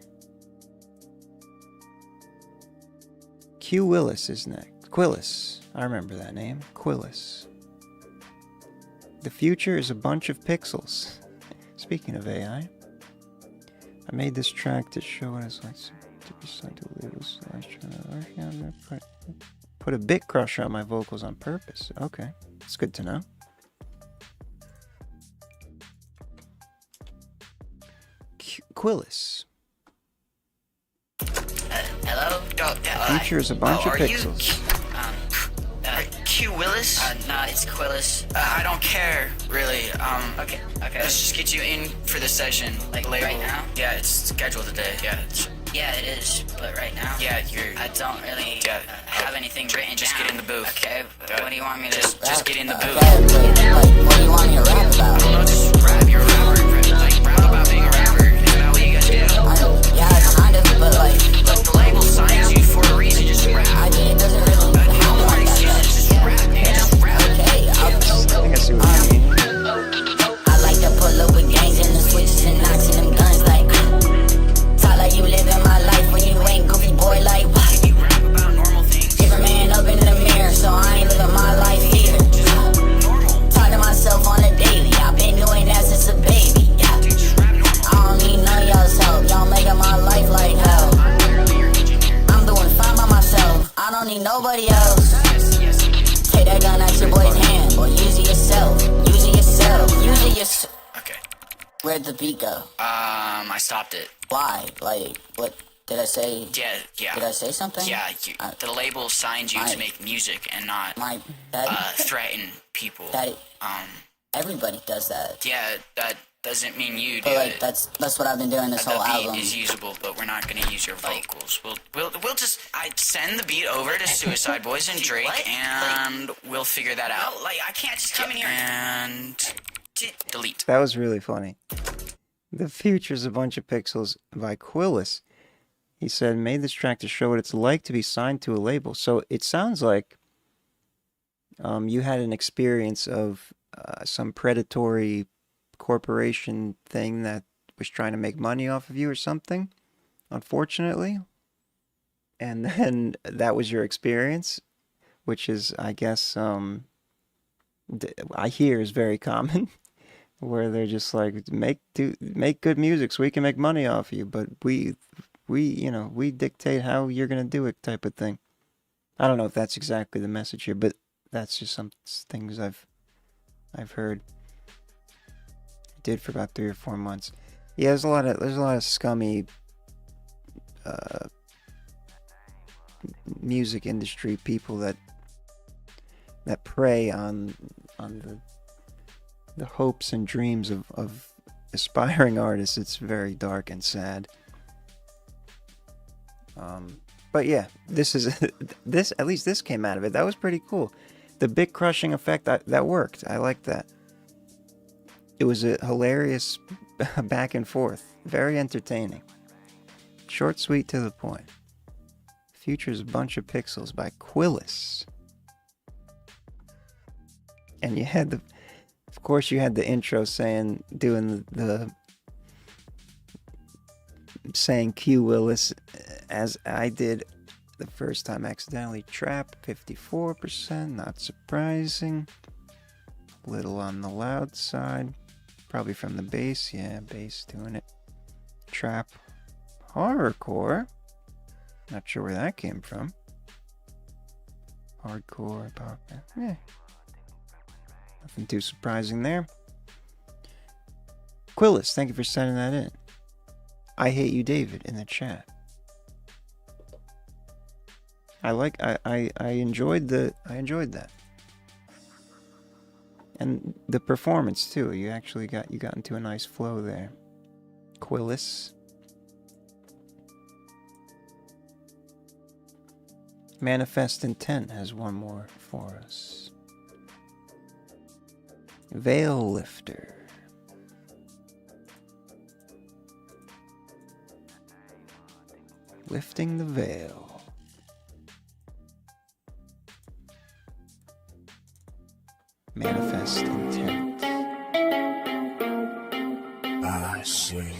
Q Willis is next. Quillis. I remember that name. Quillis. The future is a bunch of pixels. Speaking of AI, I made this track to show what it's like to be sent to labels. I was trying to put a bit crusher on my vocals on purpose. Okay, it's good to know. Quillis. Hello? Future is a bunch of pixels. Q Willis? Nah, it's Quillis. I don't care, really. Okay. Let's just get you in for the session. Like right now? Yeah, it's scheduled today. Yeah, it is. But right now? Yeah, I don't really have anything written. Just get in the booth. Okay. What do you want me to just get in the booth? What do you want me to rap about? I don't know, just rap. You're a rapper. Like, rap about being a rapper. Is that what you guys do? Yeah, kind of, but like the label signs you for a reason. Just rap. I mean, it doesn't really have more excuses. Just rap, man. Just rap. Okay, I think I see what you mean. I like to pull up with gangs and the switches and knocks and them guns like talk like you living my life when you ain't goofy boy like what? You rap about normal things. Different man up in the mirror, so I ain't living my life here. Talk to myself on a daily. I've been doing that since a baby. I don't need none of y'all's help. Y'all making my life like hell. I'm doing fine by myself. I don't need nobody else. Take that gun out your boy's hand, boy. Use it yourself. Use it yourself. Use it yourself. Okay. Where'd the beat go? I stopped it. Why? Like, what did I say? Yeah. Did I say something? Yeah, the label signed you to make music and not threaten people. Everybody does that. Yeah, that doesn't mean you do it. That's what I've been doing this whole album. The beat is usable, but we're not gonna use your vocals. We'll just send the beat over to Suicide Boys and Drake, and we'll figure that out. No, like I can't just come in here and delete. That was really funny. The future's a bunch of pixels by Quillis. He said, made this track to show what it's like to be signed to a label. So it sounds like you had an experience of some predatory corporation thing that was trying to make money off of you or something, unfortunately. And then that was your experience, which is, I guess, I hear is very common, where they're just like, make good music so we can make money off you, but we dictate how you're gonna do it, type of thing. I don't know if that's exactly the message here, but that's just some things I've heard. Did for about 3 or 4 months. Yeah, there's a lot of scummy music industry people that prey on the hopes and dreams of aspiring artists. It's very dark and sad. But yeah, this at least this came out of it. That was pretty cool. The big crushing effect, that worked. I like that. It was a hilarious back and forth. Very entertaining. Short, sweet, to the point. Future's a bunch of pixels by Quillis. And you had of course you had the intro saying Q Willis, as I did the first time accidentally. Trap 54%, not surprising. Little on the loud side. Probably from the bass. Yeah, bass doing it. Trap horrorcore. Not sure where that came from. Hardcore, pop. Yeah. Nothing too surprising there. Quillis, thank you for sending that in. I Hate You David in the chat. I enjoyed that. And the performance too. You actually got into a nice flow there. Quillis. Manifest Intent has one more for us. Veil Lifter. Lifting the veil. Manifest intent. I see.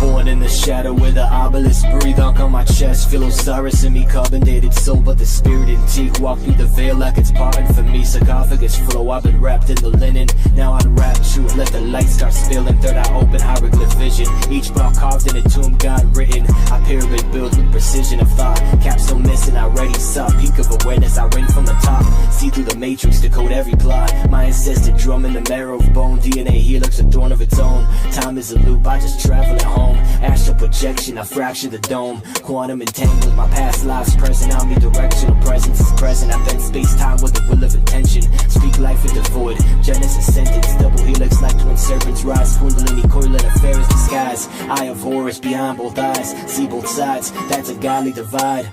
Born in the shadow where the obelisk breathe unk on my chest. Feel Osiris in me, carbonated soul, but the spirit in teak. Walk through the veil like it's parting for me. Sarcophagus flow, I've been wrapped in the linen. Now I unwrap truth, let the light start spilling. Third eye open, hieroglyph vision. Each brow carved in a tomb, God written. I pyramid builds with precision of thought. Capsule missing, I already saw. Peak of awareness, I ring from the top. See through the matrix, decode every plot. My ancestor drum in the marrow of bone. DNA helix, a throne of its own. Time is a loop, I just travel at home. Astral projection, I fracture the dome. Quantum entangled, my past lives present. Omnidirectional presence is present. I bend space-time with the will of intention. Speak life into void, Genesis sentence. Double helix like twin serpents rise. Kundalini coil in affairs disguise. Eye of Horus behind both eyes. See both sides, that's a godly divide.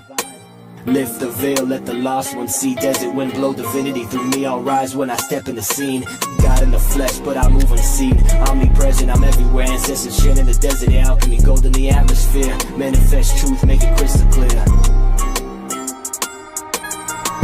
Lift the veil, let the lost one see. Desert wind blow divinity through me. I'll rise when I step in the scene. God in the flesh, but I move unseen. Omnipresent, I'm everywhere. Ancestors shit in the desert, the alchemy, gold in the atmosphere. Manifest truth, make it crystal clear.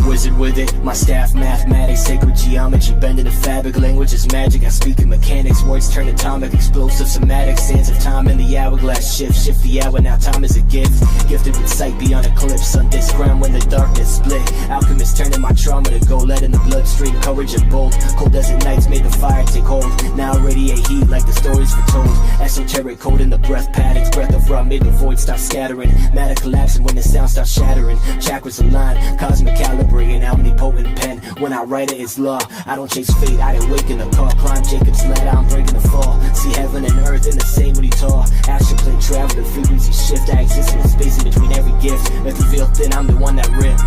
Wizard with it, my staff, mathematics, sacred geometry, bending the fabric, language is magic. I speak in mechanics, words turn atomic, explosive, somatic, sands of time in the hourglass shift the hour, now time is a gift. Gifted with sight beyond eclipse, sun disc ground when the darkness split. Alchemist turning my trauma to gold, lead in the bloodstream, courage and bold. Cold desert nights made the fire take hold. Now I radiate heat like the stories foretold. Esoteric code in the breath paddocks, breath of raw made the void start scattering. Matter collapsing when the sound starts shattering. Chakras align, cosmic caliber. An omnipotent pen, when I write it, it's law. I don't chase fate, I didn't wake in the car. Climb Jacob's ladder, I'm breaking the fall. See heaven and earth in the same when you tall. Astral plane travel, the frequency shift. I exist in the space in between every gift. If the veil thin, I'm the one that rip.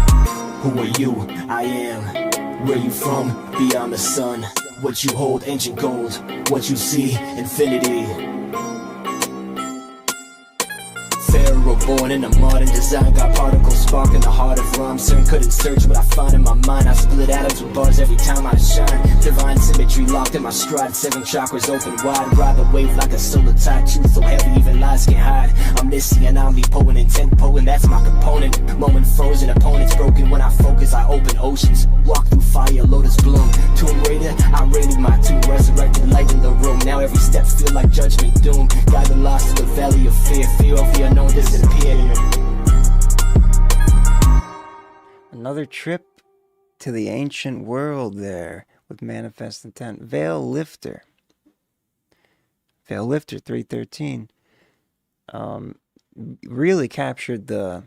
Who are you? I am. Where you from? Beyond the sun. What you hold, ancient gold. What you see, infinity. Pharaoh born in a modern design. Got particles sparking the heart of rhyme. CERN couldn't search what I find in my mind. I split atoms with bars every time I shine. Divine symmetry locked in my stride. 7 chakras open wide. Ride the wave like a solar tide. Truth so heavy even lies can't hide. Omniscient, omnipotent, intent potent. That's my component. Moment frozen, opponents broken. When I focus I open oceans. Walk through fire, lotus bloom. Tomb raider, I raided my tomb. Resurrected light in the room. Now every step feel like judgment doom. Guide the lost to the valley of fear. Fear of the unknown disappear. Another trip to the ancient world there with manifest intent. Veil Lifter. Veil Lifter 313. Really captured the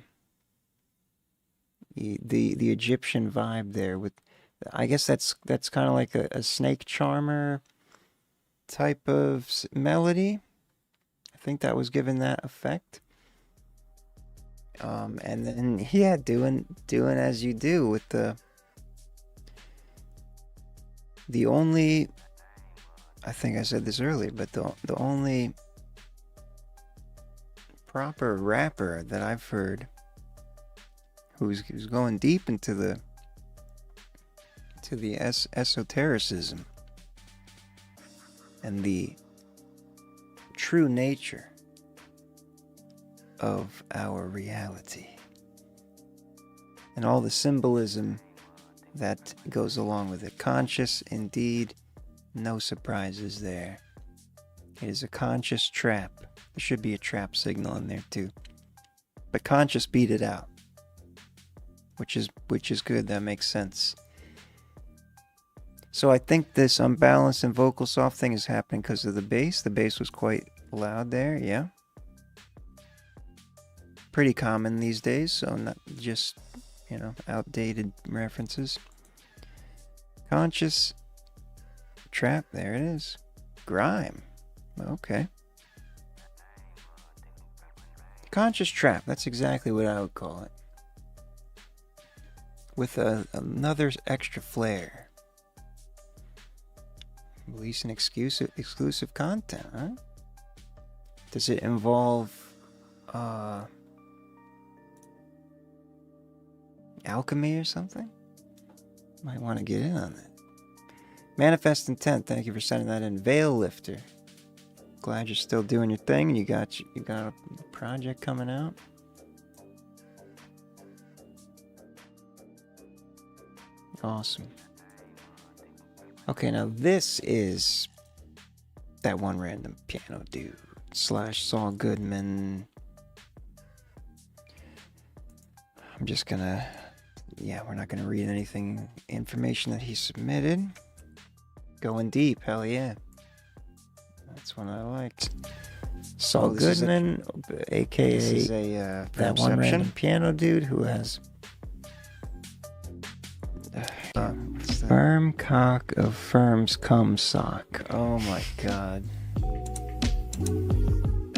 Egyptian vibe there with, I guess that's kind of like a snake charmer type of melody. I think that was given that effect. And then yeah, doing as you do with the only, I think I said this earlier, but the only proper rapper that I've heard who's going deep into the esotericism and the true nature of our reality and all the symbolism that goes along with it. Conscious indeed, no surprises there. It is a conscious trap. There should be a trap signal in there too, but conscious beat it out, which is good. That makes sense. So I think this unbalanced and vocal soft thing is happening because of the bass. The bass was quite loud there, yeah. Pretty common these days, so not just, outdated references. Conscious trap, there it is. Grime, okay. Conscious trap, that's exactly what I would call it. With another extra flair. Releasing exclusive content, huh? Does it involve alchemy or something? Might want to get in on that. Manifest Intent, thank you for sending that in. Veil Lifter, glad you're still doing your thing. You got a project coming out. Awesome. Okay, now this is that one random piano dude / Saul Goodman. I'm just gonna, yeah, we're not gonna read anything, information that he submitted. Going deep, hell yeah. That's one I liked. Saul Goodman, aka that one random piano dude who has firm cock of firm's cum sock. Oh my god.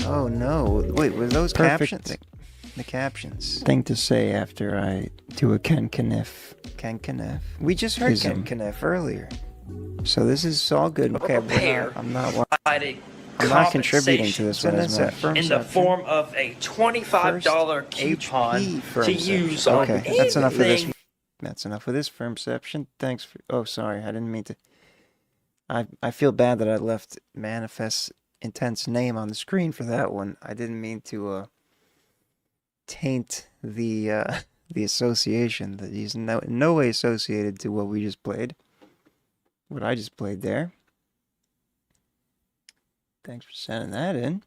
Oh no. Wait, were those captions? The captions. Thing to say after I do a Ken Kniff. We just heard Ken Kniff earlier. So this is Saul Goodman. Okay, I'm not contributing to this one as much. In the form of a $25 coupon to use on anything. That's enough of this. That's enough of this firmception. Thanks for. Oh, sorry, I didn't mean to. I feel bad that I left Manifest Intent's name on the screen for that one. I didn't mean to taint the association. That he's in no way associated to what we just played. What I just played there. Thanks for sending that in.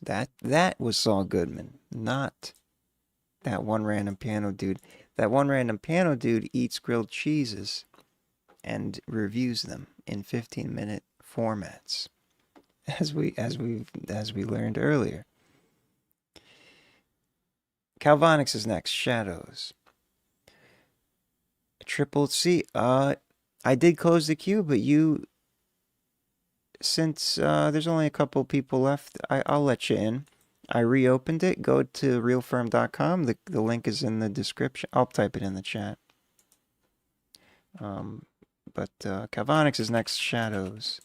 That was Saul Goodman, not that one random piano dude. That one random piano dude eats grilled cheeses and reviews them in 15-minute formats, as we learned earlier. Calvonix is next. Shadows. Triple C. I did close the queue, but since there's only a couple people left, I'll let you in. I reopened it. Go to realfirm.com. The link is in the description. I'll type it in the chat. But Calvonix is next. Shadows.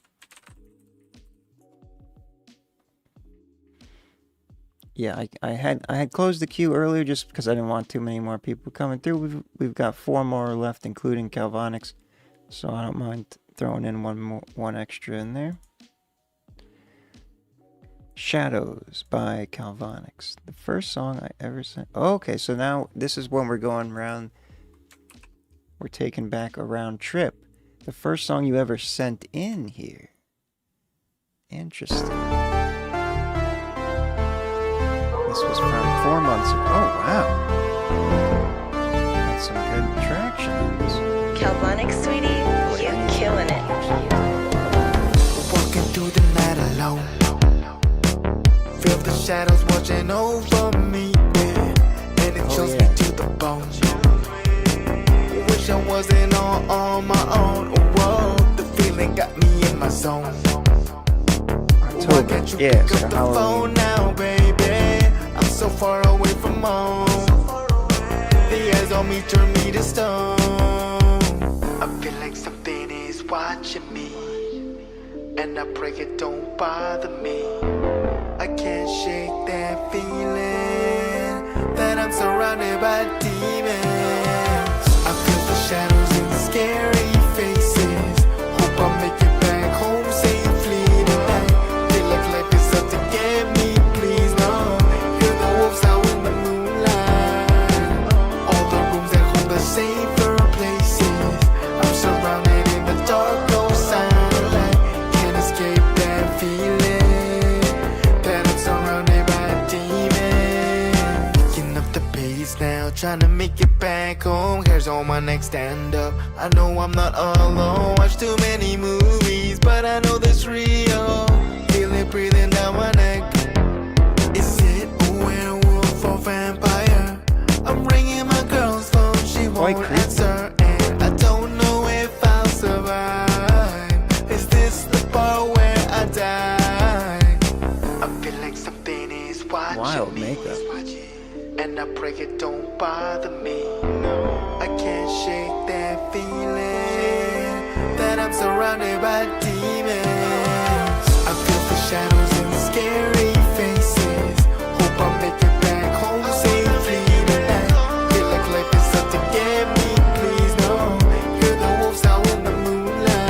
Yeah, I had closed the queue earlier just because I didn't want too many more people coming through. We've got 4 more left, including Calvonix, so I don't mind throwing in one extra in there. Shadows by Calvonix. The first song I ever sent. Oh, okay, so now this is when we're going around. We're taking back a round trip. The first song you ever sent in here. Interesting. This was from 4 months ago. Oh, wow. Got some good traction on this. Calvonix, sweetie, you're killing it. Walking through the night alone. Feel the shadows watching over me, yeah. And it chills me to the bone. Wish I wasn't on my own. Whoa, the feeling got me in my zone. October, yeah, so Halloween. Now, baby, I'm so far away from home. The eyes on me turn me to stone. I feel like something is watching me, and I pray it don't bother me. I can't shake that feeling that I'm surrounded by demons. I feel the shadows and the scary faces. Hope I make it back home safely tonight. Feel like life is out to get me, please no. Hear the wolves out in the moonlight. All the rooms that hold the safer places. I'm surrounded in the dark, no sunlight. Can't escape that feeling. Now trying to make it back home. Hairs on my neck, stand up. I know I'm not alone. Watch too many movies, but I know this real. Feel it breathing down my neck. Is it a werewolf or vampire? I'm ringing my girl's phone, she won't answer, and I don't know if I'll survive. Is this the part where I die? I feel like something is watching Wild me. makeup. And I pray it don't bother me. No, I can't shake that feeling that I'm surrounded by demons. I feel the shadows and the scary faces. Hope I make it back home safely tonight. Feel like life is out to get me, please no. Hear the wolves out in the moonlight.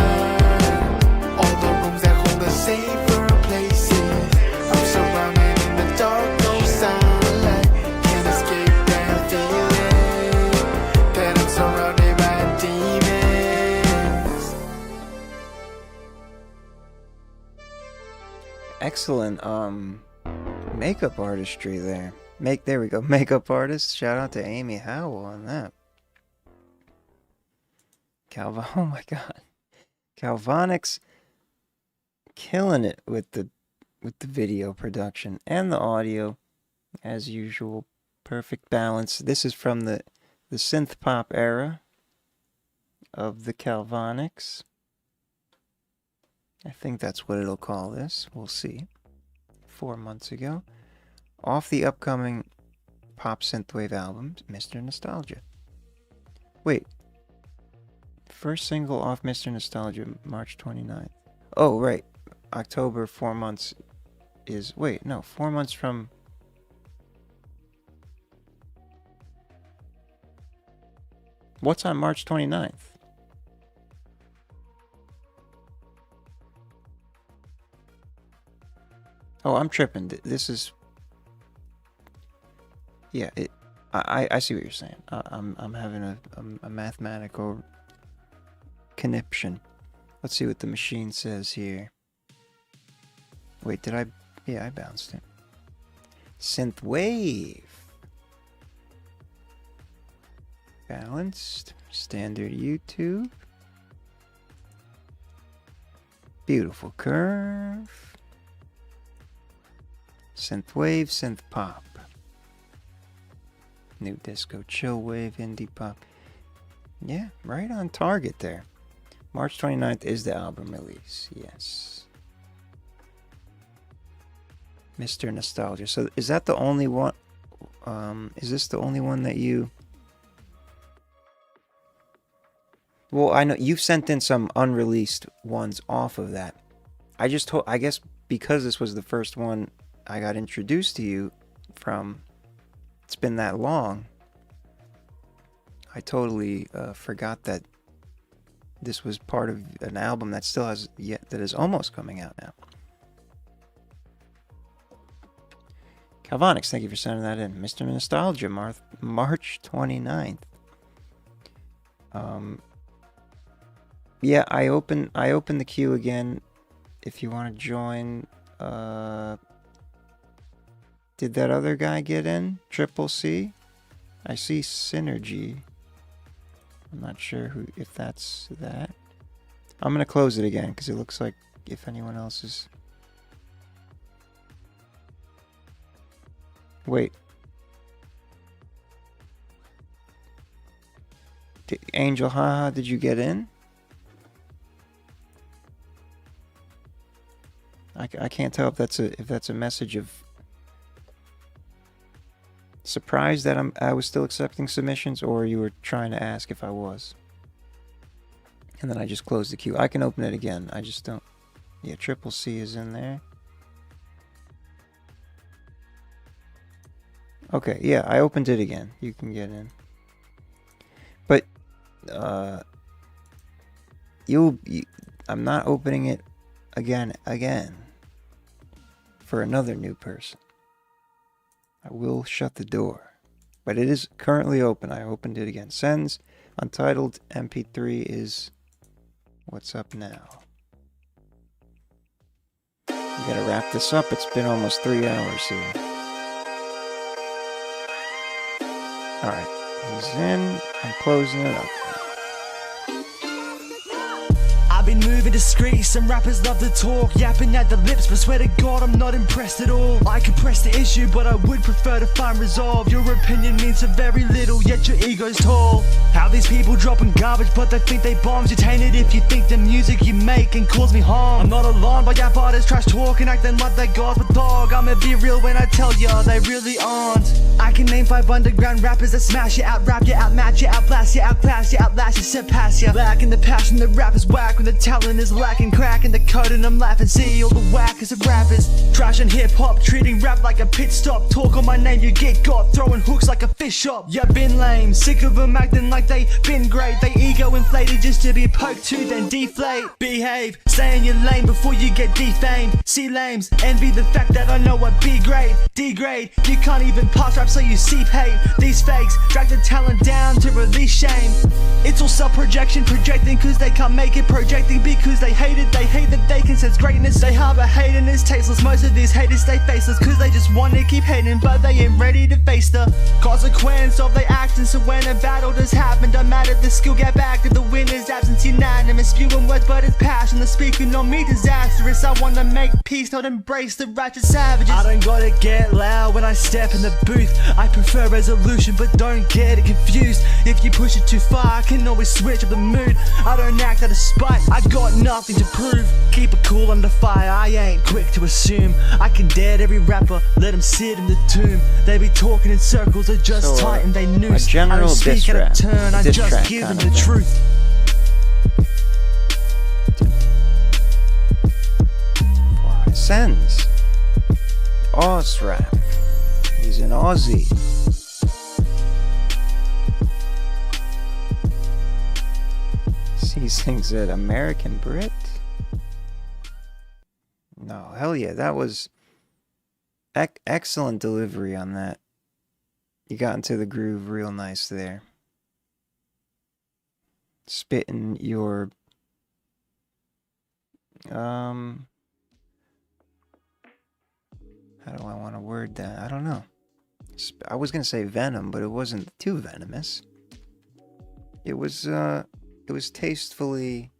Excellent makeup artistry there. There we go, makeup artist. Shout out to Amy Howell on that. Oh my god. Calvonics killing it with the video production and the audio as usual. Perfect balance. This is from the synth pop era of the Calvonics. I think that's what it'll call this. We'll see. 4 months ago. Off the upcoming pop synthwave album, Mr. Nostalgia. Wait. First single off Mr. Nostalgia, March 29th. Oh, right. October, 4 months is... Wait, no. 4 months from... What's on March 29th? Oh, I'm tripping. This is... Yeah, I see what you're saying. I'm having a mathematical conniption. Let's see what the machine says here. Wait, did I... Yeah, I bounced it. Synthwave. Balanced. Standard YouTube. Beautiful curve. Synthwave, synth pop. New disco, chill wave, indie pop. Yeah, right on target there. March 29th is the album release. Yes. Mr. Nostalgia. So is that the only one? Is this the only one that you... Well, I know you've sent in some unreleased ones off of that. I guess because this was the first one I got introduced to you from, it's been that long, I totally forgot that this was part of an album that still has that is almost coming out now. Calvonics, thank you for sending that in. Mr. Nostalgia, March 29th. Yeah, I open the queue again if you want to join. Did that other guy get in? Triple C? I see Synergy. I'm not sure if that's that. I'm going to close it again because it looks like if anyone else is... Wait. Angel Haha, did you get in? I can't tell if that's a message of surprise that I was still accepting submissions, or you were trying to ask if I was. And then I just closed the queue. I can open it again. I just don't. Yeah, Triple C is in there. Okay, yeah, I opened it again. You can get in. But I'm not opening it again for another new person. I will shut the door, but it is currently open. I opened it again. Sends Untitled MP3 is what's up now. We gotta wrap this up. It's been almost 3 hours here. Alright, he's in. I'm closing it up. I've been moving discreet, some rappers love to talk, yapping at the lips, but swear to God I'm not impressed at all. I could press the issue, but I would prefer to find resolve. Your opinion means so very little, yet your ego's tall. How these people dropping garbage, but they think they bombs. You're tainted if you think the music you make can cause me harm. I'm not alarmed by yap artists trash talking, acting like they gods, but dog, I'ma be real when I tell ya they really aren't. I can name 5 underground rappers that smash you, out rap you, outmatch you, outblast you, outclass you, outlast you, surpass you. Lacking the passion, the rap is whack when the talent is lacking, cracking the code and I'm laughing. See all the whackers of rappers trashing hip-hop, treating rap like a pit stop. Talk on my name, you get got, throwing hooks like a fish shop. Yeah, been lame, sick of them acting like they been great. They ego inflated just to be poked to, then deflate. Behave, stay in your lane before you get defamed. See lames, envy the fact that I know I be great. Degrade, you can't even pass rap so you seep hate. These fakes drag the talent down to release shame. It's all self-projection, projecting cause they can't make it, project disrespecting because they hate it. They hate that they can sense greatness. They harbor hate and it's tasteless. Most of these haters stay faceless cause they just want to keep hating, but they ain't ready to face the consequence of their actions. So when a battle does happen, don't matter the skill, get back to the winner's absence. Unanimous, spewing words but it's passion. They're speaking on me disastrous. I wanna make peace, not embrace the righteous savages. I don't gotta get loud when I step in the booth. I prefer resolution, but don't get it confused. If you push it too far, I can always switch up the mood. I don't act out of spite, I got nothing to prove. Keep it cool under fire, I ain't quick to assume. I can dead every rapper, let them sit in the tomb. They be talking in circles, or just tighten they noose. A general I don't speak out of turn, I just give them the truth. Sens. Oz rap. He's an Aussie. He sings it American Brit? No, hell yeah, that was excellent delivery on that. You got into the groove real nice there. Spitting your how do I want to word that? I don't know. I was gonna say venom, but it wasn't too venomous. It was tastefully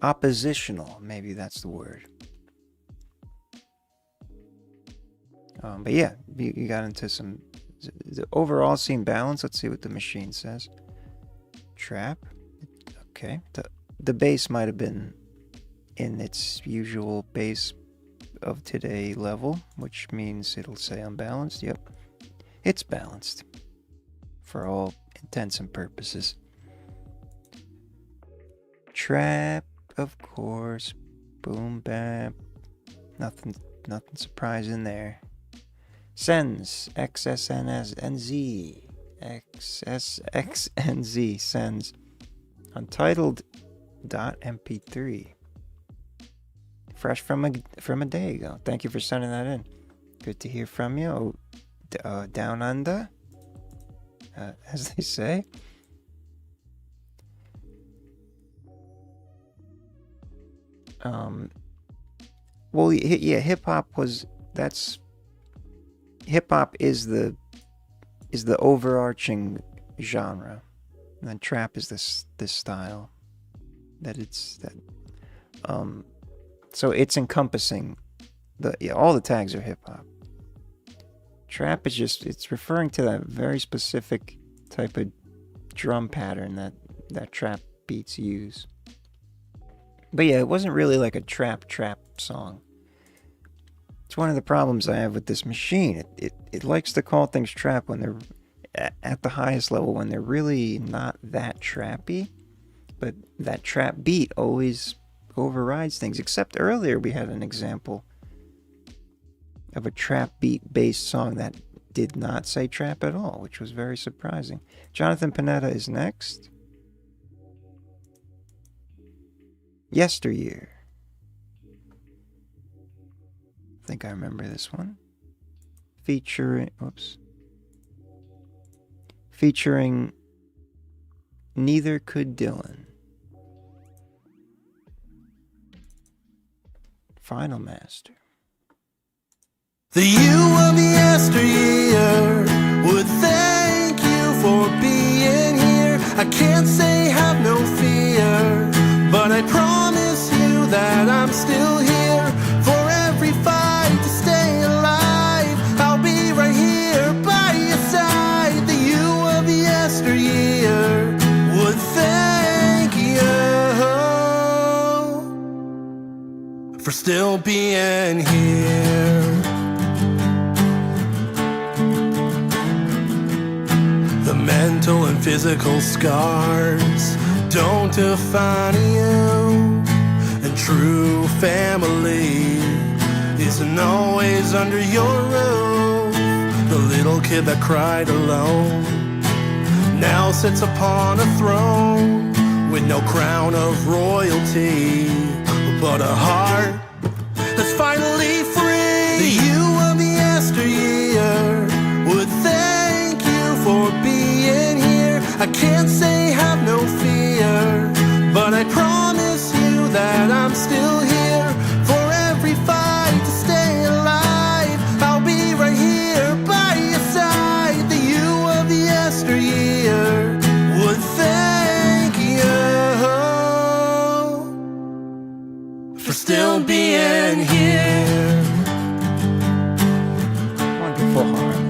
oppositional. Maybe that's the word. But yeah, you got into some. The overall seemed balanced. Let's see what the machine says. Trap. Okay. The bass might have been in its usual bass of today level, which means it'll say unbalanced. Yep, it's balanced for all intents and purposes. Trap, of course. Boom bap. Nothing surprising there. Sens, XSNZ, XSXNZ, sends untitled.mp3. Fresh from a day ago. Thank you for sending that in. Good to hear from you. Down under, as they say. Well, yeah, hip hop is the overarching genre, and then trap is this style so it's encompassing all the tags are hip hop. Trap is it's referring to that very specific type of drum pattern that trap beats use. But yeah, it wasn't really like a trap song. It's one of the problems I have with this machine. It likes to call things trap when they're at the highest level, when they're really not that trappy. But that trap beat always overrides things. Except earlier we had an example of a trap beat based song that did not say trap at all, which was very surprising. Jonathan Panetta is next. Yesteryear. I think I remember this one. Featuring Neither Could Dylan. Final Master. The you of yesteryear would thank you for being here. I can't say have no fear, but I promise you that I'm still here for every fight to stay alive. I'll be right here by your side. The you of yesteryear would thank you for still being here. The mental and physical scars don't define you, and true family isn't always under your roof. The little kid that cried alone now sits upon a throne with no crown of royalty, but a heart that's finally free. The you of yesteryear would thank you for being here. I can't say have no fear, but being here. Wonderful harmony.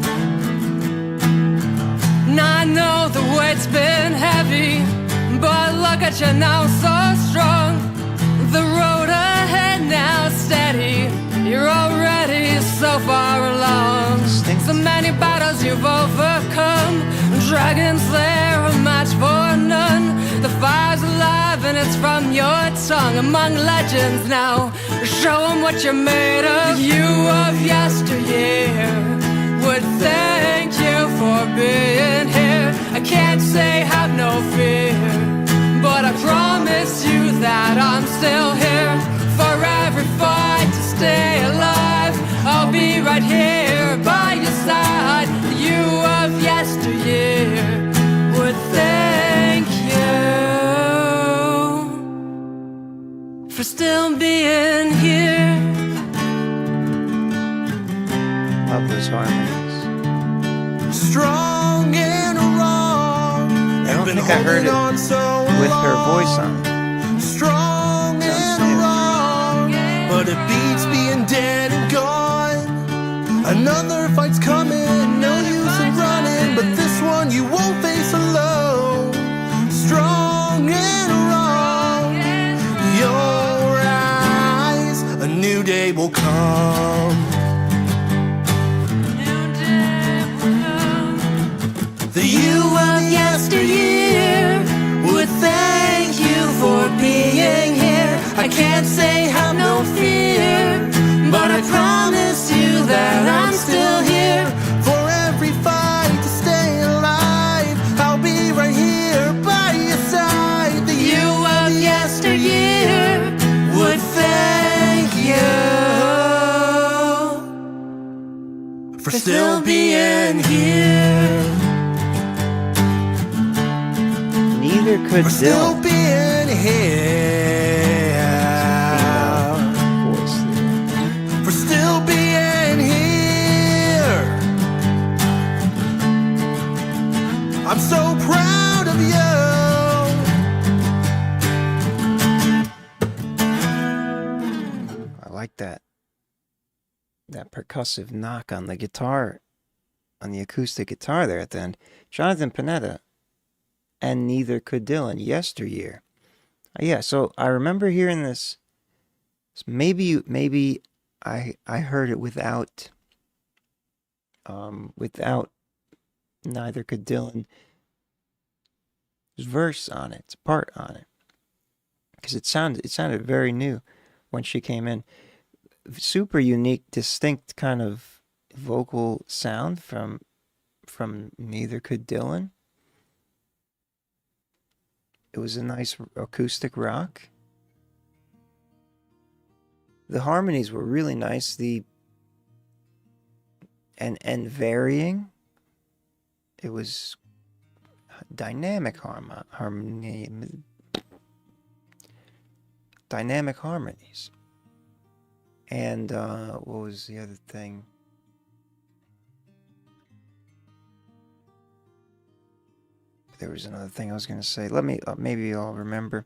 Now I know the weight's been heavy, but look at you now, so strong. The road ahead now steady. You're already so far along. So many battles you've overcome. Dragon Slayer, a match for none. The fire's alive and it's from your tongue. Among legends now, show them what you're made of. You of yesteryear would thank you for being here. I can't say have no fear, but I promise you that I'm still here. For every fight to stay alive, I'll be right here by your side. You of yesteryear would thank you for still being here. Love those harmonies. Strong and wrong. I don't think I heard it with her voice on it. Strong and wrong, but it beats being dead and gone. Another fight's coming, no use in running, but this one you won't face alone. Strong and wrong, your eyes, a new day will come. The you of yesteryear would thank you for being here. I can't say have no fear, but I promise you that I'm still here. For every fight to stay alive, I'll be right here by your side. The you of yesteryear would thank you for still being here. Neither could still being here. For still being here. I'm so proud of you. I like that. That percussive knock on the guitar, on the acoustic guitar there at the end. Jonathan Panetta. And neither could Dylan. Yesteryear. Yeah, so I remember hearing this. Maybe I heard it without neither could Dylan. There's verse on it, part on it, because it sounded very new when she came in. Super unique, distinct kind of vocal sound from neither could Dylan. It was a nice acoustic rock. The harmonies were really nice. And varying. It was dynamic dynamic harmonies. And what was the other thing? There was another thing I was going to say. Let me, maybe I'll remember.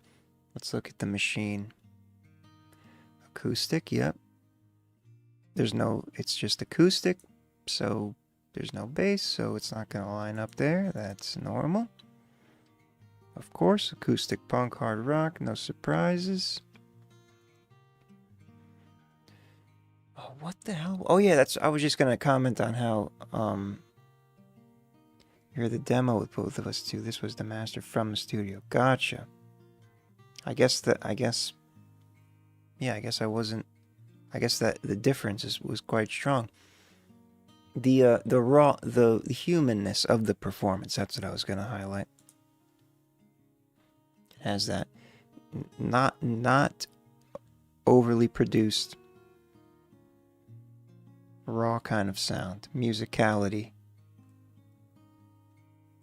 Let's look at the machine. Acoustic, yep. It's just acoustic, so there's no bass, so it's not going to line up there. That's normal. Of course, acoustic punk, hard rock, no surprises. Oh, what the hell? Oh yeah, I was just going to comment on how, hear the demo with both of us too. This was the master from the studio. Gotcha. I guess that the difference was quite strong. The humanness of the performance, that's what I was going to highlight. It has that not overly produced raw kind of sound, musicality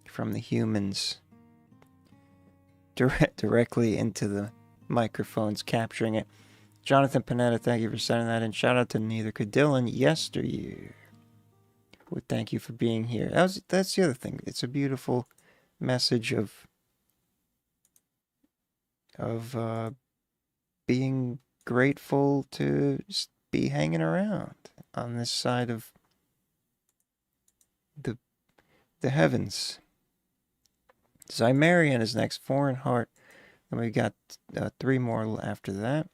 from the humans directly into the microphones, capturing it. Jonathan Panetta, thank you for sending that in. Shout out to Neither Could Dylan. Yesteryear. Well, thank you for being here. That's the other thing. It's a beautiful message of being grateful to just be hanging around on this side of the heavens. Zymarian is next, Foreign Heart. And we got 3 more after that.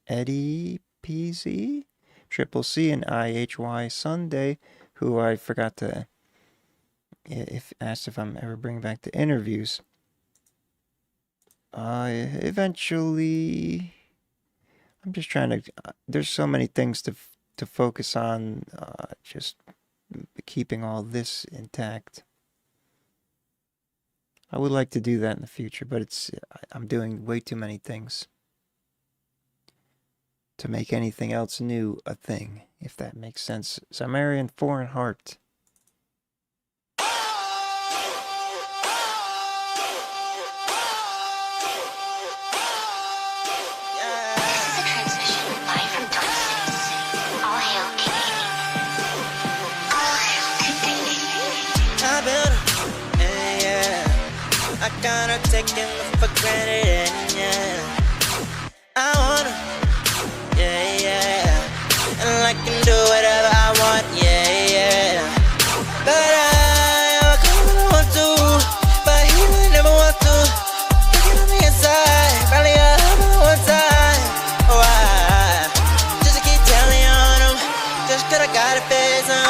Eddie PZ, Triple C, and IHY Sunday, who I forgot to asked if I'm ever bringing back the interviews. Eventually, I'm just trying to. There's so many things to focus on. Just keeping all this intact. I would like to do that in the future, but I'm doing way too many things to make anything else new a thing, if that makes sense. Sumerian Foreign Heart. I kinda taken it for granted, and yeah, I wanna, yeah, and I can do whatever I want, yeah, but I kinda want to, but he would never want to, looking at me inside, probably one time, oh I, just to keep telling on him, just 'cause I got a face on,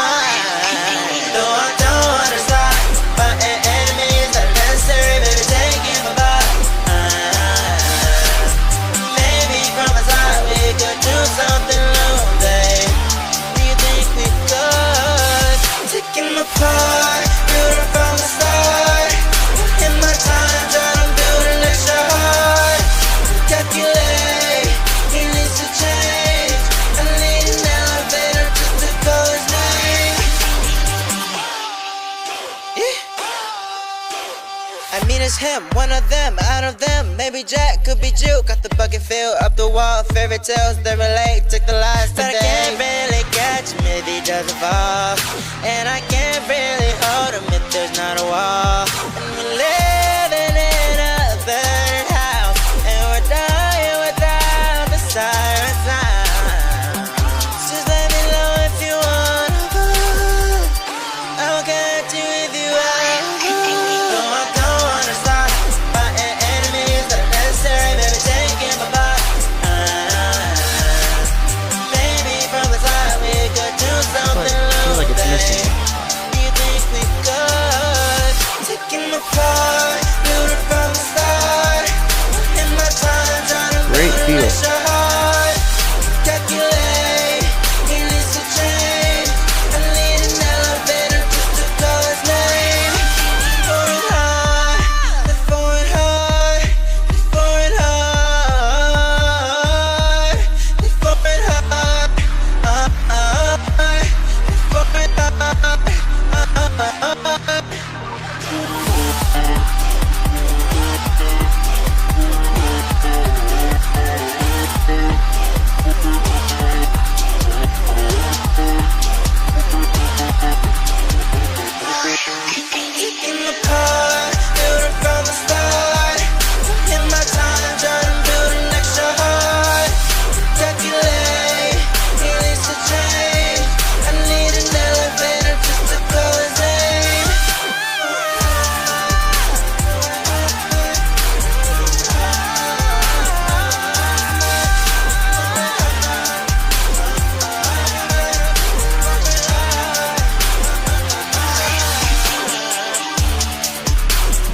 though I don't wanna stop, but enemies that are necessary, baby, taking my body. Maybe from my side we could do something new, babe. Do you think we could? Taking my part, build it from the start. In my time, trying to build an extra heart. Calculate, he needs to change. I need an elevator just to call his name. I mean it's him, one of them, out of them. Maybe Jack, could be Jew. Got the bucket filled up the wall. Fairy tales that relate, took the lies today. But I can't really catch him if he doesn't fall. And I can't really hold him if there's not a wall. And we're living in a burnt house, and we're dying without the siren sound. Just let me know if you wanna go. I will catch you if you want. Great feel.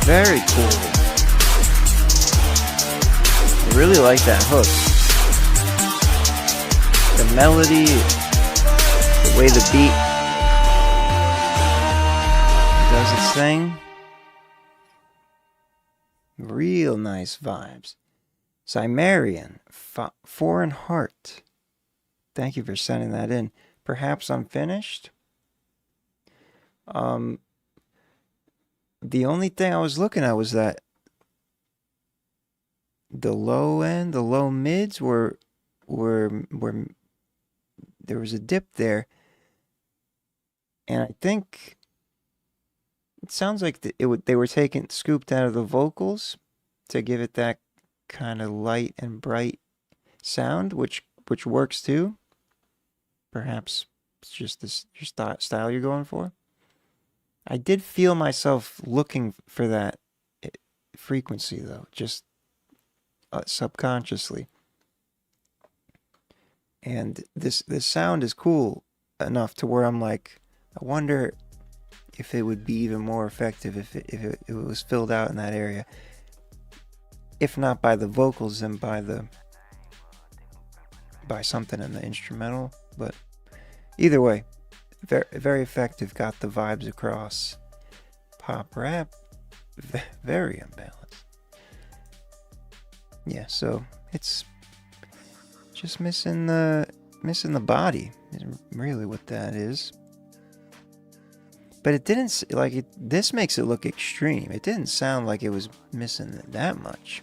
Very cool. I really like that hook. The melody, the way the beat does its thing. Real nice vibes. Cimerian, Foreign Heart. Thank you for sending that in. Perhaps I'm finished. The only thing I was looking at was that the low end, the low mids were there was a dip there, and I think it sounds like they were scooped out of the vocals to give it that kind of light and bright sound, which works too. Perhaps it's just this your style you're going for. I did feel myself looking for that frequency though, just subconsciously. And this sound is cool enough to where I'm like, I wonder if it would be even more effective if it was filled out in that area. If not by the vocals, then by something in the instrumental. But either way, very, very effective. Got the vibes across. Pop rap, very unbalanced. Yeah, so it's just missing the body is really what that is. But it didn't like it. This makes it look extreme. It didn't sound like it was missing that much.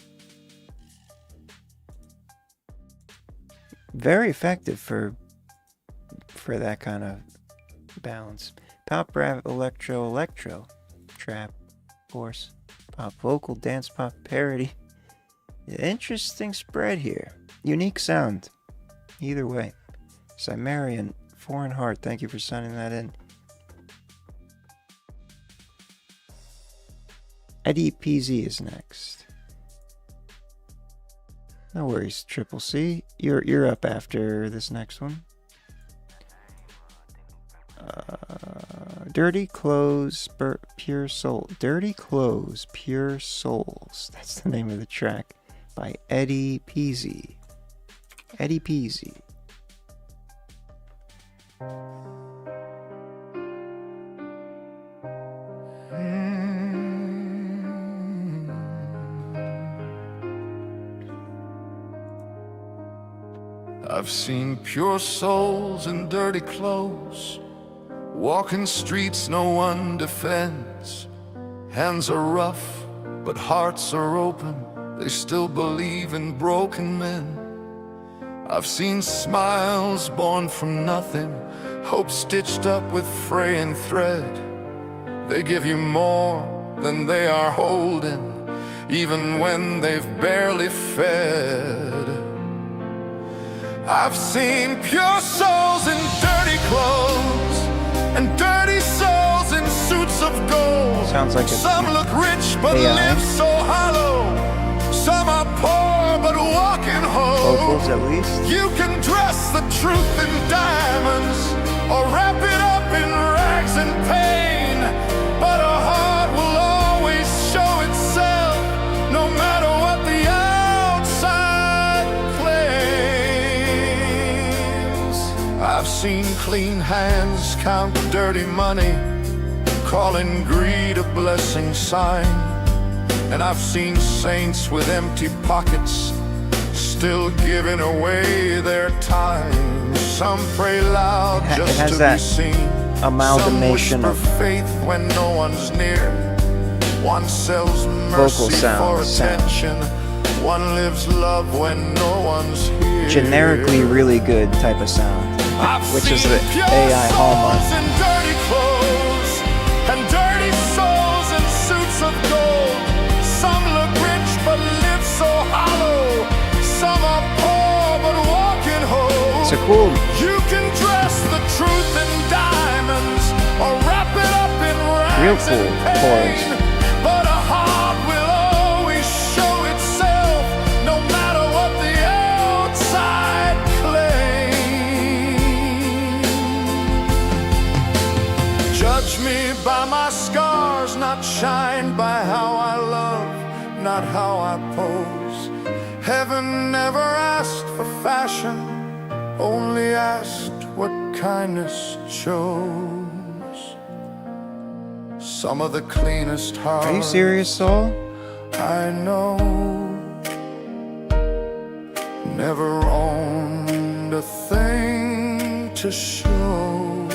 Very effective for that kind of balance. Pop rap, electro, trap, of course. Pop vocal, dance pop, parody. Interesting spread here. Unique sound. Either way. Cimerian, Foreign Heart, thank you for sending that in. Eddie PZ is next. No worries, Triple C. You're up after this next one. Dirty Clothes, Pure Soul. Dirty Clothes, Pure Souls. That's the name of the track by Eddie PZ. Eddie PZ. I've seen pure souls in dirty clothes, walking streets no one defends. Hands are rough, but hearts are open. They still believe in broken men. I've seen smiles born from nothing, hope stitched up with fraying thread. They give you more than they are holding, even when they've barely fed. I've seen pure souls in dirty clothes and dirty souls in suits of gold. Sounds like some look rich but live so hollow. Some are poor but walking whole. Vocals at least. You can dress the truth in diamonds or wrap it up in rags and pain, but a heart will always show itself, no matter what the outside claims. I've seen clean hands count dirty money, calling greed a blessing sign. And I've seen saints with empty pockets, still giving away their time. Some pray loud just to be seen. Amalgamation Some whisper faith when no one's near. One sells mercy for attention. One lives love when no one's here. Generically really good type of sound, which is the AI hallmark. In dirty clothes and dirty souls in suits of gold. Some look rich but live so hollow. Some are poor but walking whole. It's a cool. You can dress the truth in diamonds or wrap it up in rags and pain, but a heart will always show itself, no matter what the outside claims. Judge me by my scars, not shined by how I love, not how I pose. Heaven never asked for fashion, only asked what kindness chose. Some of the cleanest hearts. Are you serious, Saul? I know never owned a thing to show.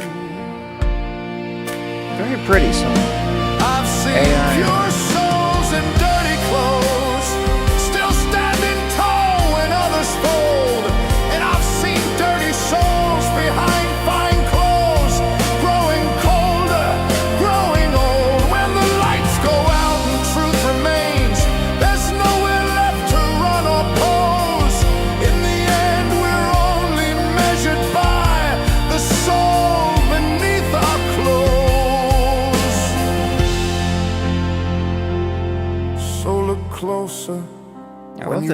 Very pretty song. I've seen pure souls in dirty clothes, still standing tall when others fold. And I've seen dirty souls behind fine clothes, growing colder, growing old. When the lights go out and truth remains, there's nowhere left to run or pose. In the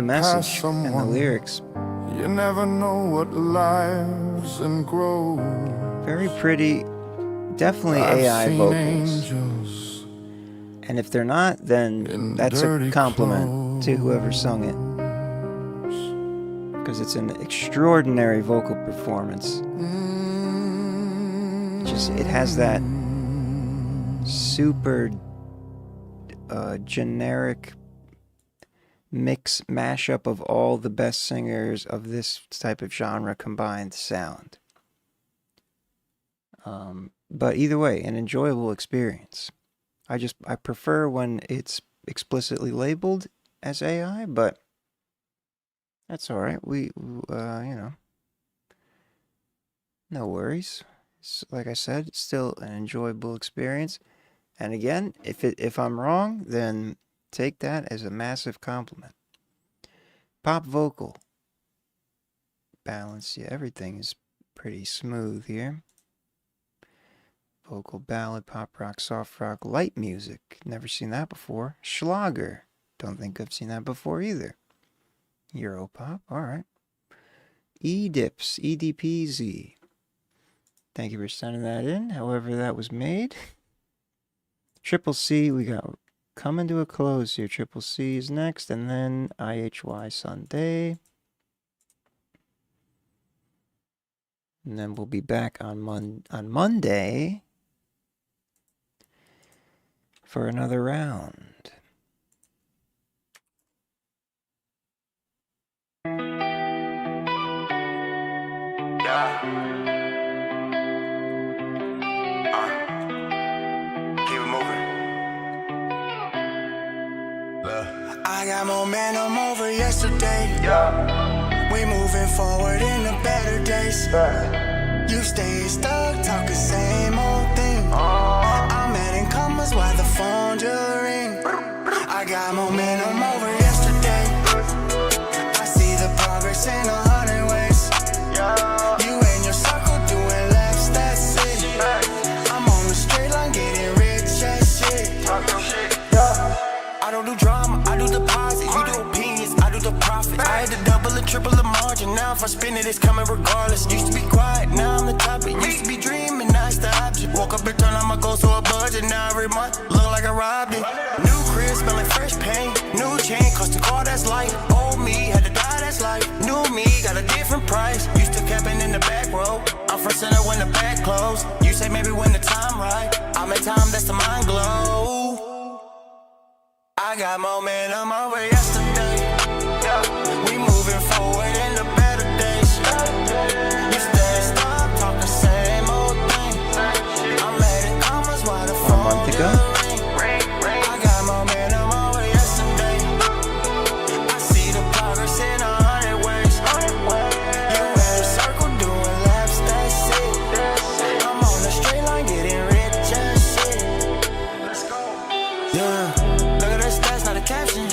the message and the lyrics. You never know what lives and grows. Very pretty, definitely AI vocals. And if they're not, then that's a compliment to whoever sung it. Because it's an extraordinary vocal performance. It has that super generic mashup of all the best singers of this type of genre combined sound. But either way, an enjoyable experience. I prefer when it's explicitly labeled as AI, but that's all right. We no worries. Like I said, it's still an enjoyable experience. And again, if I'm wrong, then take that as a massive compliment. Pop vocal. Balance, yeah, everything is pretty smooth here. Vocal ballad, pop rock, soft rock, light music. Never seen that before. Schlager. Don't think I've seen that before either. Europop, alright. E-dips, EDPZ. Thank you for sending that in, however that was made. Triple C, we got coming to a close here. Triple C is next, and then IHY Sunday. And then we'll be back on Monday for another round. Yeah. Keep it moving. I got momentum over yesterday. Yeah. We moving forward into better days. You stay stuck, talking same old thing. I'm adding commas while the phone just ring. I got momentum over yesterday. I see the progress in 100 ways. You in your circle doing laps, that's it. I'm on the straight line getting rich as shit. I don't do drama, I do deposit. You do opinions, I do the profit. I had to double and triple the margin. Now if I spin it, it's coming regardless. Used to be quiet, now I'm the topic. Used to be dreaming, now it's the object. Woke up and turned on my goals to a budget. Now every month, look like I robbed it. New crib, smelling fresh paint. New chain, cost a car that's light. Old me, had to die, that's life. New me, got a different price. Used to camping in the back row. I'm front center when the back closed. You say maybe when the time right. I'm in time, that's the mind glow. I got momentum over yesterday. Yeah. We moving forward into better days. You stay stuck, talking same old thing. I'm adding commas while the phone just ring. I got momentum over yesterday. I see the progress in 100 ways. You in a circle doing laps, that's it. I'm on the straight line getting rich and shit. Let's go. Yeah. Caption.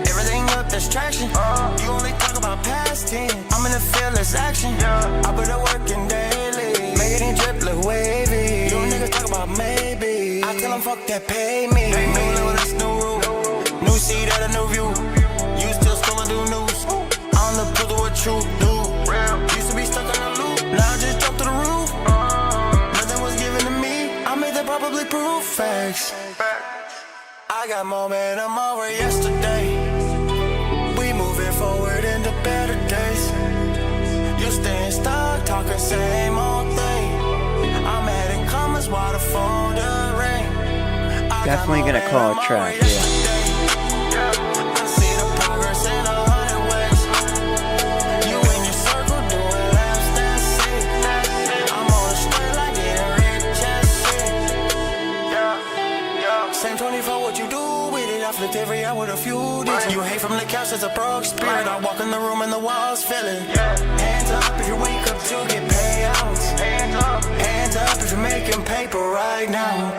Everything up, there's traction. You only talk about past tense. I'm in the field, it's action. I put the work in daily. Make it in drip, look wavy. You niggas talk about maybe. I tell them fuck that, pay me. New level, that's new rule. New seat at a new view. You still scrolling through news. On the pull to what you do. Used to be stuck on the loop. Now I just jumped to the roof. Nothing was given to me. I made that probably proof facts. I got momentum over yesterday. We moving forward into better days. You staying stuck, talking same old thing. I'm adding commas while the phone does ring. Definitely gonna call it track, yeah. I see the progress in 100 ways. You in your circle doing laps, that's it. I'm on the straight line getting rich as shit. Same 24, what you do with it? I flipped every hour with a few digits. You hate from the couch as a broke spirit. I walk in the room and the walls filling. Hands up if you wake up to get payouts. Hands up if you're making paper right now.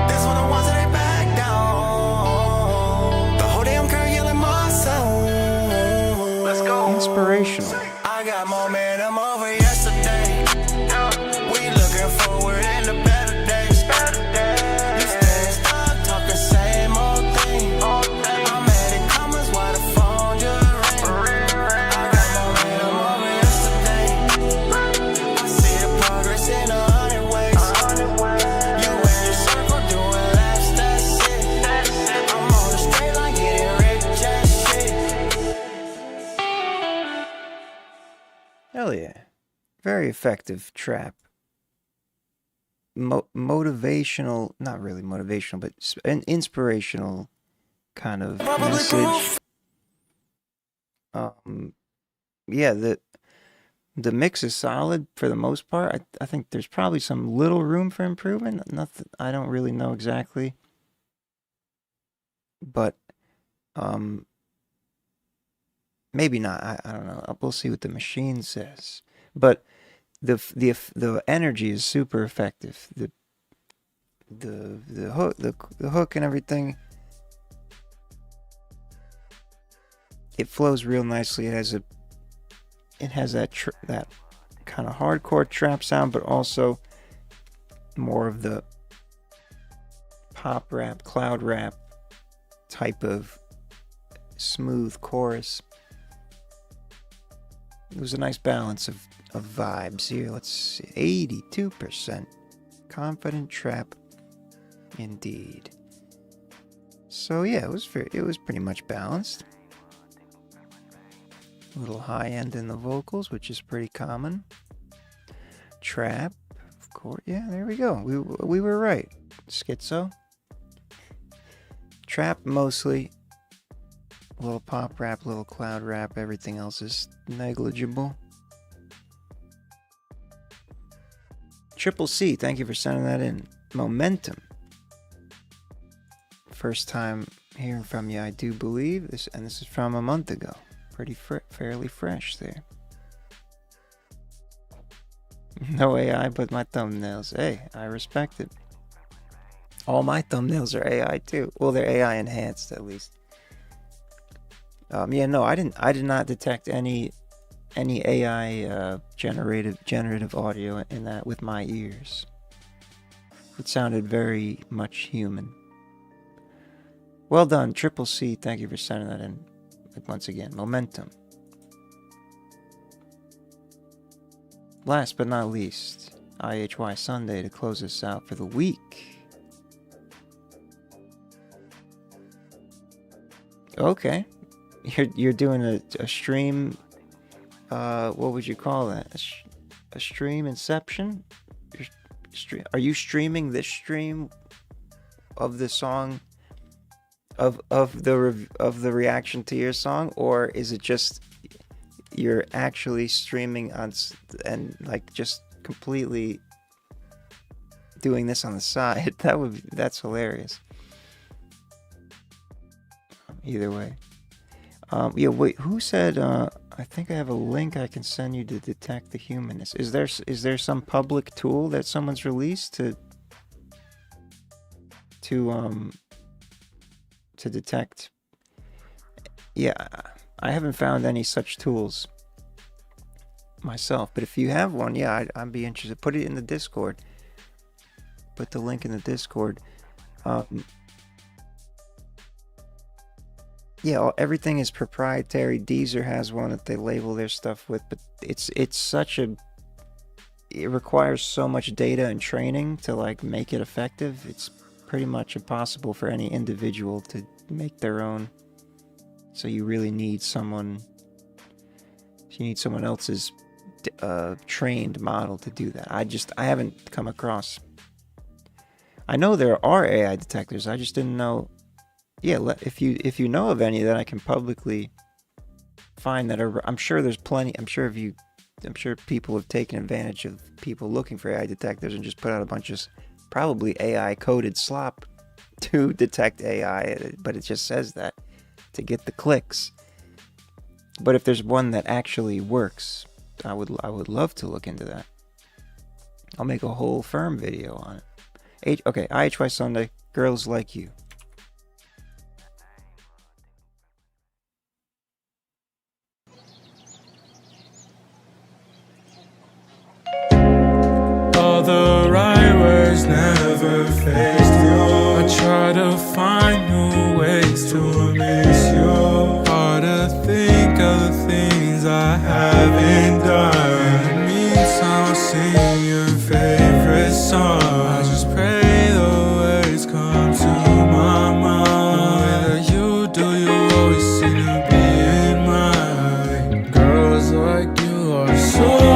This one the ones that ain't back down. The whole damn girl yelling my sound. Let's go. Inspirational. I got momentum over yesterday. We looking forward into better days. You stay stuck, talking same old thing. I'm adding commas while the phone just Hell yeah. Very effective trap. Motivational, not really motivational, but an inspirational kind of message. Yeah, the mix is solid for the most part. I think there's probably some little room for improvement. Nothing, I don't really know exactly. But maybe not. I don't know. We'll see what the machine says. But the energy is super effective. The hook and everything. It flows real nicely. It has that kind of hardcore trap sound, but also more of the pop rap, cloud rap type of smooth chorus. It was a nice balance of vibes here. Let's see, 82% confident trap, indeed. So yeah, it was pretty much balanced. A little high end in the vocals, which is pretty common. Trap, of course. Yeah, there we go. We were right. Schizo. Trap mostly. A little pop rap, a little cloud rap. Everything else is negligible. Triple C, thank you for sending that in. Momentum. First time hearing from you, I do believe. This is from a month ago. Pretty fairly fresh there. No AI but my thumbnails. Hey, I respect it. All my thumbnails are AI too. Well, they're AI enhanced at least. Yeah, no, I did not detect any AI generative audio in that with my ears. It sounded very much human. Well done, Triple C. Thank you for sending that in. Once again, Momentum. Last but not least, IHY Sunday to close us out for the week. Okay, you're doing a stream. What would you call that? A stream inception? Are you streaming this stream of the song? Of the reaction to your song, or is it just you're actually streaming on and like just completely doing this on the side? That's hilarious. Either way, yeah. Wait, who said? I think I have a link I can send you to detect the humanness. Is there some public tool that someone's released to detect? Yeah, I haven't found any such tools myself, but if you have one, yeah, I'd be interested. Put it in the Discord. Put the link in the Discord. Yeah, everything is proprietary. Deezer has one that they label their stuff with, but it requires so much data and training to like make it effective. It's pretty much impossible for any individual to make their own. So you really need someone. You need someone else's trained model to do that. I haven't come across. I know there are AI detectors. I just didn't know. Yeah, if you know of any that I can publicly find that are, I'm sure there's plenty. I'm sure people have taken advantage of people looking for AI detectors and just put out a bunch of probably AI coded slop to detect AI, but it just says that to get the clicks. But if there's one that actually works, I would love to look into that. I'll make a whole FERM video on it. Okay, IHY Sunday, Girls Like You. All the right words never faced you. I try to find new ways to miss you. Hard to think of the things I haven't done. It means I'll sing your favorite song. I just pray the words come to my mind. Whether you do, you always seem to be in mine. Girls like you are so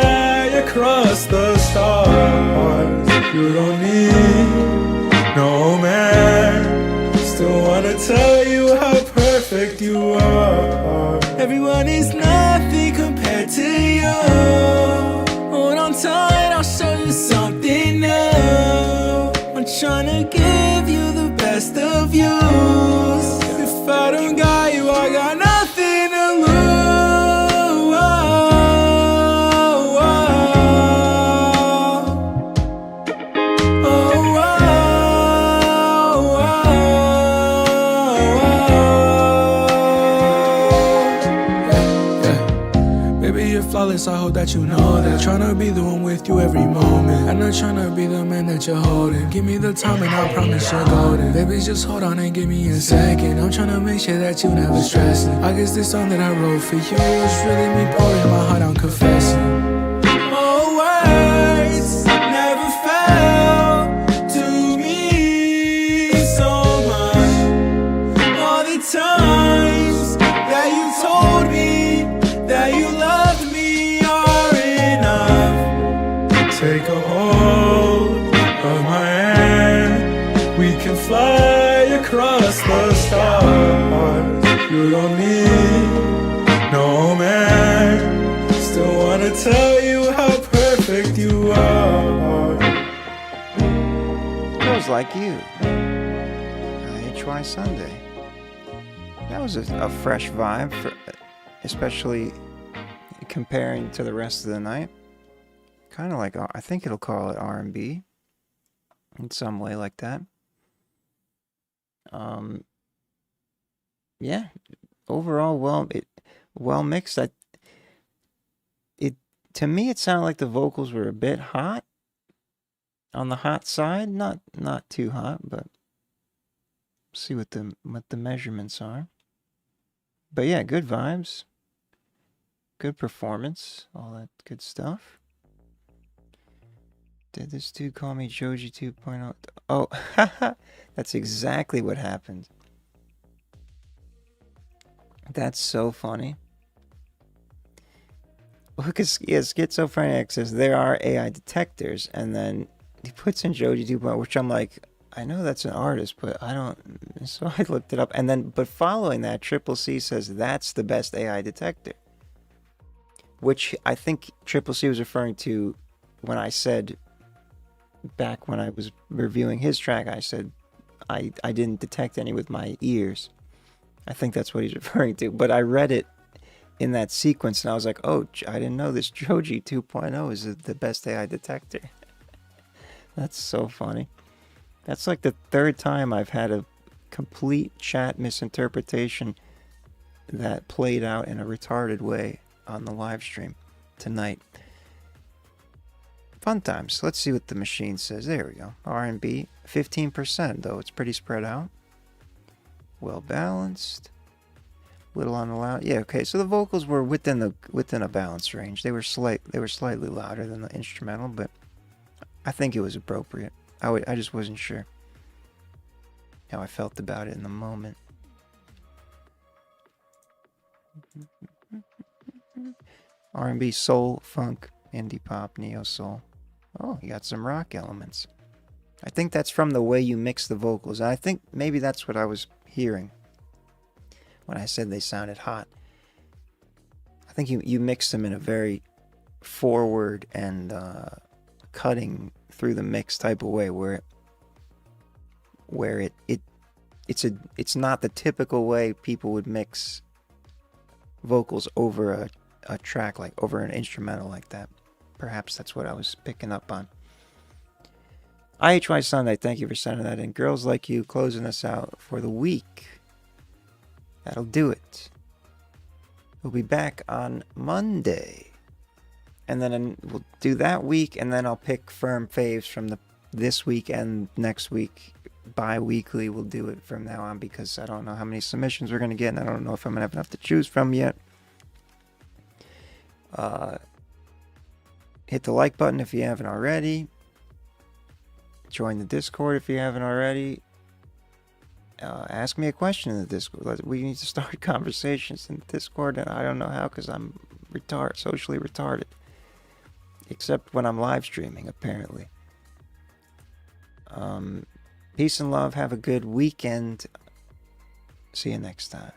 fly across the stars. You don't need no man. Still wanna tell you how perfect you are. Everyone is nothing compared to you. Hold on tight, I'll show you something new. I'm trying to give you the best of you. If I don't got you, I got nothing to lose. Flawless, I hope that you know that. Tryna be the one with you every moment. I'm not tryna be the man that you're holding. Give me the time and I promise you're golden. Baby, just hold on and give me a second. I'm tryna make sure that you never stress it. I guess this song that I wrote for you was really me pouring my heart out, confessing. Oh, words never felt to me so much. All the times that you told me that you loved me. Take a hold of my hand. We can fly across the stars. You don't need no man. Still wanna tell you how perfect you are. Girls Like You. HY Sunday. That was a fresh vibe, especially comparing to the rest of the night. Kind of like, I think it'll call it R&B in some way like that. Yeah, overall, well mixed. To me, it sounded like the vocals were a bit hot, on the hot side. Not too hot, but see what the measurements are. But yeah, good vibes, good performance, all that good stuff. Did this dude call me Joji 2.0? Oh, that's exactly what happened. That's so funny. Because Schizophrenic says there are AI detectors, and then he puts in Joji 2.0, which I'm like, I know that's an artist, but I don't. So I looked it up, and then, but following that, Triple C says that's the best AI detector. Which I think Triple C was referring to when I said, back when I was reviewing his track, I said I didn't detect any with my ears. I think that's what he's referring to. But I read it in that sequence, and I was like, oh, I didn't know this Joji 2.0 is the best AI detector. That's so funny. That's like the third time I've had a complete chat misinterpretation that played out in a retarded way on the live stream tonight. Fun times. Let's see what the machine says. There we go. R&B, 15% though. It's pretty spread out. Well balanced. Little on the loud. Yeah, okay. So the vocals were within a balanced range. They were slightly louder than the instrumental, but I think it was appropriate. I just wasn't sure how I felt about it in the moment. R&B, soul, funk, indie pop, neo soul. Oh, you got some rock elements. I think that's from the way you mix the vocals. And I think maybe that's what I was hearing when I said they sounded hot. I think you mix them in a very forward and cutting through the mix type of way, where it's not the typical way people would mix vocals over a track, like over an instrumental like that. Perhaps that's what I was picking up on. IHY Sunday, thank you for sending that in. Girls Like You closing us out for the week. That'll do it. We'll be back on Monday. And then we'll do that week, and then I'll pick firm faves from this week and next week. Bi-weekly, we'll do it from now on, because I don't know how many submissions we're going to get, and I don't know if I'm going to have enough to choose from yet. Hit the like button if you haven't already. Join the Discord if you haven't already. Ask me a question in the Discord. We need to start conversations in the Discord, and I don't know how, because I'm socially retarded. Except when I'm live streaming, apparently. Peace and love. Have a good weekend. See you next time.